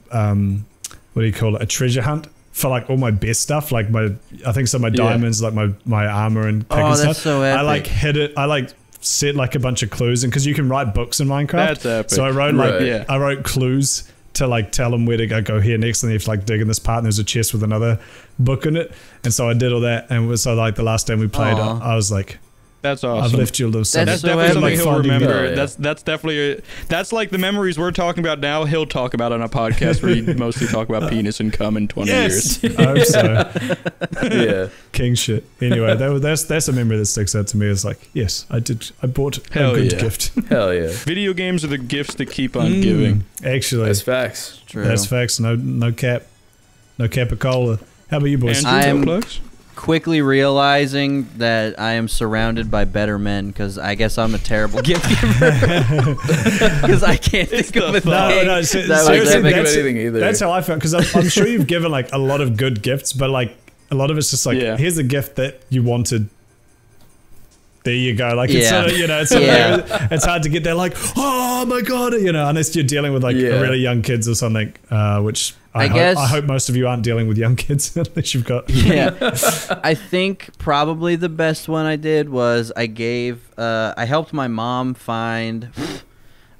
what do you call it? A treasure hunt for like all my best stuff, like I think some of my diamonds, like my armor and pick Oh, and that's stuff. so I like epic. hid it. I like set like a bunch of clues, and because you can write books in Minecraft, That's epic. so I wrote Right. Yeah. I wrote clues to like tell them where to go here next, and you have to like dig in this part, and there's a chest with another book in it, and so I did all that, and so like the last time we played, Aw. I was like, That's awesome. I've left you a little something. That's so definitely epic. something he'll remember. Yeah. That's definitely that's like the memories we're talking about now. He'll talk about on a podcast where he mostly talk about penis and cum in 20 years. Yes, I hope so. Yeah. King shit. Anyway, that's a memory that sticks out to me. It's like, yes, I bought Hell a good yeah. gift. Hell yeah. Video games are the gifts that keep on giving. Actually, That's facts. True. that's facts. No cap, no capicola. How about you boys? Andrew, I'm- Doplex? Quickly realizing that I am surrounded by better men, because I guess I'm a terrible gift giver. Because I can't think of a thing. No, that I was can't think epic. of anything either. That's how I felt, because I'm sure you've given like a lot of good gifts, but like a lot of it's just like, Yeah. here's a gift that you wanted. There you go. Like it's Yeah. sort of, it's, it's hard to get there. Like, oh my god, unless you're dealing with like Yeah. really young kids or something. Which I hope most of you aren't dealing with young kids unless you've got. Yeah. I think probably the best one I did was I helped my mom find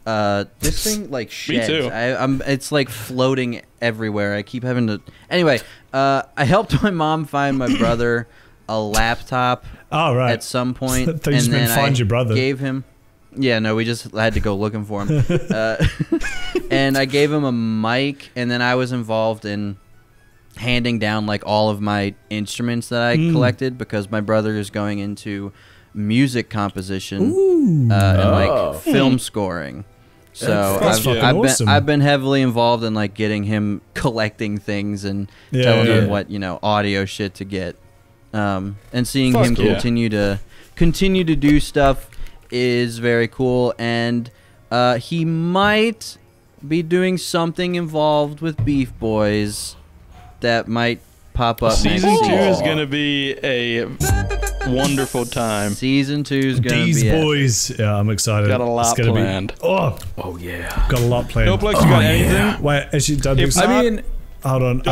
this thing like sheds. too. It's like floating everywhere. I keep having to. Anyway, I helped my mom find my brother a laptop. Oh, right. At some point, They just meant find your brother. Gave him. Yeah, no, we just had to go looking for him. And I gave him a mic, and then I was involved in handing down like all of my instruments that I collected because my brother is going into music composition and like film scoring. So That's fucking awesome. I've been heavily involved in like getting him collecting things and telling him what audio shit to get, and seeing him continue to do stuff is very cool. And he might be doing something involved with Beef Boys that might pop up. Season next 2 year. is gonna be a wonderful time. Season 2 is gonna These be boys. Yeah, I'm excited. Got a lot It's gonna planned. Oh yeah. Got a lot planned. Noplex, you got anything? Wait, actually, don't If be not- I mean, hold on.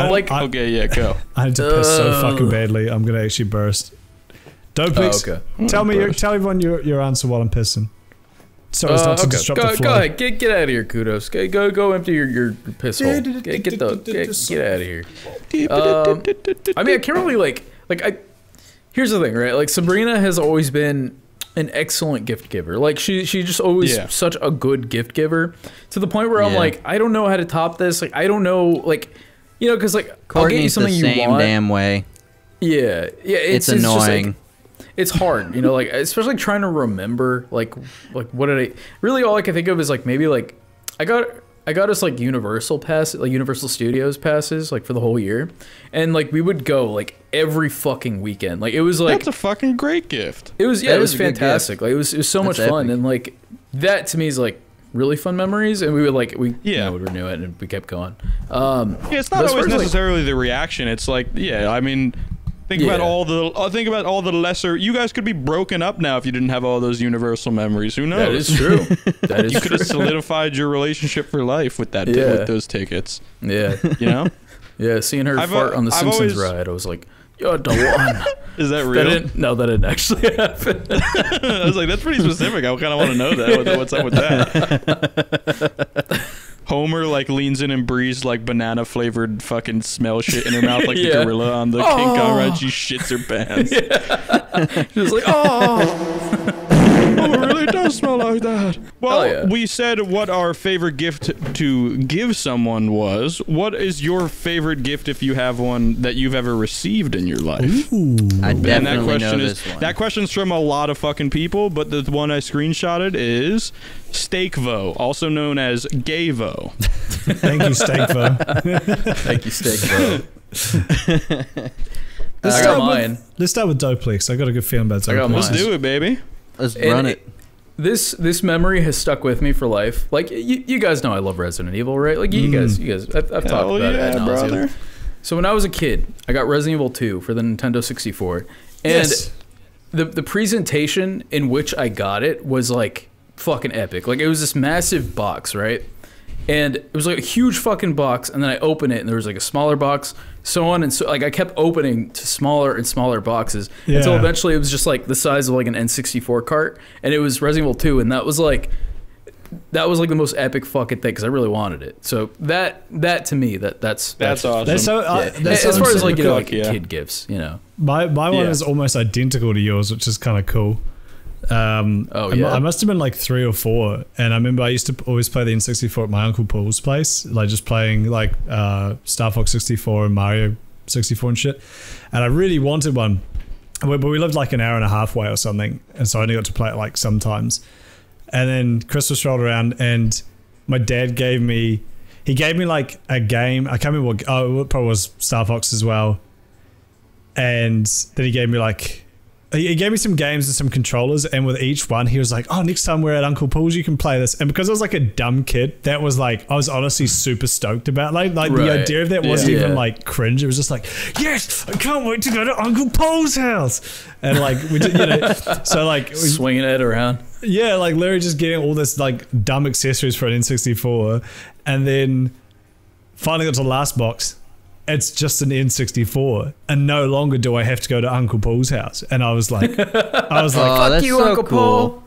Okay, yeah, go. I need to piss so fucking badly. I'm gonna actually burst. Doplex, okay. tell everyone your answer while I'm pissing. So as not to disrupt the Go flow. ahead, get out of here, Kudos. Go empty your piss hole. Get out of here. I mean, I can't really like here's the thing, right? Like Sabrina has always been an excellent gift giver. Like she just always such a good gift giver to the point where I'm like, I don't know how to top this. Like I don't know, like because like I'll get you Courtney's something the you same want. damn way. Yeah, It's just, annoying. like, it's hard, like especially trying to remember like what did I really all I can think of is like maybe like I got us like Universal Studios passes like for the whole year, and like we would go like every fucking weekend. Like it was like That's a fucking great gift. it was That it was is a good fantastic. gift. Like it was so much That's fun, epic. and like that to me is like really fun memories, and we would like would renew it and we kept going. Yeah, it's but not as far always as, like- necessarily the reaction. It's like, I mean, think about all the lesser. You guys could be broken up now if you didn't have all those Universal memories. Who knows? That is true. That is You could true. have solidified your relationship for life with that Yeah. with those tickets. Yeah, You know? yeah. Seeing her I've, fart on the I've Simpsons always- ride, I was like, "You're the one." Is that That real? didn't actually happen. I was like, that's pretty specific. I kind of want to know that. What's up with that? Homer like leans in and breathes like banana flavored fucking smell shit in her mouth like the gorilla on the King Kong ride. She shits her pants. She was like, "Oh." Oh, it really does smell like that. Well, Hell yeah. we said what our favorite gift to give someone was. What is your favorite gift, if you have one, that you've ever received in your life? I And that definitely know question is this one. that question's from a lot of fucking people, but the one I screenshotted is Steakvo, also known as Gayvo. Thank you, Steakvo. Thank you, Steak Bro. Let's I start got with- mine. Let's start with Doplex. I got a good feeling about I got Doplex. Let's mine. do it, baby. Let's And run it. This memory has stuck with me for life. Like you guys know, I love Resident Evil, right? Like you guys, I've talked Hell about it ad yeah, nauseam. brother. So when I was a kid, I got Resident Evil 2 for the Nintendo 64, and Yes. the presentation in which I got it was like fucking epic. Like it was this massive box, right? And it was like a huge fucking box, and then I opened it, and there was like a smaller box, so on and so. Like I kept opening to smaller and smaller boxes until Yeah. eventually it was just like the size of like an N64 cart, and it was Resident Evil 2, and that was like the most epic fucking thing because I really wanted it. So that to me that's awesome. That's so, yeah. that's As so far as super like cool. like yeah. kid gifts, My one Yeah. is almost identical to yours, which is kind of cool. Oh, yeah? I must have been like 3 or 4, and I remember I used to always play the N64 at my uncle Paul's place, like just playing like Star Fox 64 and Mario 64 and shit. And I really wanted one, but we lived like an hour and a half away or something, and so I only got to play it like sometimes. And then Christmas rolled around, and my dad gave me like a game. I can't remember what. Oh, it probably was Star Fox as well. And then he gave me like. He gave me some games and some controllers, and with each one, he was like, "Oh, next time we're at Uncle Paul's, you can play this." And because I was like a dumb kid, that was like I was honestly super stoked about like the Right. idea of that wasn't Yeah. even like cringe. It was just like, "Yes, I can't wait to go to Uncle Paul's house," and like we did, so like swinging it around. yeah, like literally just getting all this like dumb accessories for an N64, and then finally got to the last box. It's just an N64, and no longer do I have to go to Uncle Paul's house. And I was like, Oh, that's you, so Uncle cool. Paul.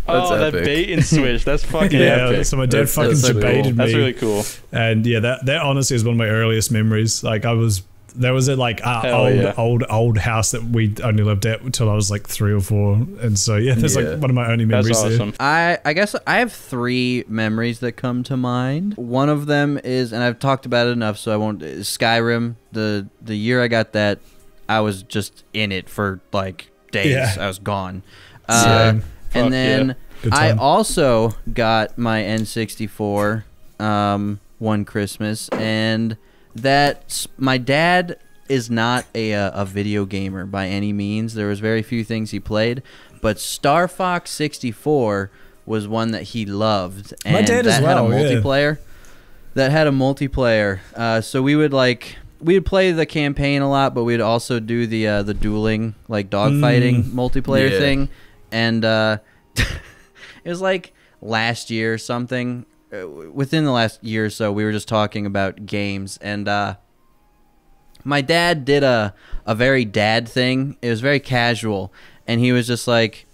That's Oh, that epic. bait and switch. That's fucking yeah. epic. So my dad That's fucking so cool. debated me. That's really cool. And yeah, that honestly is one of my earliest memories. Like there was a Hell yeah. old house that we only lived at until I was like 3 or 4, and so yeah, that's Yeah. like one of my only That's memories. awesome. I guess I have 3 memories that come to mind. One of them is, and I've talked about it enough, so I won't. Is Skyrim. The year I got that, I was just in it for like days. Yeah. I was gone. Same. Fuck And then Good I time. also got my N64 one Christmas, and my dad is not a video gamer by any means. There was very few things he played, but Star Fox 64 was one that he loved, and My dad as that well, had a yeah. multiplayer. That had a multiplayer. So we would play the campaign a lot, but we'd also do the dueling, like dogfighting multiplayer Yeah. thing, and it was like last year or something. Within the last year or so, we were just talking about games, and my dad did a very dad thing. It was very casual, and he was just like,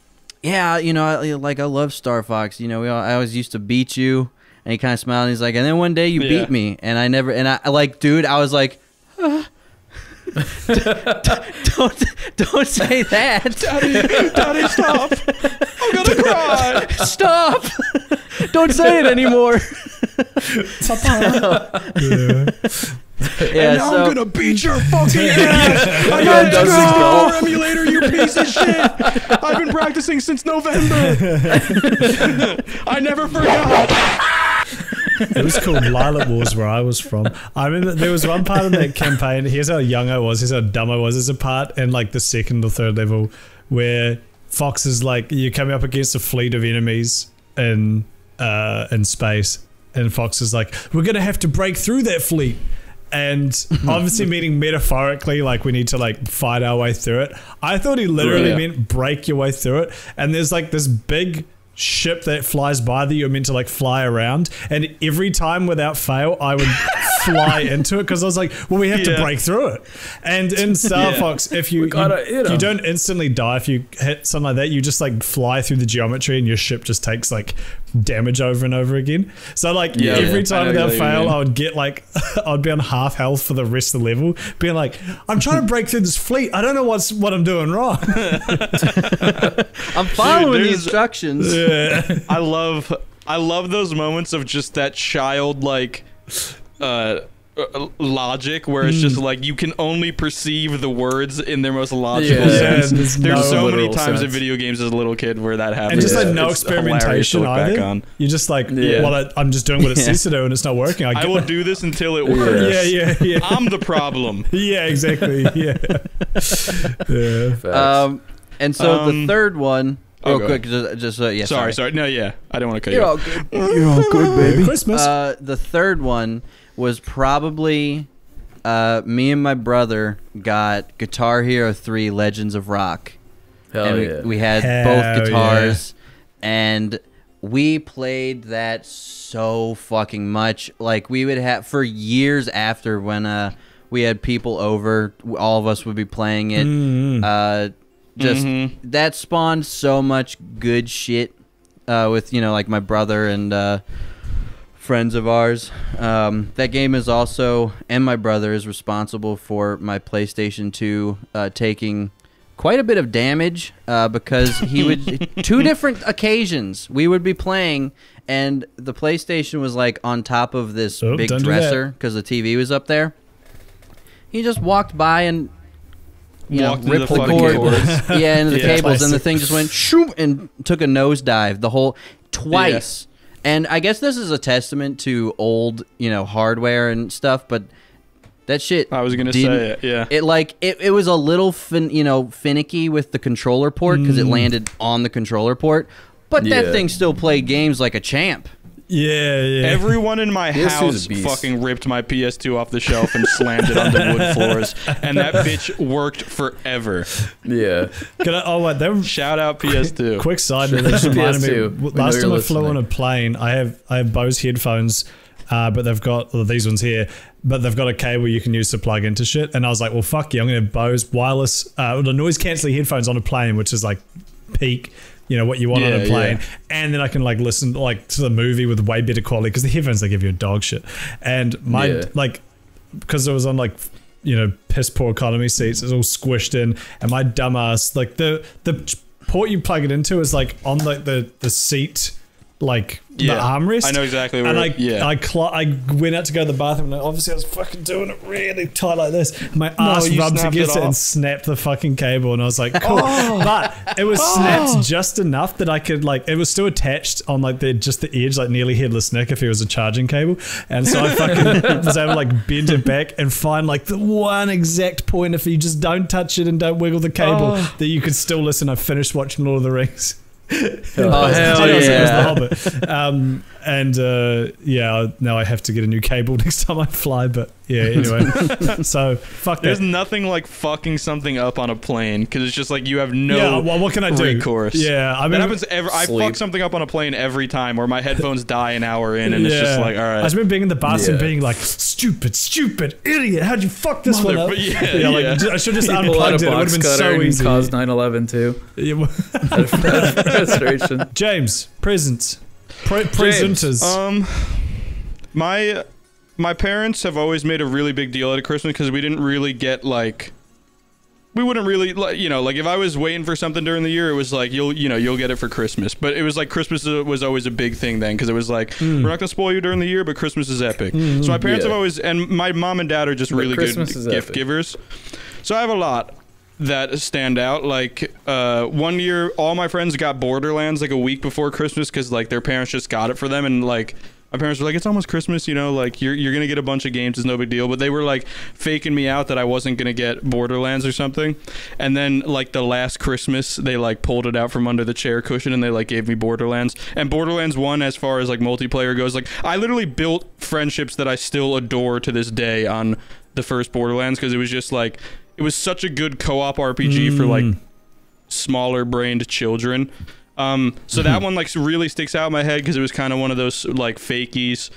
"Yeah, you know, I love Star Fox. You know, I always used to beat you." And he kind of smiled, and he's like, "And then one day you Yeah. beat me, and I never." And I like, dude, I was like, "Don't say that, Daddy, stop! I'm gonna cry. stop, don't say it anymore." Yeah, Now so I'm gonna beat your fucking ass. I Yeah, got does a it 64 emulator, you piece of shit. I've been practicing since November. I never forgot. It was called Lilac Wars where I was from. I remember there was one part in that campaign. Here's how young I was. Here's how dumb I was. There's a part in like the 2nd or 3rd level where Fox is like, you're coming up against a fleet of enemies in space, and Fox is like, we're gonna have to break through that fleet. And obviously meaning metaphorically, like we need to like fight our way through it. I thought he literally Yeah. meant break your way through it. And there's like this big ship that flies by that you're meant to like fly around, and every time without fail I would fly into it because I was like, well, we have to Yeah. break through it. And in Star Yeah. Fox, if you gotta hit 'em. you don't instantly die if you hit something like that, you just like fly through the geometry and your ship just takes like damage over and over again. So like Yeah, every I time know without what you fail mean. I would get like I'd be on half health for the rest of the level, being like, I'm trying to break through this fleet, I don't know what I'm doing wrong. I'm following the there's- instructions. I love those moments of just that childlike logic where it's just like you can only perceive the words in their most logical Yeah. sense. Yeah, there's There's no so many literal times in sense. video games as a little kid where that happens. And just like It's no hilarious to experimentation look back either. on. You're just like, Yeah. well, I'm just doing what it Yeah. says to do, and it's not working. I will do this until it works. Yeah. I'm the problem. Yeah, exactly. Yeah. Yeah. And so the Um, third one, oh, real go quick, just yeah. Sorry. No, yeah. I didn't want to cut You're you all off. good. You're all good, baby. Christmas. The third one was probably me and my brother got Guitar Hero 3 Legends of Rock. Hell And yeah. we had Hell both guitars, and we played that so fucking much. Like we would have for years after when we had people over, all of us would be playing it. Just that spawned so much good shit with like my brother and friends of ours. That game is also, and my brother is responsible for my PlayStation 2 taking quite a bit of damage because he would 2 different occasions we would be playing and the PlayStation was like on top of this Oh, big don't do that. dresser because the TV was up there. He just walked by and Walked into ripped the the fucking cord. cords. Yeah, into the Yeah. cables, and the Plastic. thing just went shoop and took a nosedive the whole twice. And I guess this is a testament to old, hardware and stuff, but that shit. I was gonna didn't- say it. Yeah. It was a little finicky with the controller port because it landed on the controller port, but that Yeah. thing still played games like a champ. Yeah. Everyone in my PS2 is house a beast. fucking ripped my PS2 off the shelf and slammed it onto wood floors, and that bitch worked forever. Yeah. Wait, that was Shout out PS2. quick side note that just reminded me. PS2. We know Last you're time I flew listening. on a plane, I have Bose headphones but they've got these ones here, but they've got a cable you can use to plug into shit. And I was like, well, fuck yeah, I'm going to have Bose wireless, the noise cancelling headphones on a plane, which is like peak, you know, what you want on a plane. And then I can like listen like to the movie with way better quality, because the headphones, they give you a dog shit. And my like, because it was on like, you know, piss poor economy seats, it's all squished in, and my dumbass, like the port you plug it into is like on like the seat, like the armrest. I know exactly where. And I went out to go to the bathroom, and obviously I was fucking doing it really tight like this. My ass rubbed against it and snapped the fucking cable, and I was like, cool. But it was snapped just enough that I could like, it was still attached on like just the edge, like nearly headless Nick if he was a charging cable. And so I fucking was able to like bend it back and find like the one exact point, if you just don't touch it and don't wiggle the cable, that you could still listen. I finished watching Lord of the Rings. Oh, hell yeah. It was The Hobbit. Now I have to get a new cable next time I fly, but yeah, anyway. So, fuck There's that. nothing like fucking something up on a plane, because it's just like you have no well, what can I do? recourse. Yeah, I mean, that happens I fuck something up on a plane every time, where my headphones die an hour in, and it's just like, all right. I just remember being in the bus and being like, stupid, idiot, how'd you fuck this one up? I should have just unplugged it. It would have been so easy. Cause 9/11 too. Frustration. James, presents. Presenters. My parents have always made a really big deal out of Christmas, because we didn't really get like, we wouldn't really, you know, like if I was waiting for something during the year, it was like you'll get it for Christmas. But it was like Christmas was always a big thing then, because it was like we're not gonna spoil you during the year, but Christmas is epic. So my parents have always, and my mom and dad are just really good gift givers. So I have a lot that stand out. Like one year, all my friends got Borderlands like a week before Christmas, because like their parents just got it for them, and like my parents were like, it's almost Christmas, you know, like you're gonna get a bunch of games, it's no big deal. But they were like faking me out that I wasn't gonna get Borderlands or something. And then like the last Christmas, they like pulled it out from under the chair cushion, and they like gave me Borderlands. And Borderlands 1, as far as like multiplayer goes, like I literally built friendships that I still adore to this day on the first Borderlands, because it was just like, it was such a good co-op RPG for like smaller brained children. So that one like really sticks out in my head, because it was kind of one of those like fakies.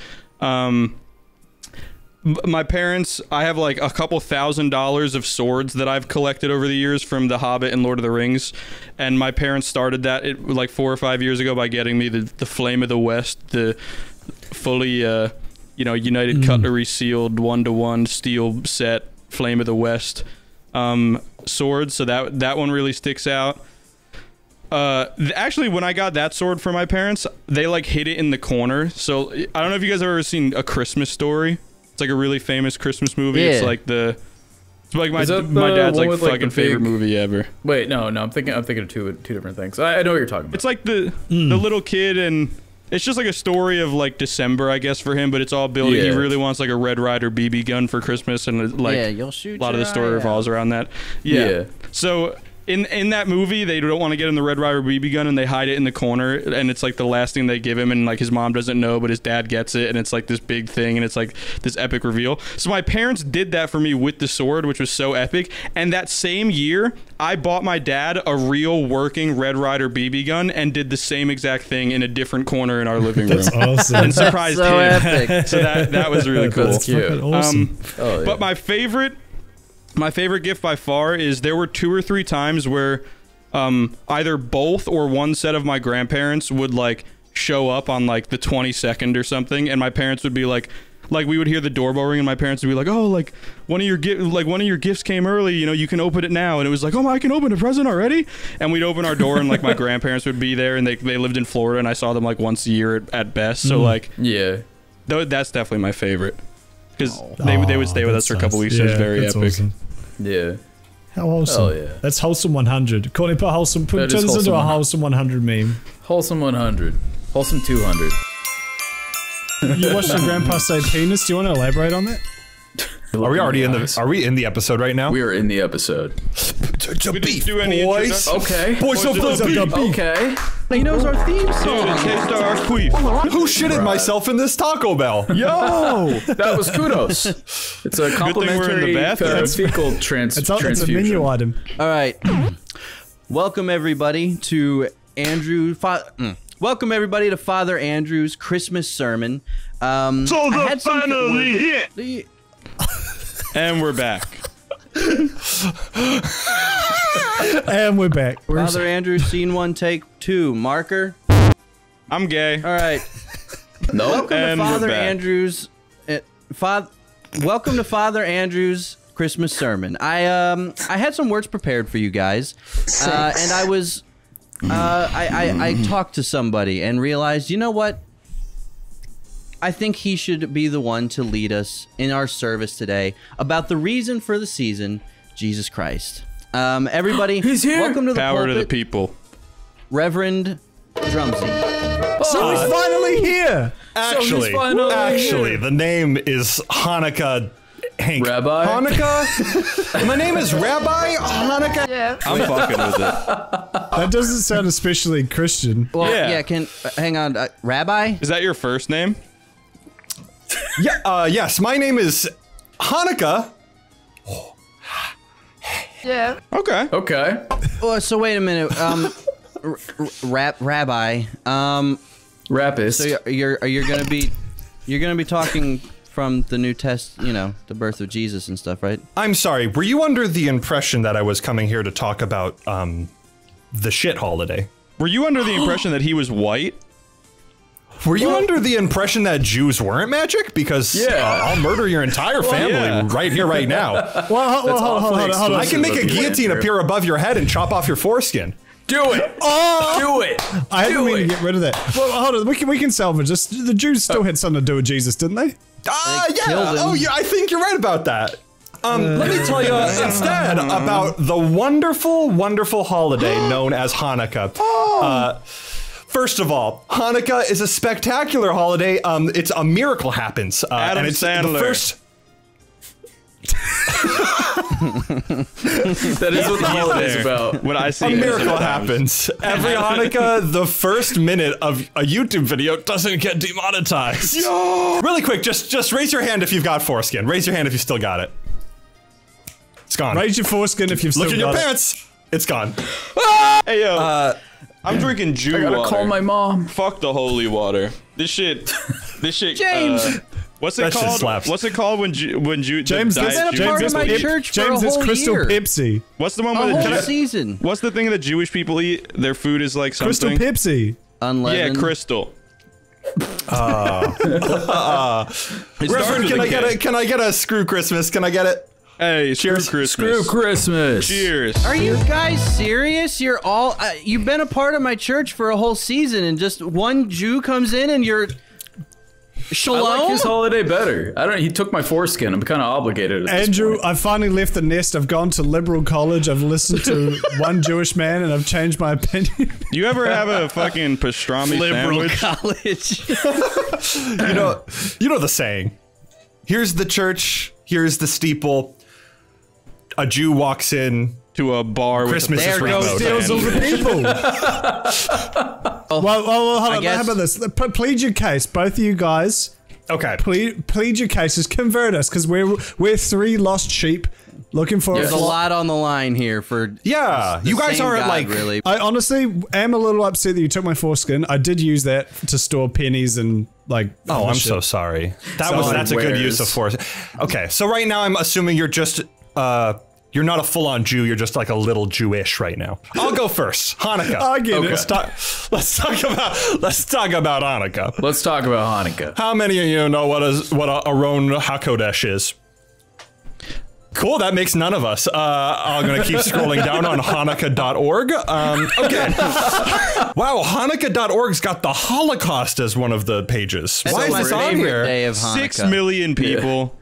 My parents, I have like a couple $1,000s of swords that I've collected over the years from The Hobbit and Lord of the Rings, and my parents started that like 4 or 5 years ago by getting me the Flame of the West, the fully United Cutlery sealed 1-to-1 steel set Flame of the West sword. So that one really sticks out. Actually, when I got that sword from my parents, they like hid it in the corner. So I don't know if you guys have ever seen A Christmas Story. It's like a really famous Christmas movie. It's like my dad's like fucking favorite movie ever. Wait, no, I'm thinking of two different things. I know what you're talking about. It's like the little kid, and it's just like a story of like December, I guess, for him, but it's all built. He really wants like a Red Ryder BB gun for Christmas, and like you'll shoot a lot of the story revolves around that. So in that movie, they don't want to get him the Red Ryder BB gun, and they hide it in the corner, and it's like the last thing they give him, and like his mom doesn't know, but his dad gets it, and it's like this big thing, and it's like this epic reveal. So my parents did that for me with the sword, which was so epic. And that same year, I bought my dad a real working Red Ryder BB gun, and did the same exact thing in a different corner in our living room. That's awesome. And surprised so him. Epic. So that was really cool. That's cute. Awesome. But my favorite gift by far is, there were 2 or 3 times where either both or one set of my grandparents would like show up on like the 22nd or something, and my parents would be like we would hear the doorbell ring, and my parents would be like, oh, like one of your gifts came early, you know, you can open it now. And it was like, oh, I can open a present already. And we'd open our door, and like my grandparents would be there, and they lived in Florida, and I saw them like once a year at best. So like that's definitely my favorite, because they would stay with us for a couple weeks. So it was very epic. Awesome. Yeah. How wholesome. Oh, yeah. That's wholesome 100. Courtney, turn this into a wholesome 100 meme. Wholesome 100. Wholesome 200. You watched your grandpa say penis. Do you want to elaborate on that? Are we already in the? Are we in the episode right now? We are in the episode. We didn't do any boys. Okay. Boys of the beef. Okay. He knows our theme song. Taste our queef. Who shitted myself in this Taco Bell? Yo! That was kudos. It's a complimentary fecal transfusion. It's a menu item. All right. Welcome everybody to Andrew Welcome everybody to Father Andrew's Christmas sermon. So the finally hit. And we're back. And we're back. Father Andrew, scene 1, take 2. Marker. I'm gay. All right. No. Welcome And to we're Father back. Andrew's. Welcome to Father Andrew's Christmas sermon. I had some words prepared for you guys, and I was I talked to somebody and realized, you know what? I think he should be the one to lead us in our service today about the reason for the season, Jesus Christ. Everybody, He's here. welcome to the Power to the pulpit, people. Reverend Drumsy. So he's finally here. Actually, the name is Hanukkah Hank. Rabbi? Hanukkah? My name is Rabbi Hanukkah. I'm fucking with it. That doesn't sound especially Christian. Well, Yeah. hang on, Rabbi? Is that your first name? Yeah, yes, my name is Hanukkah. Okay. Okay. Oh, so wait a minute, Rabbi, Rapist. so you're gonna be talking from the New Testament, the birth of Jesus and stuff, right? I'm sorry, were you under the impression that I was coming here to talk about, the shit holiday? Were you under the impression that he was white? Were you under the impression that Jews weren't magic? Because I'll murder your entire family right here, right now. Well, hold on. I can make a guillotine appear above your head and chop off your foreskin. Do it. Do it. I didn't mean to get rid of that. Well, hold on. We can salvage this. The Jews still had something to do with Jesus, didn't they? killed him. Oh, yeah, I think you're right about that. Let me tell you instead about the wonderful, wonderful holiday known as Hanukkah. First of all, Hanukkah is a spectacular holiday. It's a miracle happens. Adam and it's Sandler. The first. That is what the holiday is There. about. What I see. A is miracle sometimes. happens. Every Hanukkah, the first minute of a YouTube video doesn't get demonetized. Really quick, just raise your hand if you've got foreskin. Raise your hand if you still got it. It's gone. Raise your foreskin if you've still Look in your got it. pants. It's gone. Hey yo, I'm drinking Jew I gotta water. call my mom. Fuck the holy water. This shit. James! What's it That shit called? slaps. What's it called when James, the this, diet been a part Jews of my people eat? church for a James, it's whole Crystal year. Pepsi. What's the one A where whole the season. What's the thing that Jewish people eat? Their food is like Crystal something. Pepsi. Unleavened. Yeah, crystal. Reverend, can I get a screw Christmas? Can I get it? Hey, Cheers. screw Christmas. Screw Christmas. Cheers. Are you guys serious? You're all you've been a part of my church for a whole season, and just one Jew comes in, and you're I shalom. like his holiday better. I don't. He took my foreskin. I'm kind of obligated. At this Andrew, point. I've finally left the nest. I've gone to liberal college. I've listened to one Jewish man, and I've changed my opinion. You ever have a fucking pastrami liberal sandwich? college. You know the saying. Here's the church. Here's the steeple. A Jew walks in. To a bar Christmas with a is There goes remote. Steals all the people. well, hold on. guess- How about this? Plead your case, both of you guys. Okay. Plead your cases. Convert us, because we're three lost sheep looking for There's a a flock. lot on the line here for Yeah, the you guys same aren't God, like really. I honestly am a little upset that you took my foreskin. I did use that to store pennies and like. Oh, I'm shit. so sorry. Sorry. That's a good use of Wares. force. Okay, so right now I'm assuming you're just you're not a full-on Jew. You're just like a little Jewish right now. I'll go first. Hanukkah. I get it. Let's talk about Hanukkah. Let's talk about Hanukkah. How many of you know what a Aron HaKodesh is? Cool, that makes none of us. I'm gonna keep scrolling down on Hanukkah.org. Okay. Wow, Hanukkah.org's got the Holocaust as one of the pages. Why is my this on favorite here? day of Hanukkah. 6 million people.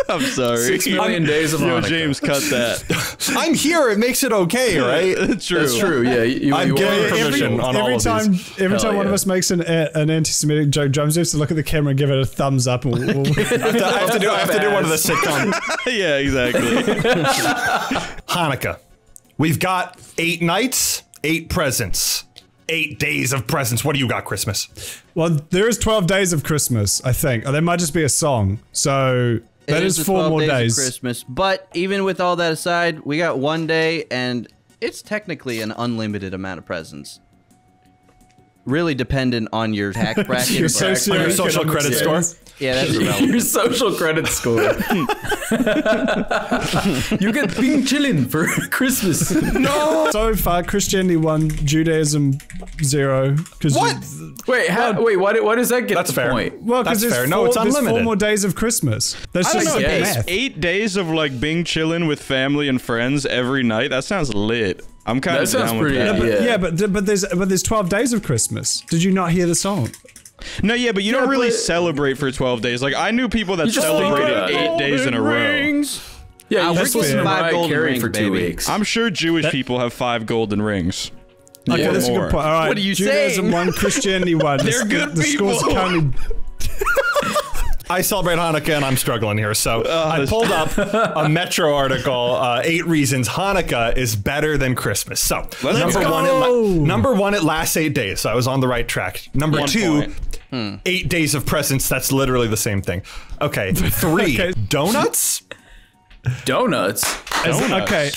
I'm sorry. 6 million days of Yo, Hanukkah. James, cut that. I'm here. It makes it okay, right? True. That's true. Yeah, you I'm are getting official. permission on all Every of time, these. every time Hell one of yeah. us makes an anti-Semitic joke, James has to look at the camera and give it a thumbs up. And we'll I have to do one of the sitcom. Yeah, exactly. Hanukkah. We've got 8 nights, 8 presents, 8 days of presents. What do you got, Christmas? well, there is 12 days of Christmas, I think. Or there might just be a song. So that It is the 4 12 more days days. of Christmas. But even with all that aside, we got one day, and it's technically an unlimited amount of presents. Really dependent on your tax bracket. Your but- Your social credit score. yeah, that's irrelevant. Your social credit score. You get pink chillin' for Christmas. So far, Christianity 1, Judaism 0. What? Wait, why does that get That's the fair. point? Well, because That's there's, fair. No, it's there's 4 unlimited. more days of Christmas. That's I don't just know. Yes. math. 8 days of like being chilling with family and friends every night. That sounds lit. I'm kind That of sounds down with pretty. that. Yeah, but there's 12 days of Christmas. Did you not hear the song? No, yeah, but you don't really celebrate for 12 days. Like I knew people that just think celebrated about it. 8 days in a row. Yeah, you we're just listen to getting 5 Mariah golden Carey rings, for 2 baby. weeks. I'm sure Jewish people have 5 golden rings. Okay, Or that's a more. good point. All right, What are you Judaism saying? 1, Christianity 1. They're good the scores people. are currently I celebrate Hanukkah and I'm struggling here. So I pulled up a Metro article, 8 reasons Hanukkah is better than Christmas. So number one, it lasts 8 days. So I was on the right track. Number 1 2, point. 8 days of presents. That's literally the same thing. Okay. 3, Okay. donuts. Donuts. okay.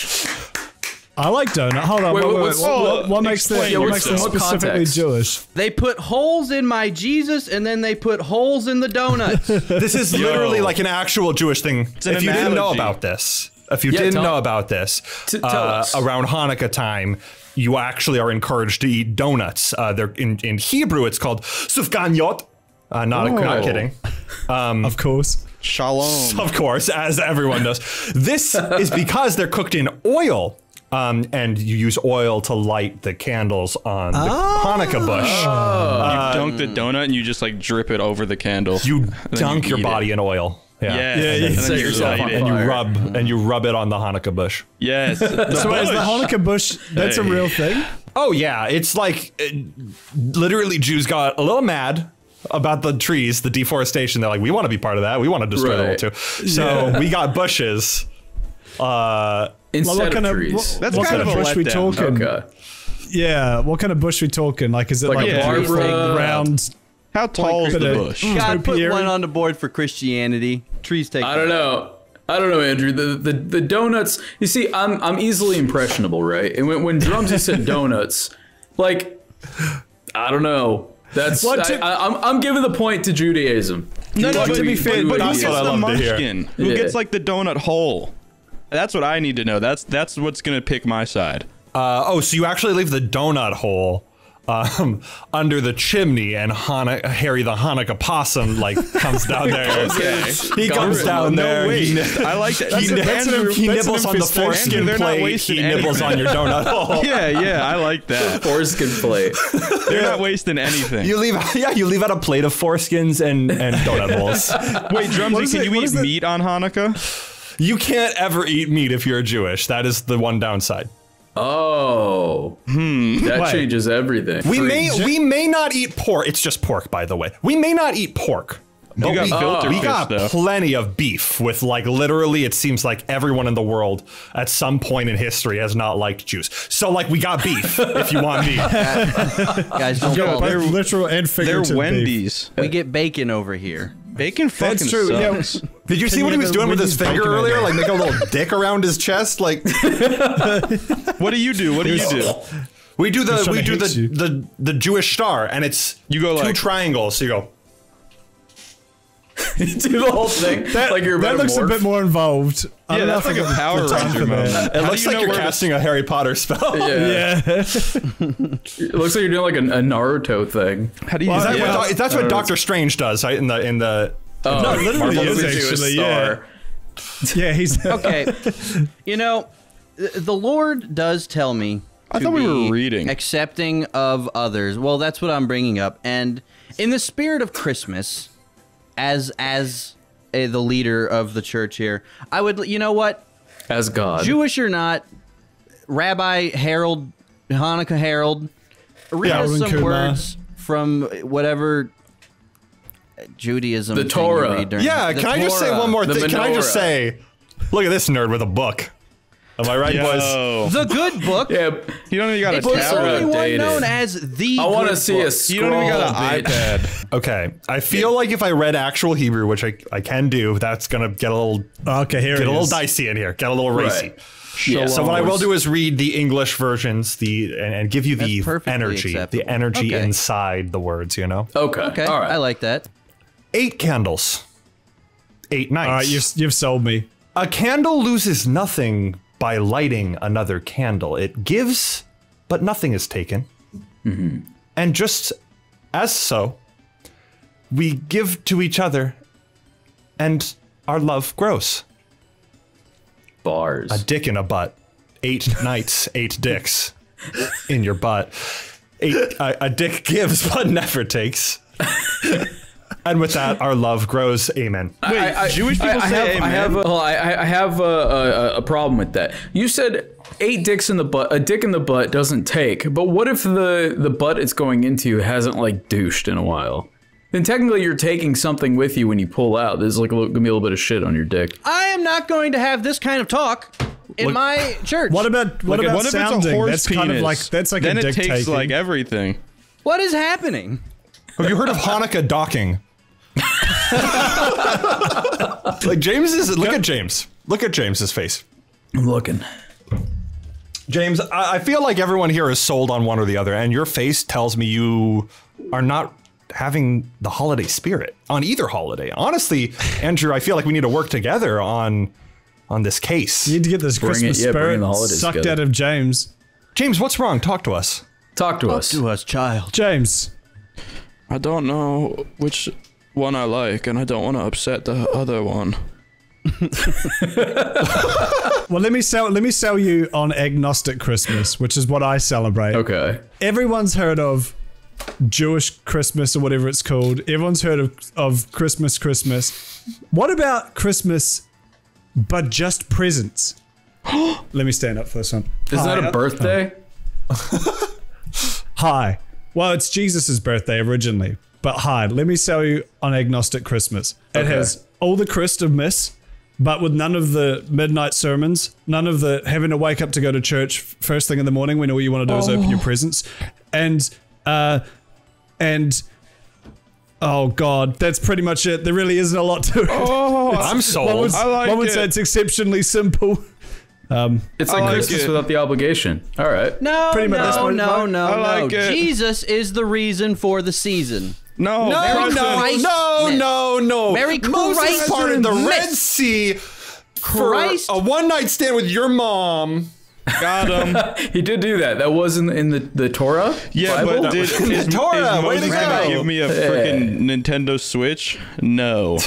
I like donut. Hold on. Wait, wait, what's- what makes explain them? What makes them yourself. specifically Context. Jewish? They put holes in my Jesus, and then they put holes in the donuts. This is literally like an actual Jewish thing. an If you didn't know analogy. about this, if you Yeah, didn't tell- know about this, tell us. around Hanukkah time, you actually are encouraged to eat donuts. They're in Hebrew, it's called sufganiyot. Not kidding. Of course. Shalom. Of course, as everyone knows. This is because they're cooked in oil. And you use oil to light the candles on the Hanukkah bush. You dunk the donut and you just like drip it over the candle. You and then dunk your eat body it. in oil. Yeah, Yeah. and then Set you yourself light on it. And you fire. rub it on the Hanukkah bush. Yes. So is the Hanukkah bush? That's a Hey. real thing. Oh yeah, it's like literally Jews got a little mad about the trees, the deforestation. They're like, we want to be part of that. We want to destroy the world Right. too. So we got bushes. Instead what of kind of trees. That's what kind kind of of a bush we letdown. talking? Okay. Yeah, what kind of bush we talking? Like, is it Like like, a a Barbara- round? How tall is Bit the of- bush? God, put Topiary? one on the board for Christianity. Trees take. I don't know, Andrew. The donuts. You see, I'm easily impressionable, right? And when Drumsy said donuts, like, I don't know. That's What to- I'm giving the point to Judaism. No, But to be fair, but who that's gets what I the love to hear. munchkin? Who Yeah. gets like the donut hole? That's what I need to know. That's what's gonna pick my side. So you actually leave the donut hole under the chimney, and Harry the Hanukkah possum like comes down there. Okay. He comes down there. No, wait. He, I like that. he, that's an- he that's an nibbles on the infestation. foreskin They're not plate. wasting He nibbles anything. on your donut hole. Yeah, I like that. Foreskin plate. They're not wasting anything. You leave out a plate of foreskins and donut holes. Wait, Drumsy, is can it- you what eat is it? meat on Hanukkah? You can't ever eat meat if you're Jewish. That is the one downside. Oh, that Wait. changes everything. We may not eat pork. It's just pork, by the way. We may not eat pork. But got filter we fish, got though. plenty of beef with like literally it seems like everyone in the world at some point in history has not liked Jews. So like we got beef if you want meat. Guys, don't Yo, fall. they're- literal and They're figurative. beef. Wendy's. We get bacon over here. Bacon fucking That's true. Yeah. sucks. Did you see what he was doing with his finger earlier? Like make a little dick around his chest? Like What do you do? What do you do? we do trying to hit you. the Jewish star and it's You go two like- triangles. So you go do the whole thing like you're That looks a metamorph. bit more involved. I Yeah, don't know that's if like I a got Power the time Ranger for that. moment. it How looks do you like know you're where to- casting a Harry Potter spell. Yeah. Yeah. It looks like you're doing like a Naruto thing. How do you? Well, Is that Yeah. what, that's what Doctor Strange does, right? In the Oh, No, literally Marvel is Jewish actually, star. Yeah, he's Okay, you know, the Lord does tell me. I to thought we be were reading. accepting of others. Well, that's what I'm bringing up, and in the spirit of Christmas, as the leader of the church here, I would. You know what? As God. Jewish or not, Rabbi Harold, Hanukkah Harold, read us Alvin some Kumar. words from whatever Judaism. The thing you Torah. read during Yeah, the can I just say Torah. one more The thing? Can I just menorah. say, look at this nerd with a book. Am I right, boys? Yo. The Good Book. Yeah, You don't even got a It's the tablet. only one updated. known as the. I want to Good see a Book. scroll. You don't even got an bitch. iPad. Okay, I feel like if I read actual Hebrew, which I can do, that's gonna get a little Okay, here get it a little is. dicey in here, get a little racy. Right. Yeah. So what I will do is read the English versions, and give you the That's perfectly energy, acceptable. the energy Okay. inside the words. You know, Okay. Okay, All right. I like that. 8 candles, 8 nights. All right, you've sold me. A candle loses nothing by lighting another candle. It gives, but nothing is taken. And just as so, we give to each other, and our love grows. Bars. A dick in a butt. 8 nights, 8 dicks in your butt. A dick gives, but never takes. And with that, our love grows. Amen. Wait, Jewish people say amen. I have a problem with that. You said 8 dicks in the butt. A dick in the butt doesn't take. But what if the butt it's going into hasn't like douched in a while? Then technically you're taking something with you when you pull out. There's like gonna be a little bit of shit on your dick. I am not going to have this kind of talk in my church. What about What if it's a sounding? horse That's penis? kind of like then a it dick takes taking. like everything. What is happening? Have you heard of Hanukkah docking? Like James is. Look at James. Look at James's face. I'm looking. James, I feel like everyone here is sold on one or the other, and your face tells me you are not having the holiday spirit on either holiday. Honestly, Andrew, I feel like we need to work together on this case. You need to get this Bring Christmas it- yeah, bring spirit the holidays sucked together. out of James. James, what's wrong? Talk to us. Talk to us. To us, child. James, I don't know which one I like, and I don't want to upset the other one. well, let me sell you on agnostic Christmas, which is what I celebrate. Okay. Everyone's heard of Jewish Christmas or whatever it's called. Everyone's heard of Christmas. What about Christmas, but just presents? Let me stand up for this one. Isn't that Hi. a birthday? Hi. Well, it's Jesus' birthday originally, but hi. Let me sell you on agnostic Christmas. It Okay. has all the Christmas, but with none of the midnight sermons, none of the having to wake up to go to church first thing in the morning when all you want to do is open your presents, and oh god, that's pretty much it. There really isn't a lot to it. Oh, I'm sold. One would say it's exceptionally simple. It's like like Christmas it. without the obligation. All right. No, Pretty much, that's no, what- no, no, I like no. it. Jesus is the reason for the season. no, Merry Christmas. No. Merry Moses Christmas. parted the Red Sea for Christ. a one-night stand with your mom. got him. He did do that. That was in the Torah. Yeah, Bible? but is Torah, way to Moses gonna go. give me a freaking Nintendo Switch? No.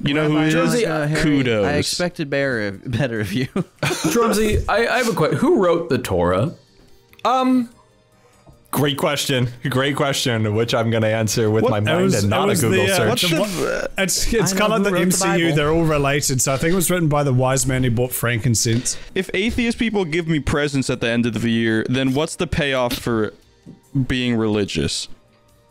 You know who it Josie, is? Harry, Kudos. I expected better of you. Drumsy, I have a question. Who wrote the Torah? Great question, which I'm going to answer with my mind and not a Google search. It's I kind know of like the who wrote the MCU. Bible. They're all related. So I think it was written by the wise man who bought frankincense. If atheist people give me presents at the end of the year, then what's the payoff for being religious?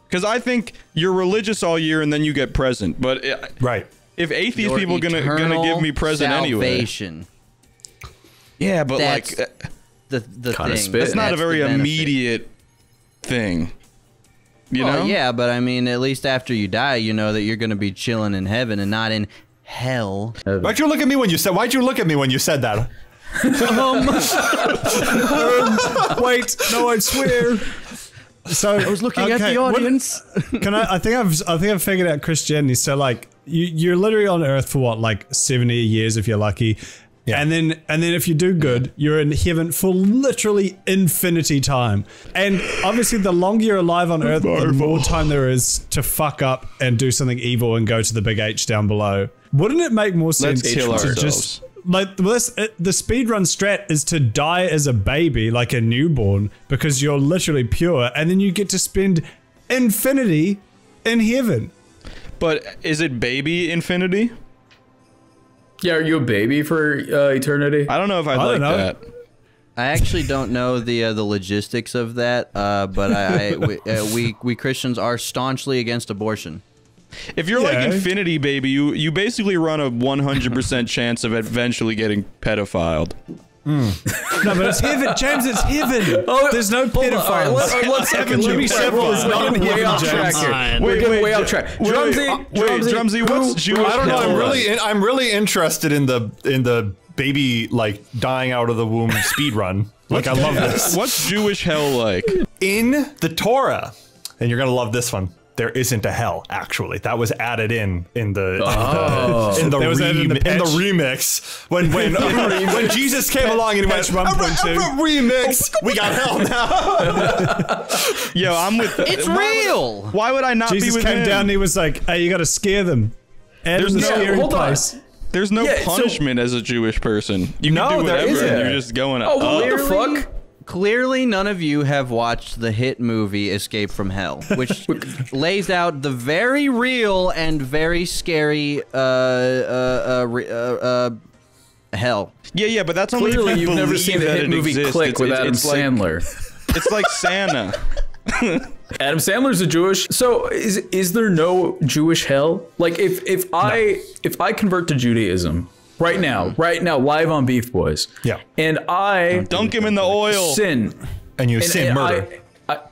Because I think you're religious all year and then you get present. But Right. if atheist Your people gonna give me present salvation. yeah, but That's like the Kinda thing. spit. that's not a That's the very benefit. immediate thing. You know? Well, yeah, but I mean, at least after you die, you know that you're going to be chilling in heaven and not in hell. Why'd you look at me when you said that? Wait, no, I swear. So I was looking at the audience. I think I've figured out Christianity. So like you're literally on Earth for what, like 70 years if you're lucky. Yeah. And then if you do good, you're in heaven for literally infinity time. And obviously the longer you're alive on Earth, the more time there is to fuck up and do something evil and go to the big H down below. Wouldn't it make more sense Let's kill to ourselves. just like the speedrun strat is to die as a baby, like a newborn, because you're literally pure, and then you get to spend infinity in heaven. But is it baby infinity? Yeah, are you a baby for eternity? I don't know if I'd like don't know. that. I actually don't know the logistics of that, but we Christians are staunchly against abortion. If you're like Yeah. infinity baby, you basically run a 100% chance of eventually getting pedophiled. No, but it's heaven, James. It's heaven. There's no pedophiles. Let's Let me simple. It's not way heaven, off track James. here. We're getting way off track. Drumsy, what's Jewish I don't know. hell? I'm really interested in the baby like dying out of the womb speed run. Like I love this. What's Jewish hell like? In the Torah, and you're gonna love this one. There isn't a hell. Actually, that was added in the remix when Jesus came along and he went remix. We got hell now. Yo, I'm with. It's real. Why would I not Jesus be with came him? down and he was like, "Hey, you got to scare them." And There's the no- scary hold on. place. There's no punishment as a Jewish person. You can do there whatever, isn't. and you're just going. Oh, what the Clearly- fuck? Clearly, none of you have watched the hit movie Escape from Hell, which lays out the very real and very scary hell. Yeah, but that's only Clearly, if you you've never believe seen the that hit it movie exists. Click with Adam it's like, Sandler. It's like Santa. Adam Sandler's a Jewish. So is there no Jewish hell? Like if I convert to Judaism right now, live on Beef Boys. Yeah. And I Dunk him in the oil. sin. And you sin And murder.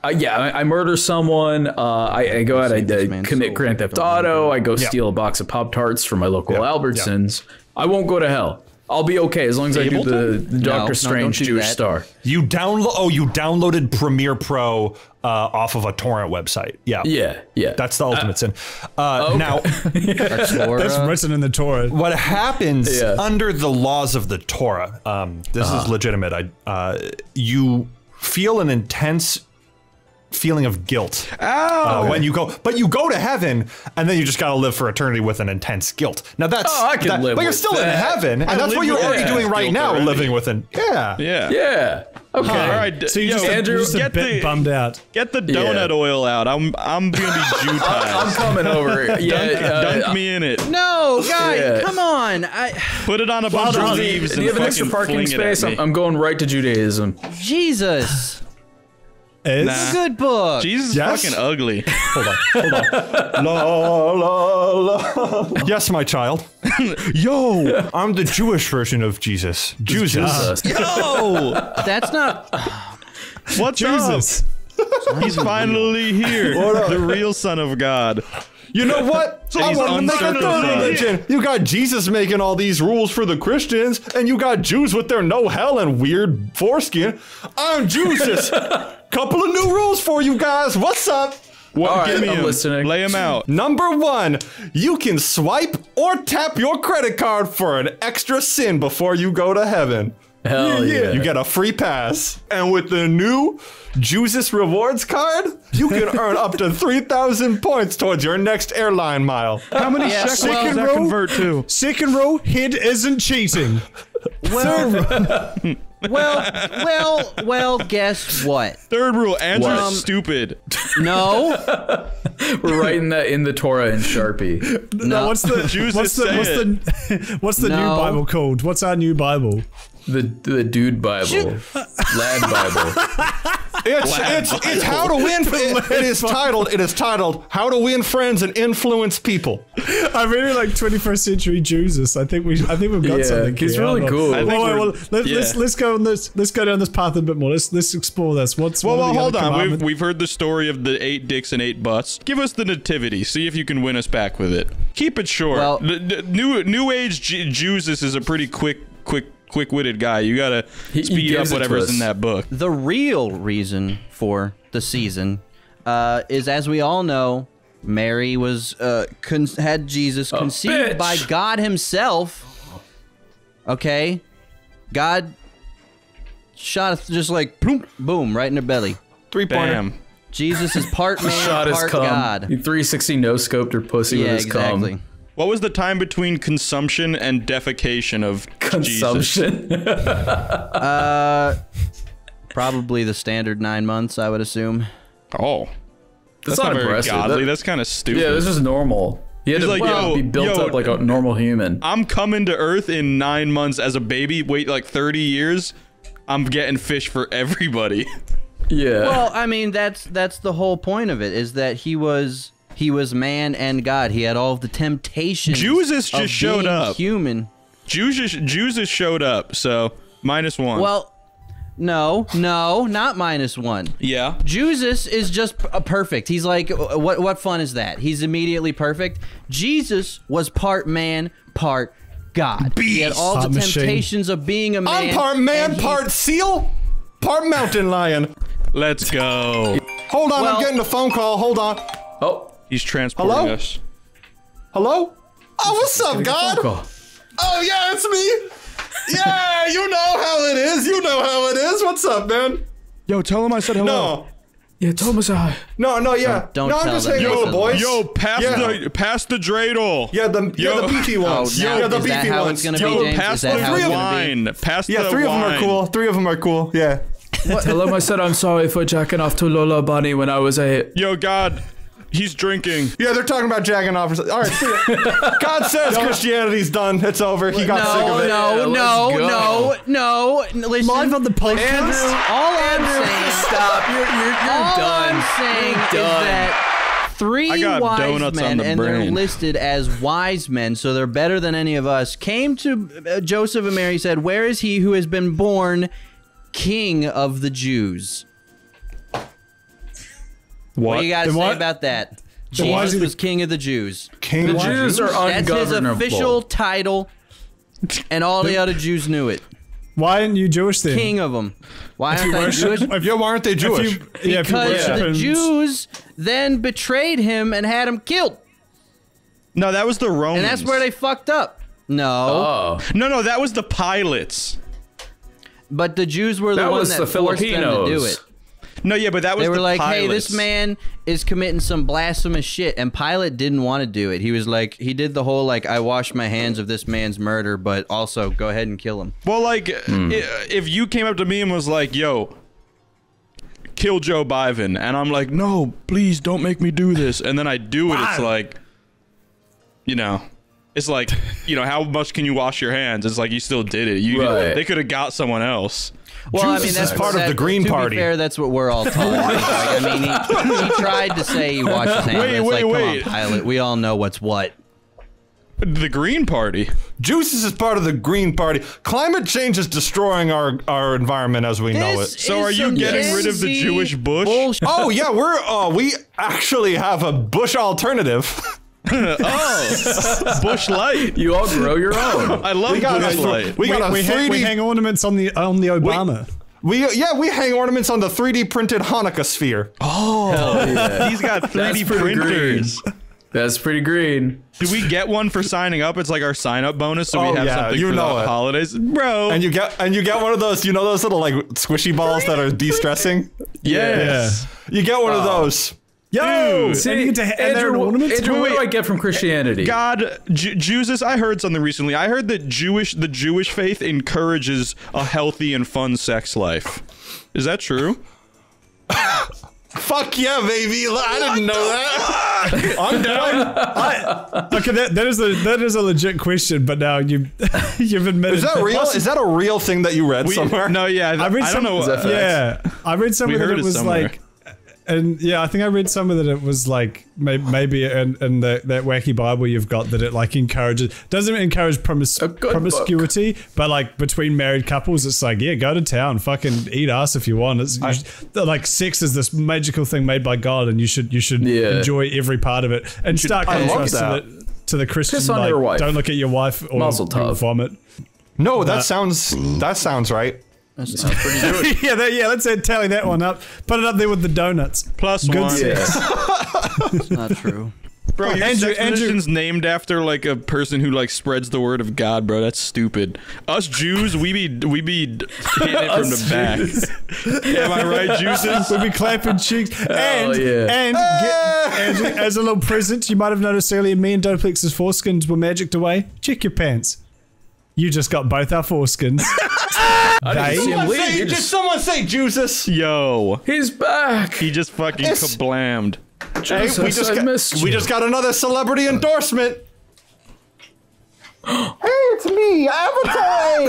I murder someone. I go out. I commit Grand Theft Auto. I go steal a box of Pop-Tarts from my local Albertsons. I won't go to hell. I'll be okay as long as I do the Doctor Strange don't do Jewish that. star. You downloaded Premiere Pro off of a torrent website. Yeah. Yeah. That's the ultimate sin. Now, That's Laura. That's written in the Torah. what happens Yeah. under the laws of the Torah, this is legitimate. You feel an intense feeling of guilt when you go to heaven, and then you just gotta live for eternity with an intense guilt. Now that's I can live but you're with still in that. heaven, and that's what you're live with already that doing right guilt now, already. living with an Yeah. Yeah. Okay. All right. So you're yo, just a bit bummed out. Get the donut oil out. I'm gonna be I'm Jew-tized. coming over. Yeah. Dunk me in it. No, guys, Yeah. come on. Put it on a bunch of leaves Do and you have an extra fucking parking fling it at space? me. I'm going right to Judaism. Jesus. Is Nah. Good book. Jesus is Yes? fucking ugly. Hold on. La. Yes, my child. Yo, I'm the Jewish version of Jesus. Jesus. Yo, That's not. what's Jesus? up? He's finally here. The real Son of God. You know what? So I he's want to make a third uncircumcised. religion. You got Jesus making all these rules for the Christians, and you got Jews with their no hell and weird foreskin. I'm Jesus. Couple of new rules for you guys. What's up? What? All right, Give me I'm him. listening. Lay him out. Number 1, you can swipe or tap your credit card for an extra sin before you go to heaven. Hell yeah. You get a free pass. And with the new Jesus Rewards card, you can earn up to 3,000 points towards your next airline mile. How many Yeah, shekels well- does that convert to? Second row, head isn't cheating. Well, guess what? Third rule, Andrew's What? stupid. No. We're writing that in the Torah in Sharpie. No, what's the Jews what's that the what's the new No. Bible called? What's our new Bible? The Dude Bible. Lad Bible. It's how to win. It is titled How to Win Friends and Influence People. I really like 21st century Jesus. I think we've got Yeah, something. he's here. really Hold on. cool. I think Well, we're- let's go on this. Let's go down this path a bit more. Let's explore this. What Well, are the hold other on. commandments? We've heard the story of the 8 dicks and 8 butts. Give us the nativity. See if you can win us back with it. Keep it short. Well- The new age Jesus is a pretty quick-witted guy. You gotta He speed up gives it to whatever's us. in that book. The real reason for the season is, as we all know, Mary was had Jesus conceived bitch. by God Himself. Okay, God shot just like boom, boom, right in her belly. 3-pointer. Bam. Jesus is part man, Shot his part cum. God. He 360 no scoped her pussy Yeah, with his exactly. cum. What was the time between consumption and defecation of Jesus? Consumption. Probably the standard 9 months, I would assume. Oh, That's not not very impressive. godly. That- That's kind of stupid. yeah, this is normal. He had He's to like, yo, be built yo, up like a normal human. I'm coming to Earth in 9 months as a baby. Wait like 30 years. I'm getting fish for everybody. Yeah. Well, I mean, that's the whole point of it, is that he was man and God. He had all of the temptations. Jesus just of showed being up. Human. Jesus showed up. So -1. Well, no, not -1. Yeah. Jesus is just perfect. He's like, what fun is that? He's immediately perfect. Jesus was part man, part God. He had all the Part machine. temptations of being a man. I'm part man, and he- part seal, part mountain lion. Let's go. Hold on, Well- I'm getting a phone call. Hold on. Oh, He's transporting Hello? us. Hello? Oh, what's up, God? phone call. Oh, yeah, it's me. Yeah, you know how it is. You know how it is. What's up, man? Yo, tell him I said hello. No. Yeah, Thomas, hi. No, yeah. Don't no, I'm tell just them. hanging out with the boys. Yo, pass the dreidel. Yeah, the beefy ones. now, yeah, the is that beefy how ones. it's gonna be, Yo, James? pass Is that the how it's gonna be? wine. Pass the Yeah, three of them are cool. Three of them are cool. Yeah. Tell him I said I'm sorry for jacking off to Lola Bunny when I was 8. Yo, God, he's drinking. Yeah, they're talking about jacking off. All right, see ya. God says Christianity's done. It's over. He got sick of it. No. Listen, Live on the podcast. all I'm saying, Stop. You're all done. I'm saying is that I three got wise donuts on men, the and they're brain. listed as wise men, so they're better than any of us, came to Joseph and Mary, said, "Where is he who has been born King of the Jews?" What do you got to Then say what? about that? why is Jesus he was King of the Jews. King The of Jews are That's his ungovernable. official title, and all the other Jews knew it. Why aren't you Jewish then? King of them. Why aren't they worship- Jewish? Yeah, why aren't they Jewish? If you Because worship the him- Jews then betrayed him and had him killed. No, that was the Romans. And that's where they fucked up. No. Oh. No, that was the pilots. But the Jews were the That ones was that the forced them to do Filipinos. it. No, yeah, but that was They were the like, pilots. hey, this man is committing some blasphemous shit. And Pilate didn't want to do it. He was like, he did the whole, like, I wash my hands of this man's murder, but also go ahead and kill him. Well, like, if you came up to me and was like, yo, kill Joe Biden, and I'm like, no, please don't make me do this, and then I do it, it's like, you know, it's like, you know, how much can you wash your hands? It's like you still did it. Right. They could have got someone else. Well, I Jesus mean, that's is part of the Green Party. To be fair, that's what we're all taught. Like, I mean, he tried to say he washed his hands. Wait, but it's like, wait. Come on, Pilate. We all know what's what. The Green Party. Juices is part of the Green Party. Climate change is destroying our environment as we know it. So are you getting rid of the Jewish Bush? Bullshit. Oh yeah, we actually have a Bush alternative. Oh, Bush Light. You all grow your own. I love We got Bush a- Light. we got a we 3D. hang ornaments on the Obama. We hang ornaments on the 3D printed Hanukkah sphere. He's got 3D pretty printers. That's pretty green. Do we get one for signing up? It's like our sign up bonus, so Oh, we have yeah, something you for know the it. holidays, bro. And you get one of those, you know, those little like squishy balls that are de-stressing. yes. You get one of those. Yo, See, and you get to and they're Andrew, ornaments. Andrew, what do I get from Christianity? God, Jesus, I heard something recently. I heard that the Jewish faith encourages a healthy and fun sex life. Is that true? Fuck yeah, baby! I didn't know that. I'm down. Okay, that is a legit question, but now you've admitted. Is that real? Is that a real thing that you read somewhere? No, yeah, I read I some. don't know. Yeah, I read somewhere We that heard it it was somewhere. like, and yeah, I think I read somewhere that it was like maybe in that wacky Bible you've got that it like doesn't encourage good promiscuity, but like between married couples, it's like go to town, fucking eat ass if you want. Like sex is this magical thing made by God, and you should enjoy every part of it. And start I love contrast that. to the Christian, Piss on like, your wife. don't look at your wife or Mazel you'll tov. vomit. No, that sounds right. That sounds pretty Jewish. Let's tally that one up. Put it up there with the donuts. Plus Good one. sex. It's not true. Bro, your Andrew- sex position's named after like a person who like spreads the word of God, bro. That's stupid. Us Jews, we be hitting it from the back. Am I right, Juices? We'll be clapping cheeks. And yeah. as a little present, you might have noticed earlier, me and Doplex's foreskins were magicked away. Check your pants. You just got both our foreskins. I didn't see him leave. He Did just- someone say Juices? Yo, He's back. he just fucking Yes. kablammed. Hey, Jesus, I missed we you. just got another celebrity endorsement. Hey, it's me, Avatar.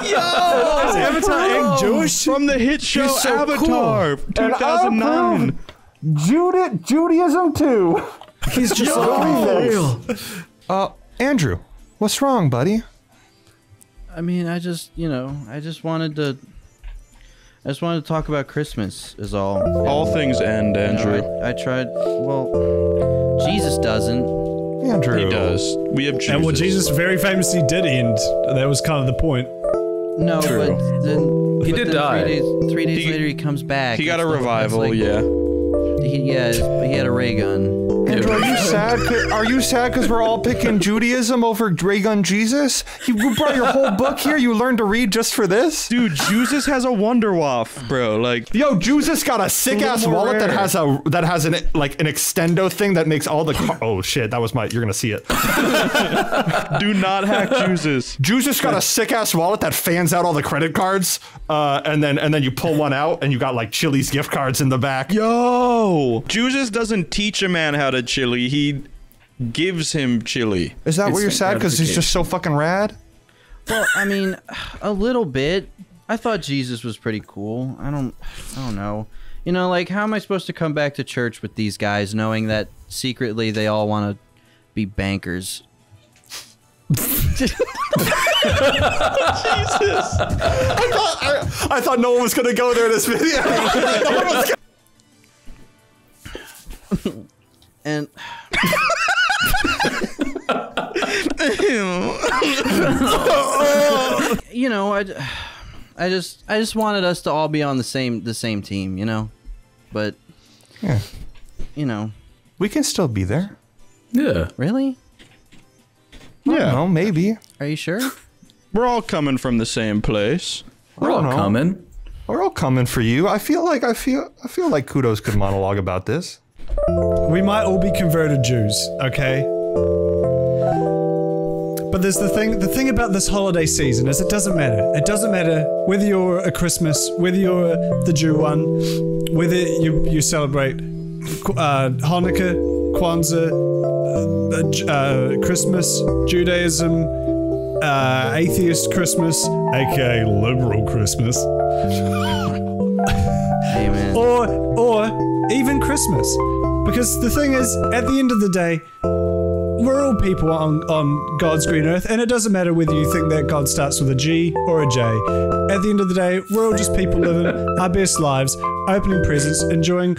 Is Avatar and Jewish? From the hit show He's so Avatar, 2009. Judaism too. He's just looking real. Andrew, what's wrong, buddy? I mean, I just wanted to talk about Christmas. Is all. All things end, Andrew. I tried. Well, Jesus doesn't. Andrew. He does. We have Jesus. And well, Jesus very famously did end. That was kind of the point. No, True. but then He did die. 3 days He- later, he comes back. He got a It's like- revival, it's like- yeah. He had a ray gun. Andrew, are you sad? Are you sad because we're all picking Judaism over Ray Gun Jesus? You brought your whole book here. You learned to read just for this. Dude, Jesus has a Wonderwaff, bro. Like, Yo, Jesus got a sick ass more wallet rare. that has an extendo thing that makes all the. Oh shit, that was my. You're gonna see it. do not hack Jesus. Jesus got a sick ass wallet that fans out all the credit cards, and then you pull one out and you got like Chili's gift cards in the back. Yo, Jesus doesn't teach a man how to chili. He gives him chili. Is that It's what you're sad because he's just so fucking rad? Well, I mean, a little bit. I thought Jesus was pretty cool. I don't know. You know, like, how am I supposed to come back to church with these guys knowing that secretly they all want to be bankers? I thought no one was gonna go there in this video. No one was And you know, I just wanted us to all be on the same team, you know. But Yeah. you know, We can still be there. Yeah. really? Yeah. No, maybe. Are you sure? We're all coming from the same place. We're all don't know. coming. We're all coming for you. I feel like Kudos could monologue about this. We might all be converted Jews, okay? But there's the thing about this holiday season is it doesn't matter. It doesn't matter whether you're a Christmas, whether you're the Jew one, whether you celebrate Hanukkah, Kwanzaa, Christmas, Judaism, atheist Christmas, aka liberal Christmas, Amen. or even Christmas. Because the thing is, at the end of the day, we're all people on God's green earth, and it doesn't matter whether you think that God starts with a G or a J. At the end of the day, we're all just people living our best lives, opening presents, enjoying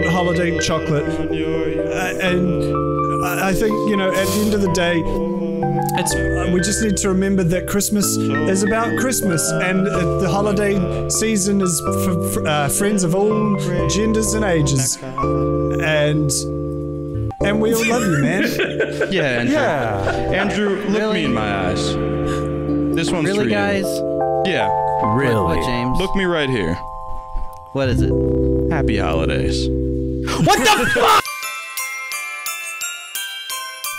holiday chocolate, and I think, you know, at the end of the day, we just need to remember that Christmas is about Christmas, and the holiday season is for friends of all genders and ages, and we all love you, man. Yeah, Andrew. Andrew, look Really? me in my eyes. This one's for Really, you. guys? Yeah. Really? What, James? Look me right here. What is it? Happy holidays. What the fuck?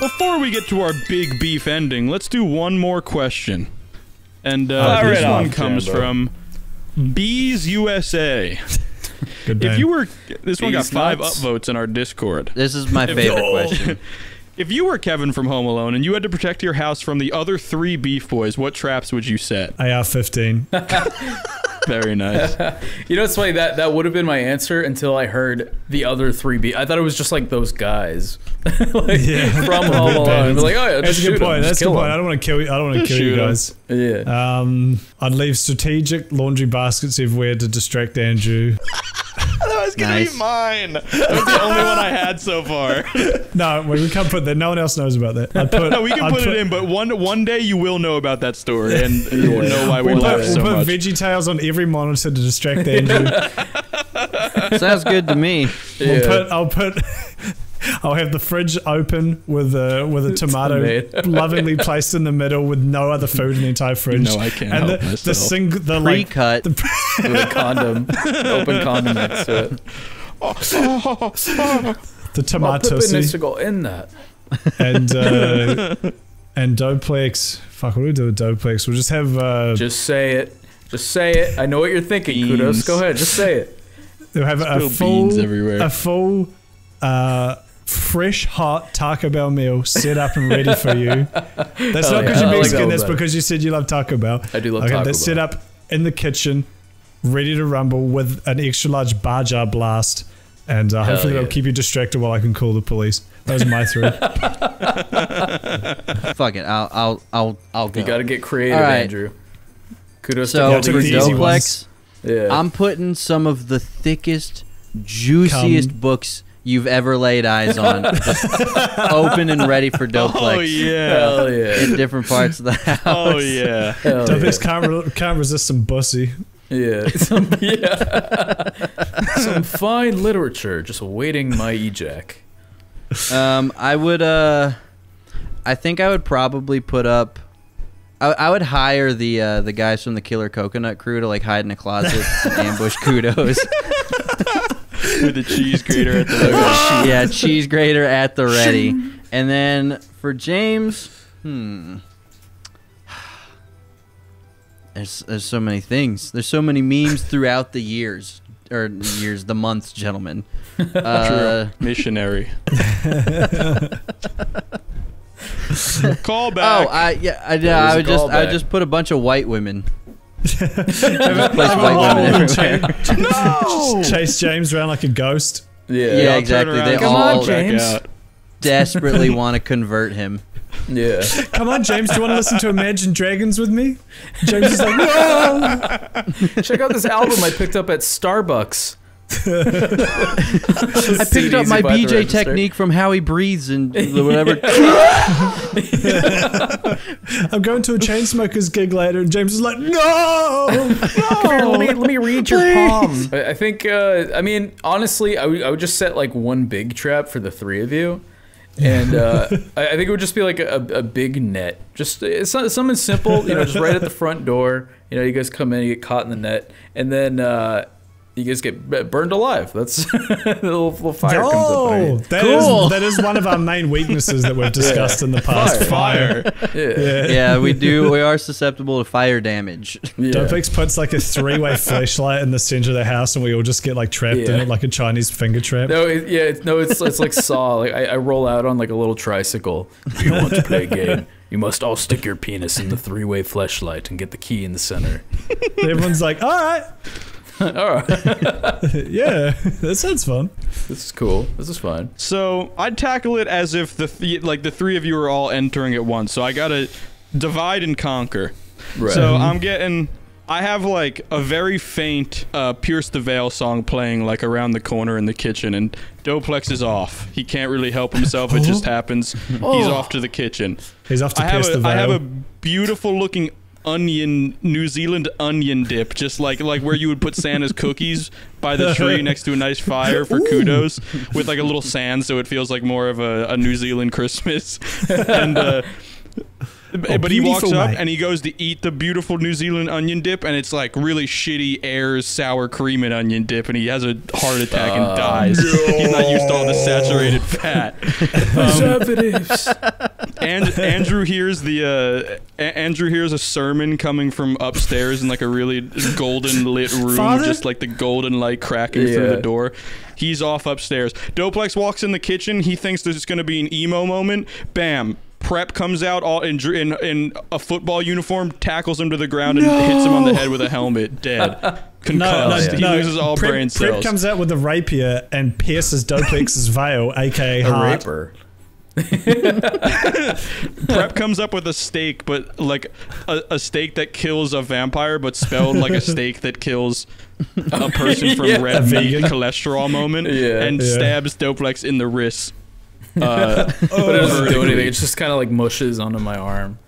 Before we get to our big beef ending, let's do one more question. And Fire this it one off, comes Jambo. from Bees USA. Good If name. you were, this one got Bees 5 nuts? upvotes in our Discord. This is my favorite question. If you were Kevin from Home Alone and you had to protect your house from the other 3 Beef Boys, what traps would you set? AR-15. Very nice. You know, it's funny that would have been my answer until I heard the other 3B. I thought it was just like those guys, like from Home Alone. I'd be like, oh yeah, That's just a shoot good point. 'em, just That's a good kill point. 'em. I don't want to kill you. I don't want to kill Shoot you 'em. guys. Yeah. I'd leave strategic laundry baskets everywhere to distract Andrew. That was gonna Nice. be mine. That was the only one I had so far. No, we can't put that. No one else knows about that. I'd put, No, we can I'd put it in, but one day you will know about that story, and you will know why we We'll laughed put, so we'll put much. Veggie Tales on every monitor to distract Andrew. Sounds good to me. I'll have the fridge open with a tomato Tomato. lovingly placed in the middle with no other food in the entire fridge. No, I can't And help the myself. Pre-cut. With a condom, open condom next to it. the I'll put tomato Benistigal in that. and Doplex. Fuck, what do we do with Doplex? We'll just have Just say it. Just say it. I know what you're thinking. Beans. Kudos. Go ahead. Just say it. we'll have Spill beans everywhere. a full fresh hot Taco Bell meal set up and ready for you. That's Hell not because yeah. you're I like Mexican. that That's better. because you said you love Taco Bell. I do love Okay, Taco that's set Bell. up in the kitchen, ready to rumble with an extra large bar jar blast, and hopefully yeah. that'll keep you distracted while I can call the police. Those are my 3. Fuck it. I'll go. You got to get creative, All right. Andrew. Kudos So Yeah, I to took for the easy Doplex, ones. Yeah. I'm putting some of the thickest, juiciest books you've ever laid eyes on, just open and ready for Doplex. Oh yeah. Hell yeah. In different parts of the house. Oh yeah. Hell Doplex yeah. can't resist some bussy. Yeah. Some fine literature just awaiting my ejac. I would. I think I would probably put up. I would hire the guys from the Killer Coconut Crew to like hide in a closet and ambush Kudos. With a cheese grater at the ready. Yeah, cheese grater at the ready. And then for James, There's so many things. There's so many memes throughout the years. The months, gentlemen. True. Missionary. Call back. Oh, I was would a callback. just put a bunch of white women. Just place white women everywhere. No! Chase James around like a ghost. Yeah. Yeah, I'll exactly. turn around They and Come all on, back James. out. desperately want to convert him. Yeah. Come on, James, do you want to listen to Imagine Dragons with me? James is like, no! Check out this album I picked up at Starbucks. I picked up my BJ technique from How He Breathes and whatever. I'm going to a Chainsmokers gig later, and James is like, no! Let me read your palm. I think, I mean, honestly, I would just set like one big trap for the three of you. And I think it would just be like a big net. Just it's something simple, just right at the front door. You guys come in, you get caught in the net, and then you guys get burned alive. That's the little fire comes up. Underneath. That is one of our main weaknesses that we've discussed in the past. Fire. Yeah, we are susceptible to fire damage. Yeah. Dopix puts like a 3-way flashlight in the center of the house, and we all just get like trapped in it like a Chinese finger trap. No, it's like Saw. Like I roll out on like a little tricycle. If you want to play a game, you must all stick your penis in the 3-way flashlight and get the key in the center. Everyone's like, all right. All right. Yeah, that sounds fun. This is cool. This is fun. So I'd tackle it as if the three of you are all entering at once. So I gotta divide and conquer. Right. So I have like a very faint Pierce the Veil song playing like around the corner in the kitchen, and Doplex is off. He can't really help himself. It just happens. He's off to the kitchen. He's off to Pierce the Veil. I have a beautiful looking New Zealand onion dip, just like where you would put Santa's cookies by the tree next to a nice fire for Kudos, with like a little sand so it feels like more of a New Zealand Christmas. And but he walks up and he goes to eat the beautiful New Zealand onion dip, and it's like really shitty Ayers sour cream and onion dip, and he has a heart attack and dies. He's not used to all the saturated fat. Preservatives. And Andrew hears a sermon coming from upstairs in like a really golden lit room, just like the golden light cracking through the door. He's off upstairs. Doplex walks in the kitchen. He thinks there's going to be an emo moment. Bam. Prep comes out all in a football uniform, tackles him to the ground, and hits him on the head with a helmet, dead. Concussed. He loses all brain cells. Prep comes out with a rapier and pierces Doplex's veil, aka heart. Raper. Prep comes up with a steak, but like a steak that kills a vampire, but spelled like a steak that kills a person from red meat cholesterol moment, and stabs Doplex in the wrist. But it doesn't do anything. It just kind of like mushes onto my arm.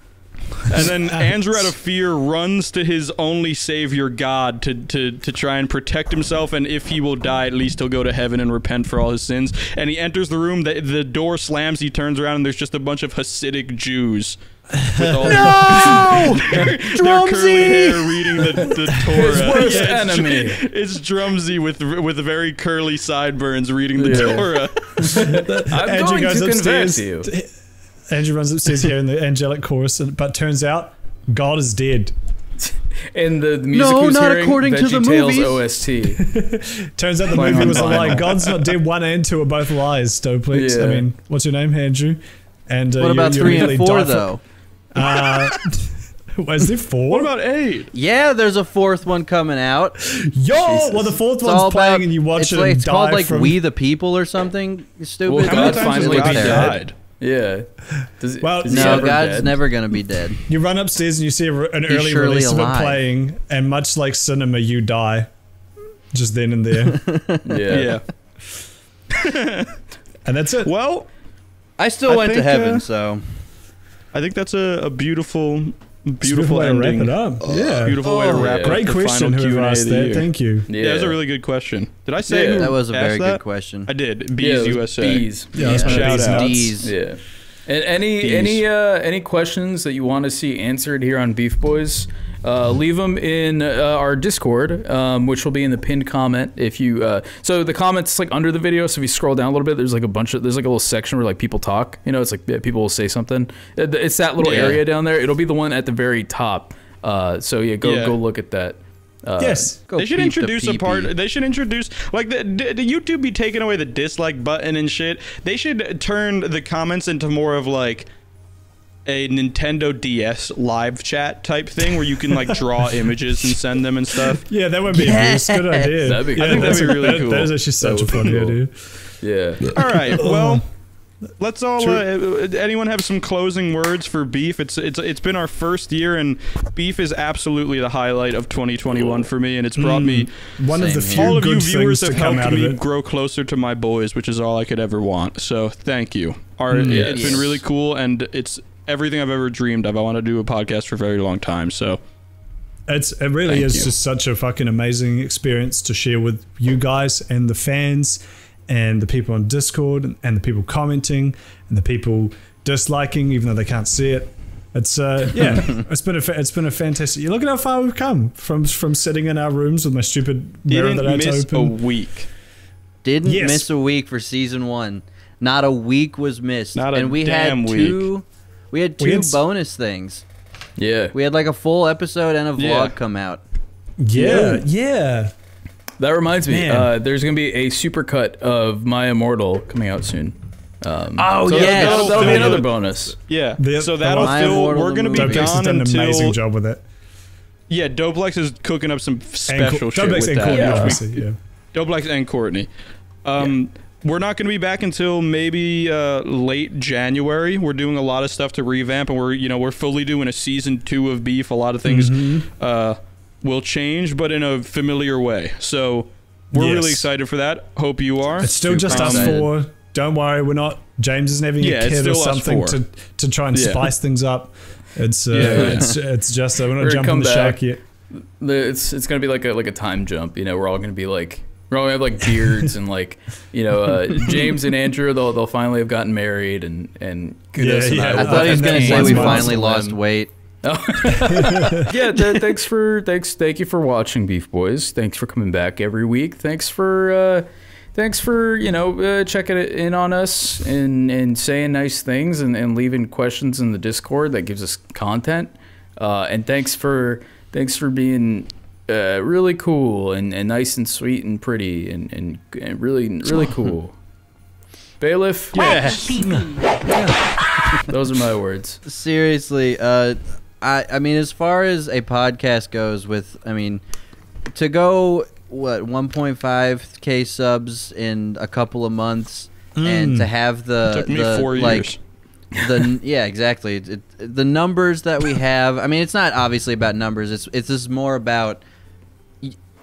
And then Andrew, out of fear, runs to his only savior, God, to try and protect himself, and if he will die, at least he'll go to heaven and repent for all his sins. And he enters the room, the door slams, he turns around, and there's just a bunch of Hasidic Jews. With all their curly hair reading the Torah. His worst enemy. It's Drumsy with very curly sideburns reading the Torah. I'm Andrew going goes to convert upstairs. you. Andrew runs upstairs here in the angelic chorus, but turns out God is dead. And the music he was not hearing, according to the VeggieTales movies. OST. Turns out the Playing movie on was a lie. vinyl. God's not dead. 1 and 2 are both lies, Stoplex. Yeah. I mean, what's your name, Andrew? And What about 3 and 4 though? Wait, is there 4? What about 8? Yeah, there's a 4th one coming out. Yo! Well, the 4th It's all one's playing about- and you watch it's it like, and it's die called like from... We the People or something stupid. Well, How many God times has finally God dead. died? Yeah. Does, Well, is he No, ever God's dead? never gonna be dead. You run upstairs and you see an early surely release of it alive. playing, and much like cinema, you die. Just then and there. Yeah. And that's it. Well, I still I went to think, heaven, so I think that's a beautiful Beautiful way to wrap ending. it up. Yeah. Beautiful way to wrap yeah. up Great the question, final whoever Q&A asked of the that. year. Thank you. Yeah, that was a really good question. Did I say Yeah. who that was a very asked good that? question. I did. Yeah, Bees it was USA. Bees. Yeah, that's my Shout Bees out. nuts. D's. Yeah. And Bees. any questions that you want to see answered here on Beef Boys, leave them in our Discord, which will be in the pinned comment. If you so the comments like under the video. So if you scroll down a little bit, there's like a little section where like people talk. You know, it's like people will say something. It's that little Yeah. area down there. It'll be the one at the very top. So yeah, go Yeah. look at that. Yes. Go They should peep the introduce a pee-pee. part. They should introduce like the YouTube be taking away the dislike button and shit. They should turn the comments into more of like a Nintendo DS live chat type thing where you can like draw images and send them and stuff. Yeah, that would be Yes. a good idea. That'd be good. I think that'd be really that- cool. That is actually such a That would funny be idea. Yeah. All right. Well, let's all. Anyone have some closing words for Beef? It's been our first year, and Beef is absolutely the highlight of 2021 for me, and it's brought me. One of the Same few All of you good viewers things have to come helped out of me it. grow closer to my boys, which is all I could ever want. So thank you. It's been really cool, and it's everything I've ever dreamed of. I want to do a podcast for a very long time. So It really Thank is you. just such a fucking amazing experience to share with you guys and the fans and the people on Discord and the people commenting and the people disliking even though they can't see it. It's it's been a fantastic. You look at how far we've come from sitting in our rooms with my stupid mirror didn't that I had to miss open. a week. Didn't Yes. miss a week for season 1. Not a week was missed. Not a and we damn had week. two. We had We two had bonus things. Yeah. We had like a full episode and a vlog Yeah. come out. Yeah. That reminds me, Man. there's gonna be a supercut of My Immortal coming out soon. Oh, so yeah. that'll be fill another the- bonus. Yeah. The- So the that'll My fill. Immortal We're gonna be movie. Doplex has gone done an amazing until. job with it. Yeah, Doblex is cooking up some special shit Doplex with and that. Courtney, which we- obviously, yeah. Doblex and Courtney. We're not going to be back until maybe late January. We're doing a lot of stuff to revamp, and we're fully doing a season 2 of Beef. A lot of things will change, but in a familiar way. So we're Yes. really excited for that. Hope you are. It's still just us excited. four. Don't worry, we're not. James isn't having Yeah, a it's kid or still us something four. to try and Yeah. spice things up. It's Yeah. it's just we're We're not gonna jumping come the back. shark yet. It's gonna be like a time jump. We're all gonna be like. We're all gonna have like beards and like James and Andrew they'll finally have gotten married and Kudos Yeah, and yeah. I thought he was And going to then say once we in a while, finally so lost then- weight. yeah, thank you for watching Beef Boys. Thanks for coming back every week. Thanks for checking it in on us and saying nice things and leaving questions in the Discord that gives us content. And thanks for being really cool and nice and sweet and pretty and really cool. Bailiff. Those are my words. Seriously, I mean, as far as a podcast goes, to go 1.5K subs in a couple of months, and to have the Took me the 4 years. yeah, exactly. The numbers that we have. I mean, it's not obviously about numbers. It's just more about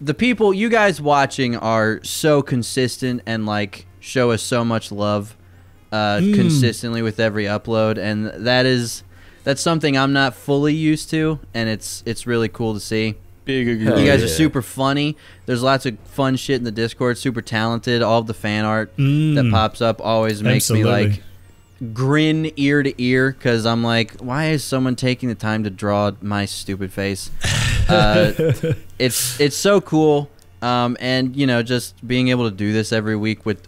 the people. You guys watching are so consistent and like show us so much love consistently with every upload, and that's something I'm not fully used to, and it's really cool to see. Big You guys are super funny. There's lots of fun shit in the Discord. Super talented. All of the fan art that pops up always makes me Absolutely. like grin ear to ear because I'm like, why is someone taking the time to draw my stupid face? It's so cool, and just being able to do this every week with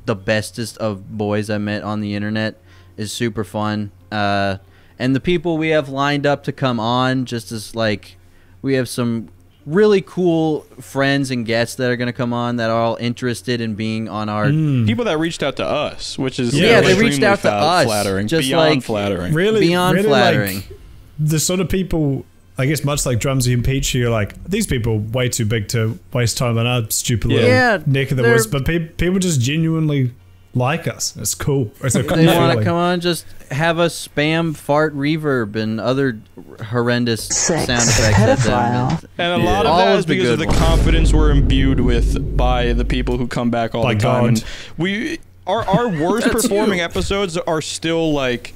the bestest of boys I met on the internet is super fun. And the people we have lined up to come on, just as like we have some really cool friends and guests that are going to come on that are all interested in being on our People that reached out to us, which is Yeah, they extremely reached out to us, flattering, just beyond like- flattering. Really, beyond really, flattering. Like, the sort of people, I guess, much like Drumsy and Peach, you're like, these people are way too big to waste time on our stupid little neck of the woods. But people just genuinely like us. It's cool. It's a cool They want to feeling. come on, just have us spam fart reverb and other horrendous sound effects at them. And a lot of that Always is the because of good the ones. confidence we're imbued with by the people who come back all By the time. God. And our worst performing episodes are still like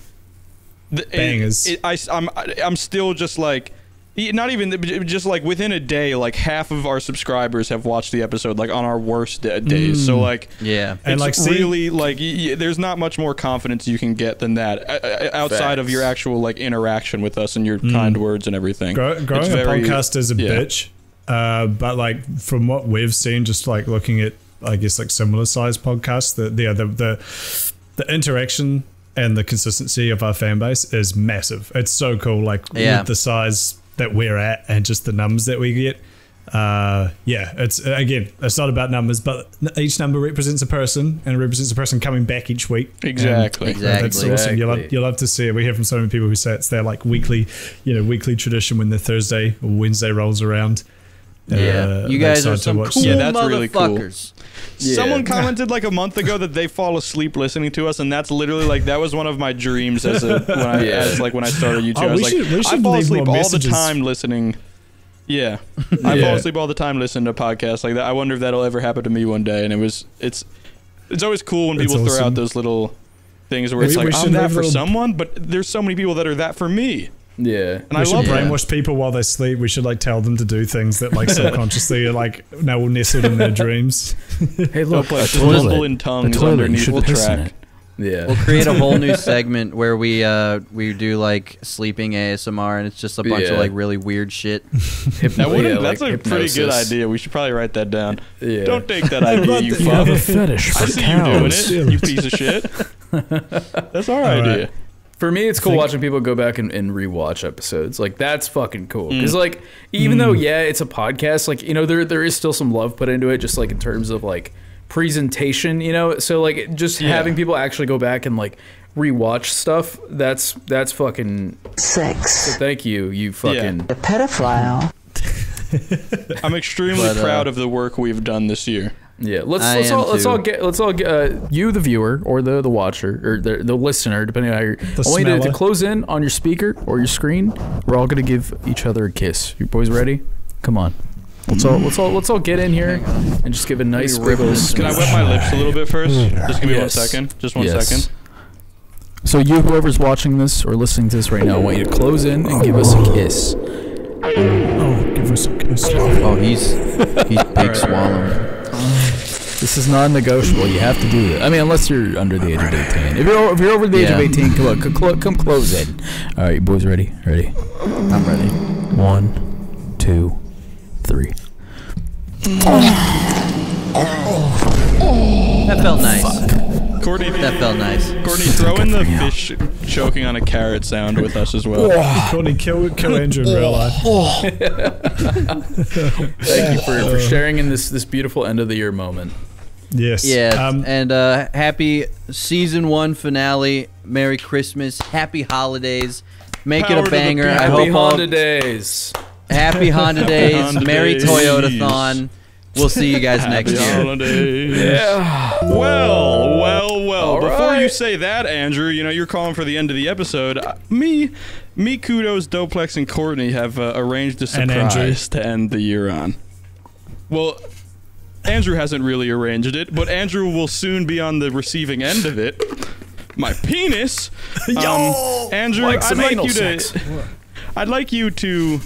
Bangers. I'm still just like, not even just like within a day, like half of our subscribers have watched the episode like on our worst days. So like, yeah, And, it's like, see- really like there's not much more confidence you can get than that outside of Facts. your actual like interaction with us and your kind words and everything. Growing It's a very- podcast is a yeah. bitch, but like from what we've seen, just like looking at, I guess, like similar sized podcasts, the interaction and the consistency of our fan base is massive. It's so cool, like with the size that we're at and just the numbers that we get. It's again, it's not about numbers, but each number represents a person, and it represents a person coming back each week. Exactly. And that's awesome. You'll love to see it. We hear from so many people who say it's their like weekly tradition when the Thursday or Wednesday rolls around. Yeah, you guys are some cool that's really cool. motherfuckers. Someone commented like a month ago that they fall asleep listening to us, and that's literally like that was one of my dreams when I started YouTube. I was like, I fall asleep all the time listening. Yeah, I fall asleep all the time listening to podcasts like that. I wonder if that'll ever happen to me one day. And it's always cool when people throw out those little things where it's like, I'm that for someone, but there's so many people that are that for me. Yeah, and I love brainwash people while they sleep. We should like tell them to do things that like subconsciously are like now nestled in their dreams. Hey, look, a toilet in tongues underneath the track. Yeah, we'll create a whole new segment where we do like sleeping ASMR, and it's just a bunch of like really weird shit. That's a pretty good idea. We should probably write that down. Yeah. Don't take that idea, you fuck. have a fetish for I see you doing it, you piece of shit. That's our idea. For me, it's cool watching people go back and rewatch episodes. Like, that's fucking cool. Because, like, even though, it's a podcast, like, there is still some love put into it, just, like, in terms of, like, presentation, So, like, just having people actually go back and, like, rewatch stuff, that's fucking... Sex. So thank you, you fucking... A pedophile. I'm extremely proud of the work we've done this year. Yeah, let's all get you, the viewer, or the watcher, or the listener, depending on how you're. I want you to close in on your speaker or your screen. We're all gonna give each other a kiss. You boys ready? Come on. Let's all get in here and just give a nice scribble. Can I wet my lips a little bit first? Just give me 1 second. Just 1 second. So you, whoever's watching this or listening to this right now, I want you to close in and give us a kiss. Oh, give us a kiss. Oh, he's big swallowing. This is non-negotiable. You have to do it. I mean, unless you're under the age of 18. If you're over the age of 18, come close in. All right, you boys ready? Ready? I'm ready. 1, 2, 3. That felt nice. Courtney, that felt nice. Courtney, throw in the fish choking on a carrot sound with us as well. Courtney, kill Andrew in real life. Thank you for sharing in this beautiful end of the year moment. Yes. Yeah, and happy season 1 finale. Merry Christmas. Happy holidays. Make it a banger. I hope Happy Honda Days. Happy Honda Days. Honda Merry Days. Toyota-thon. We'll see you guys next year. Holidays. Yeah. Well. All Before right. you say that, Andrew, you're calling for the end of the episode. Me, Kudos, Doplex, and Courtney have arranged a surprise to end the year on. Well, Andrew hasn't really arranged it, but Andrew will soon be on the receiving end of it. My penis. Andrew, Like some anal sex. I'd like you to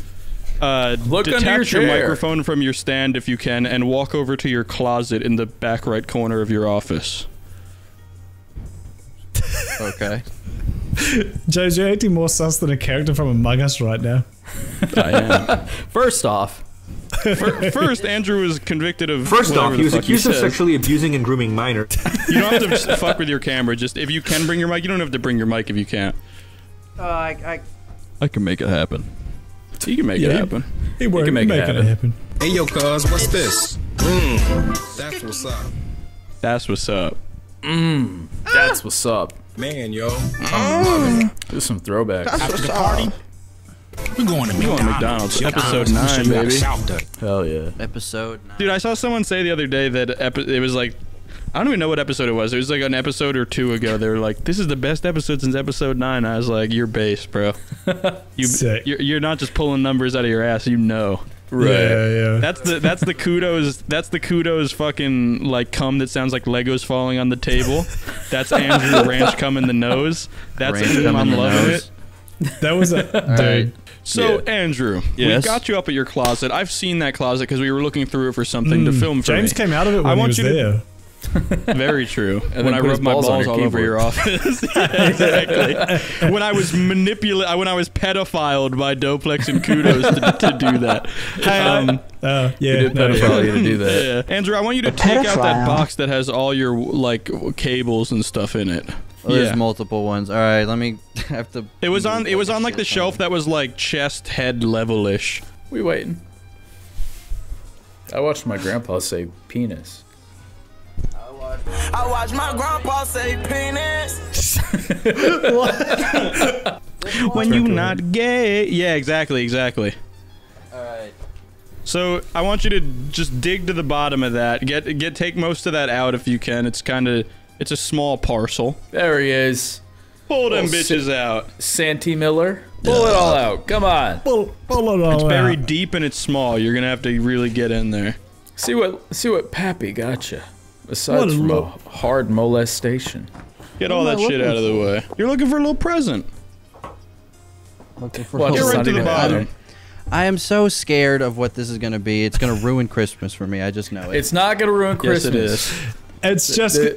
Look under detach your your chair. microphone from your stand if you can, and walk over to your closet in the back right corner of your office. Okay. James, you're acting more sus than a character from Among Us right now. I am. First off, First, Andrew was convicted of. First off, whatever he was the fuck accused of said. sexually abusing and grooming minors. You don't have to just fuck with your camera. Just if you can bring your mic, you don't have to bring your mic if you can't. I can make it happen. You can make it happen. He can make it happen. Hey, yo, cuz, what's this? That's what's up. That's what's up. That's what's up. Man, yo. There's some throwbacks. After the party, We're going to McDonald's. Episode 9, baby. Hell yeah. Episode 9. Dude, I saw someone say the other day that it was like, I don't even know what episode it was. It was like an episode or 2 ago. They were like, "This is the best episode since episode 9." I was like, "You're base, bro. You're not just pulling numbers out of your ass. You know." Right. Yeah. That's the kudos. That's the kudos. Fucking like cum that sounds like Legos falling on the table. That's Andrew Ranch cum in the nose. That's him. I'm loving it. That was a dude. Right. So Andrew, Yes? we got you up at your closet. I've seen that closet because we were looking through it for something to film for James me. came out of it when I he want was you to- there. Very true. And when then I put his rubbed my balls on balls your all over keyboard. your office. Yeah, exactly. When I was when I was pedophiled by Doplex and Kudos to do that. Yeah. You did pedophile you to do that. Yeah. Andrew, I want you to take out that box that has all your like cables and stuff in it. Oh, there's multiple ones. All right, let me have to. It was on like the shelf that was like chest head level-ish. We waiting. I watched my grandpa say penis. I watch my grandpa say penis. When you not gay. Yeah, exactly. Alright. So I want you to just dig to the bottom of that. Take most of that out if you can. It's a small parcel. There he is. Pull them Little bitches out. Santee Miller. Pull it all out. Come on. Pull it all It's out. buried deep and it's small. You're gonna have to really get in there. See what Pappy got you. Aside from a hard molestation. Get all that shit out of the way. You're looking for a little present. Looking for Watch Get it's right not to the even bottom. out. I am so scared of what this is gonna be. It's gonna ruin Christmas for me. I just know it. It's not gonna ruin Yes, Christmas. it is. It's just yeah.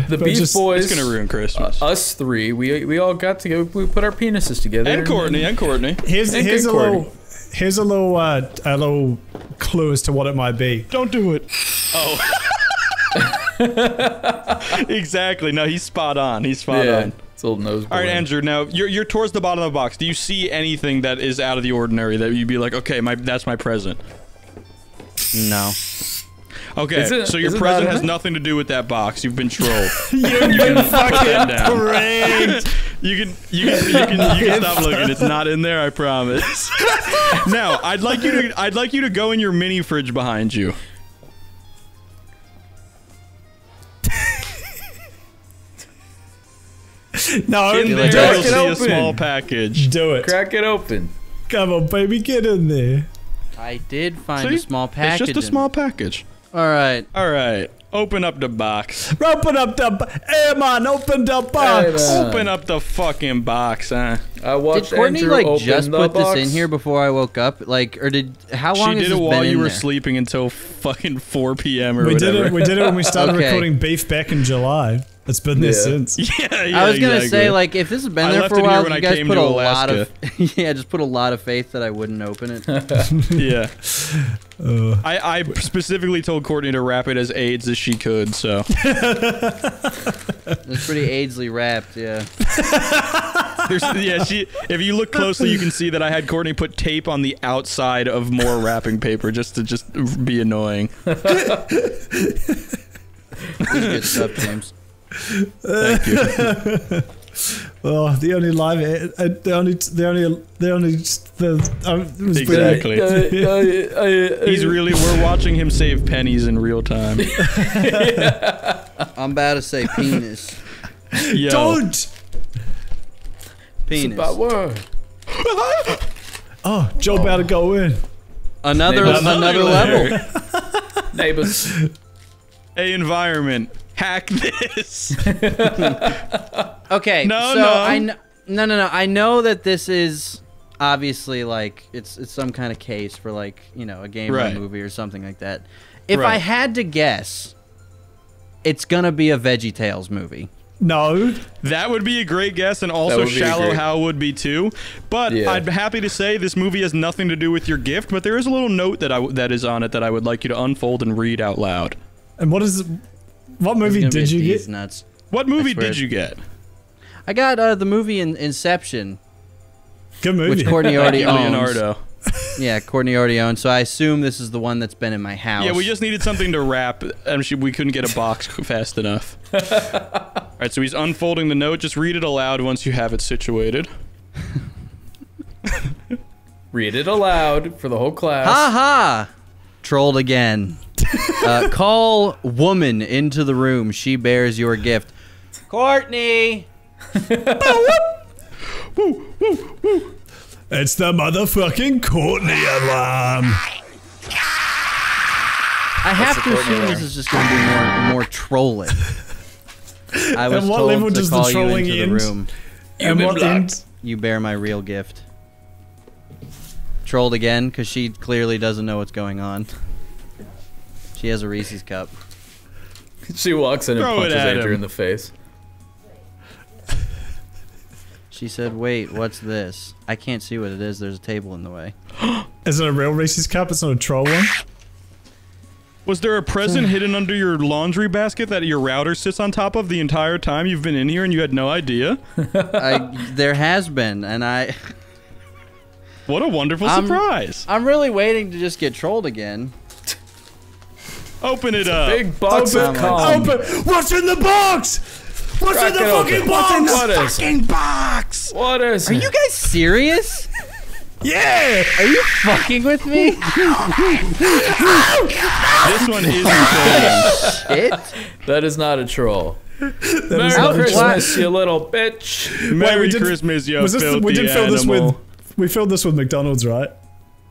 The but Beach just- Boys. It's gonna ruin Christmas. Us three. We all got together. We put our penises together. And Courtney. Here's a Courtney. little clue as to what it might be. Don't do it. Oh. Exactly. No, he's spot on. It's a little nose. All right, Andrew. Now you're towards the bottom of the box. Do you see anything that is out of the ordinary that you'd be like, okay, that's my present? No. Okay, so your is it present not has in nothing to do with that box. You've been trolled. You've been fucking pranked. You can stop looking. It's not in there. I promise. Now, I'd like you to go in your mini fridge behind you. No, In there, Crack you'll it see a open. small package. do it. Crack it open. Come on, baby, get in there. I did find See? a small package. It's just a small package. All right. All right. Open up the box. Open up the. Hey man, open the box. Hey, man. Open up the fucking box, huh? I Did watched Courtney Andrew like open just the put box. this in here before I woke up? Like, or did how long She has did this it while been you in were there? sleeping until fucking 4 p.m. or We did whatever. it. We did it when we started Okay. recording Beef back in July. It's been there Yeah. since. Yeah, I was gonna exactly. say, like, if this has been I there left for a it here while, when you I guys came put to a lot of Alaska. yeah, just put a lot of faith that I wouldn't open it. Yeah. I specifically told Courtney to wrap it as AIDS as she could, so. It's pretty AIDSly wrapped, yeah. If you look closely, you can see that I had Courtney put tape on the outside of more wrapping paper just to be annoying. This is good stuff, James. Thank you. Oh, the only live, Exactly. We're watching him save pennies in real time. I'm about to say penis. Yo. Don't. Penis. About word. Oh, Joe about to go in. Another Neighbors. level. Neighbors. Hey, environment. Hack this. Okay, No, so no. No. I know that this is obviously like it's some kind of case for like, you know, a game or a Right. movie or something like that. If I Right. had to guess, it's gonna be a VeggieTales movie. No. That would be a great guess, and That also would be Shallow great. Hal would be too. But Yeah. I'd be happy to say this movie has nothing to do with your gift, but there is a little note that is on it that I would like you to unfold and read out loud. And what movie It's gonna did be you these get? nuts. What movie swear. did you get? I got the movie Inception, Good movie. which Courtney already owns. Leonardo. Yeah, Courtney already owns. So I assume this is the one that's been in my house. Yeah, we just needed something to wrap, and we couldn't get a box fast enough. All right, so he's unfolding the note. Just read it aloud once you have it situated. Read it aloud for the whole class. Ha ha! Trolled again. Call woman into the room. She bears your gift. Courtney! It's the motherfucking Courtney alarm. I have to assume this is just going to be more trolling. I was And what told level to does the call you trolling into end? the room. And what end? You bear my real gift. Trolled again, because she clearly doesn't know what's going on. She has a Reese's cup. She walks in and Throw it punches at Andrew him. in the face. She said, wait, what's this? I can't see what it is. There's a table in the way. Is it a real Reese's cup? It's not a troll one? Was there a present hidden under your laundry basket that your router sits on top of the entire time you've been in here and you had no idea? There has been, and I... What a wonderful surprise. I'm really waiting to just get trolled again. Open it up. Big box of cum. Open! What's in the box? What's Crack in the it fucking open. box? What is it? box? What is Are it? you guys serious? Yeah! Are you fucking with me? This one isn't trolling. Shit. That is not a troll. That Merry is not a troll. Christmas, you little bitch. Merry we did- Christmas, you Was this filthy we did fill this animal. with... We filled this with McDonald's, right?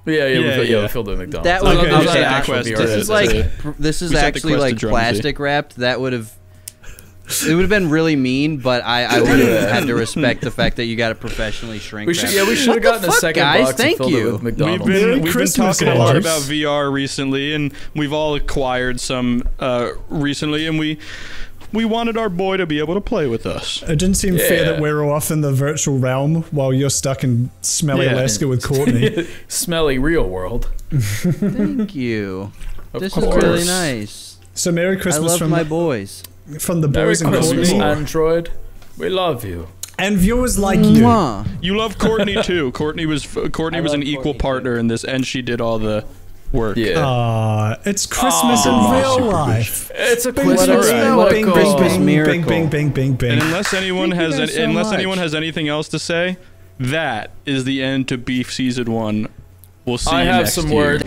Yeah, Yeah, we yeah. filled it with McDonald's. That was, Okay, I was we like, set the actual quest VR to- this is to- this is we set the actually quest like to Drumsy. plastic wrapped. That would have. It would have been really mean, but I would have had to respect the fact that you got it professionally shrink We should, wrapped. yeah, we should What have the gotten a fuck, second guys? box Thank and filled you. it with McDonald's. Merry We've been Christmas, talking a lot guys. about VR recently, and we've all acquired some recently, and we wanted our boy to be able to play with us. It didn't seem fair Yeah. that we're off in the virtual realm while you're stuck in smelly Yeah. Alaska with Courtney. Smelly real world. Thank you. Of This course. is really nice. So Merry I Christmas love from my boys. from the Merry boys and Christmas, Courtney. Android. We love you. And viewers like you. Mwah. You love Courtney too. Courtney was I an love equal Courtney, partner in this, and she did all the work. Yeah. It's Christmas in real life. It's a Bing, Christmas bing, Alright. miracle. bing, bing, Christmas bing, miracle. bing, bing, bing, bing. And unless anyone Thank you has guys so much. anyone has anything else to say, that is the end to Beef Season 1. We'll see I you have next some year. words.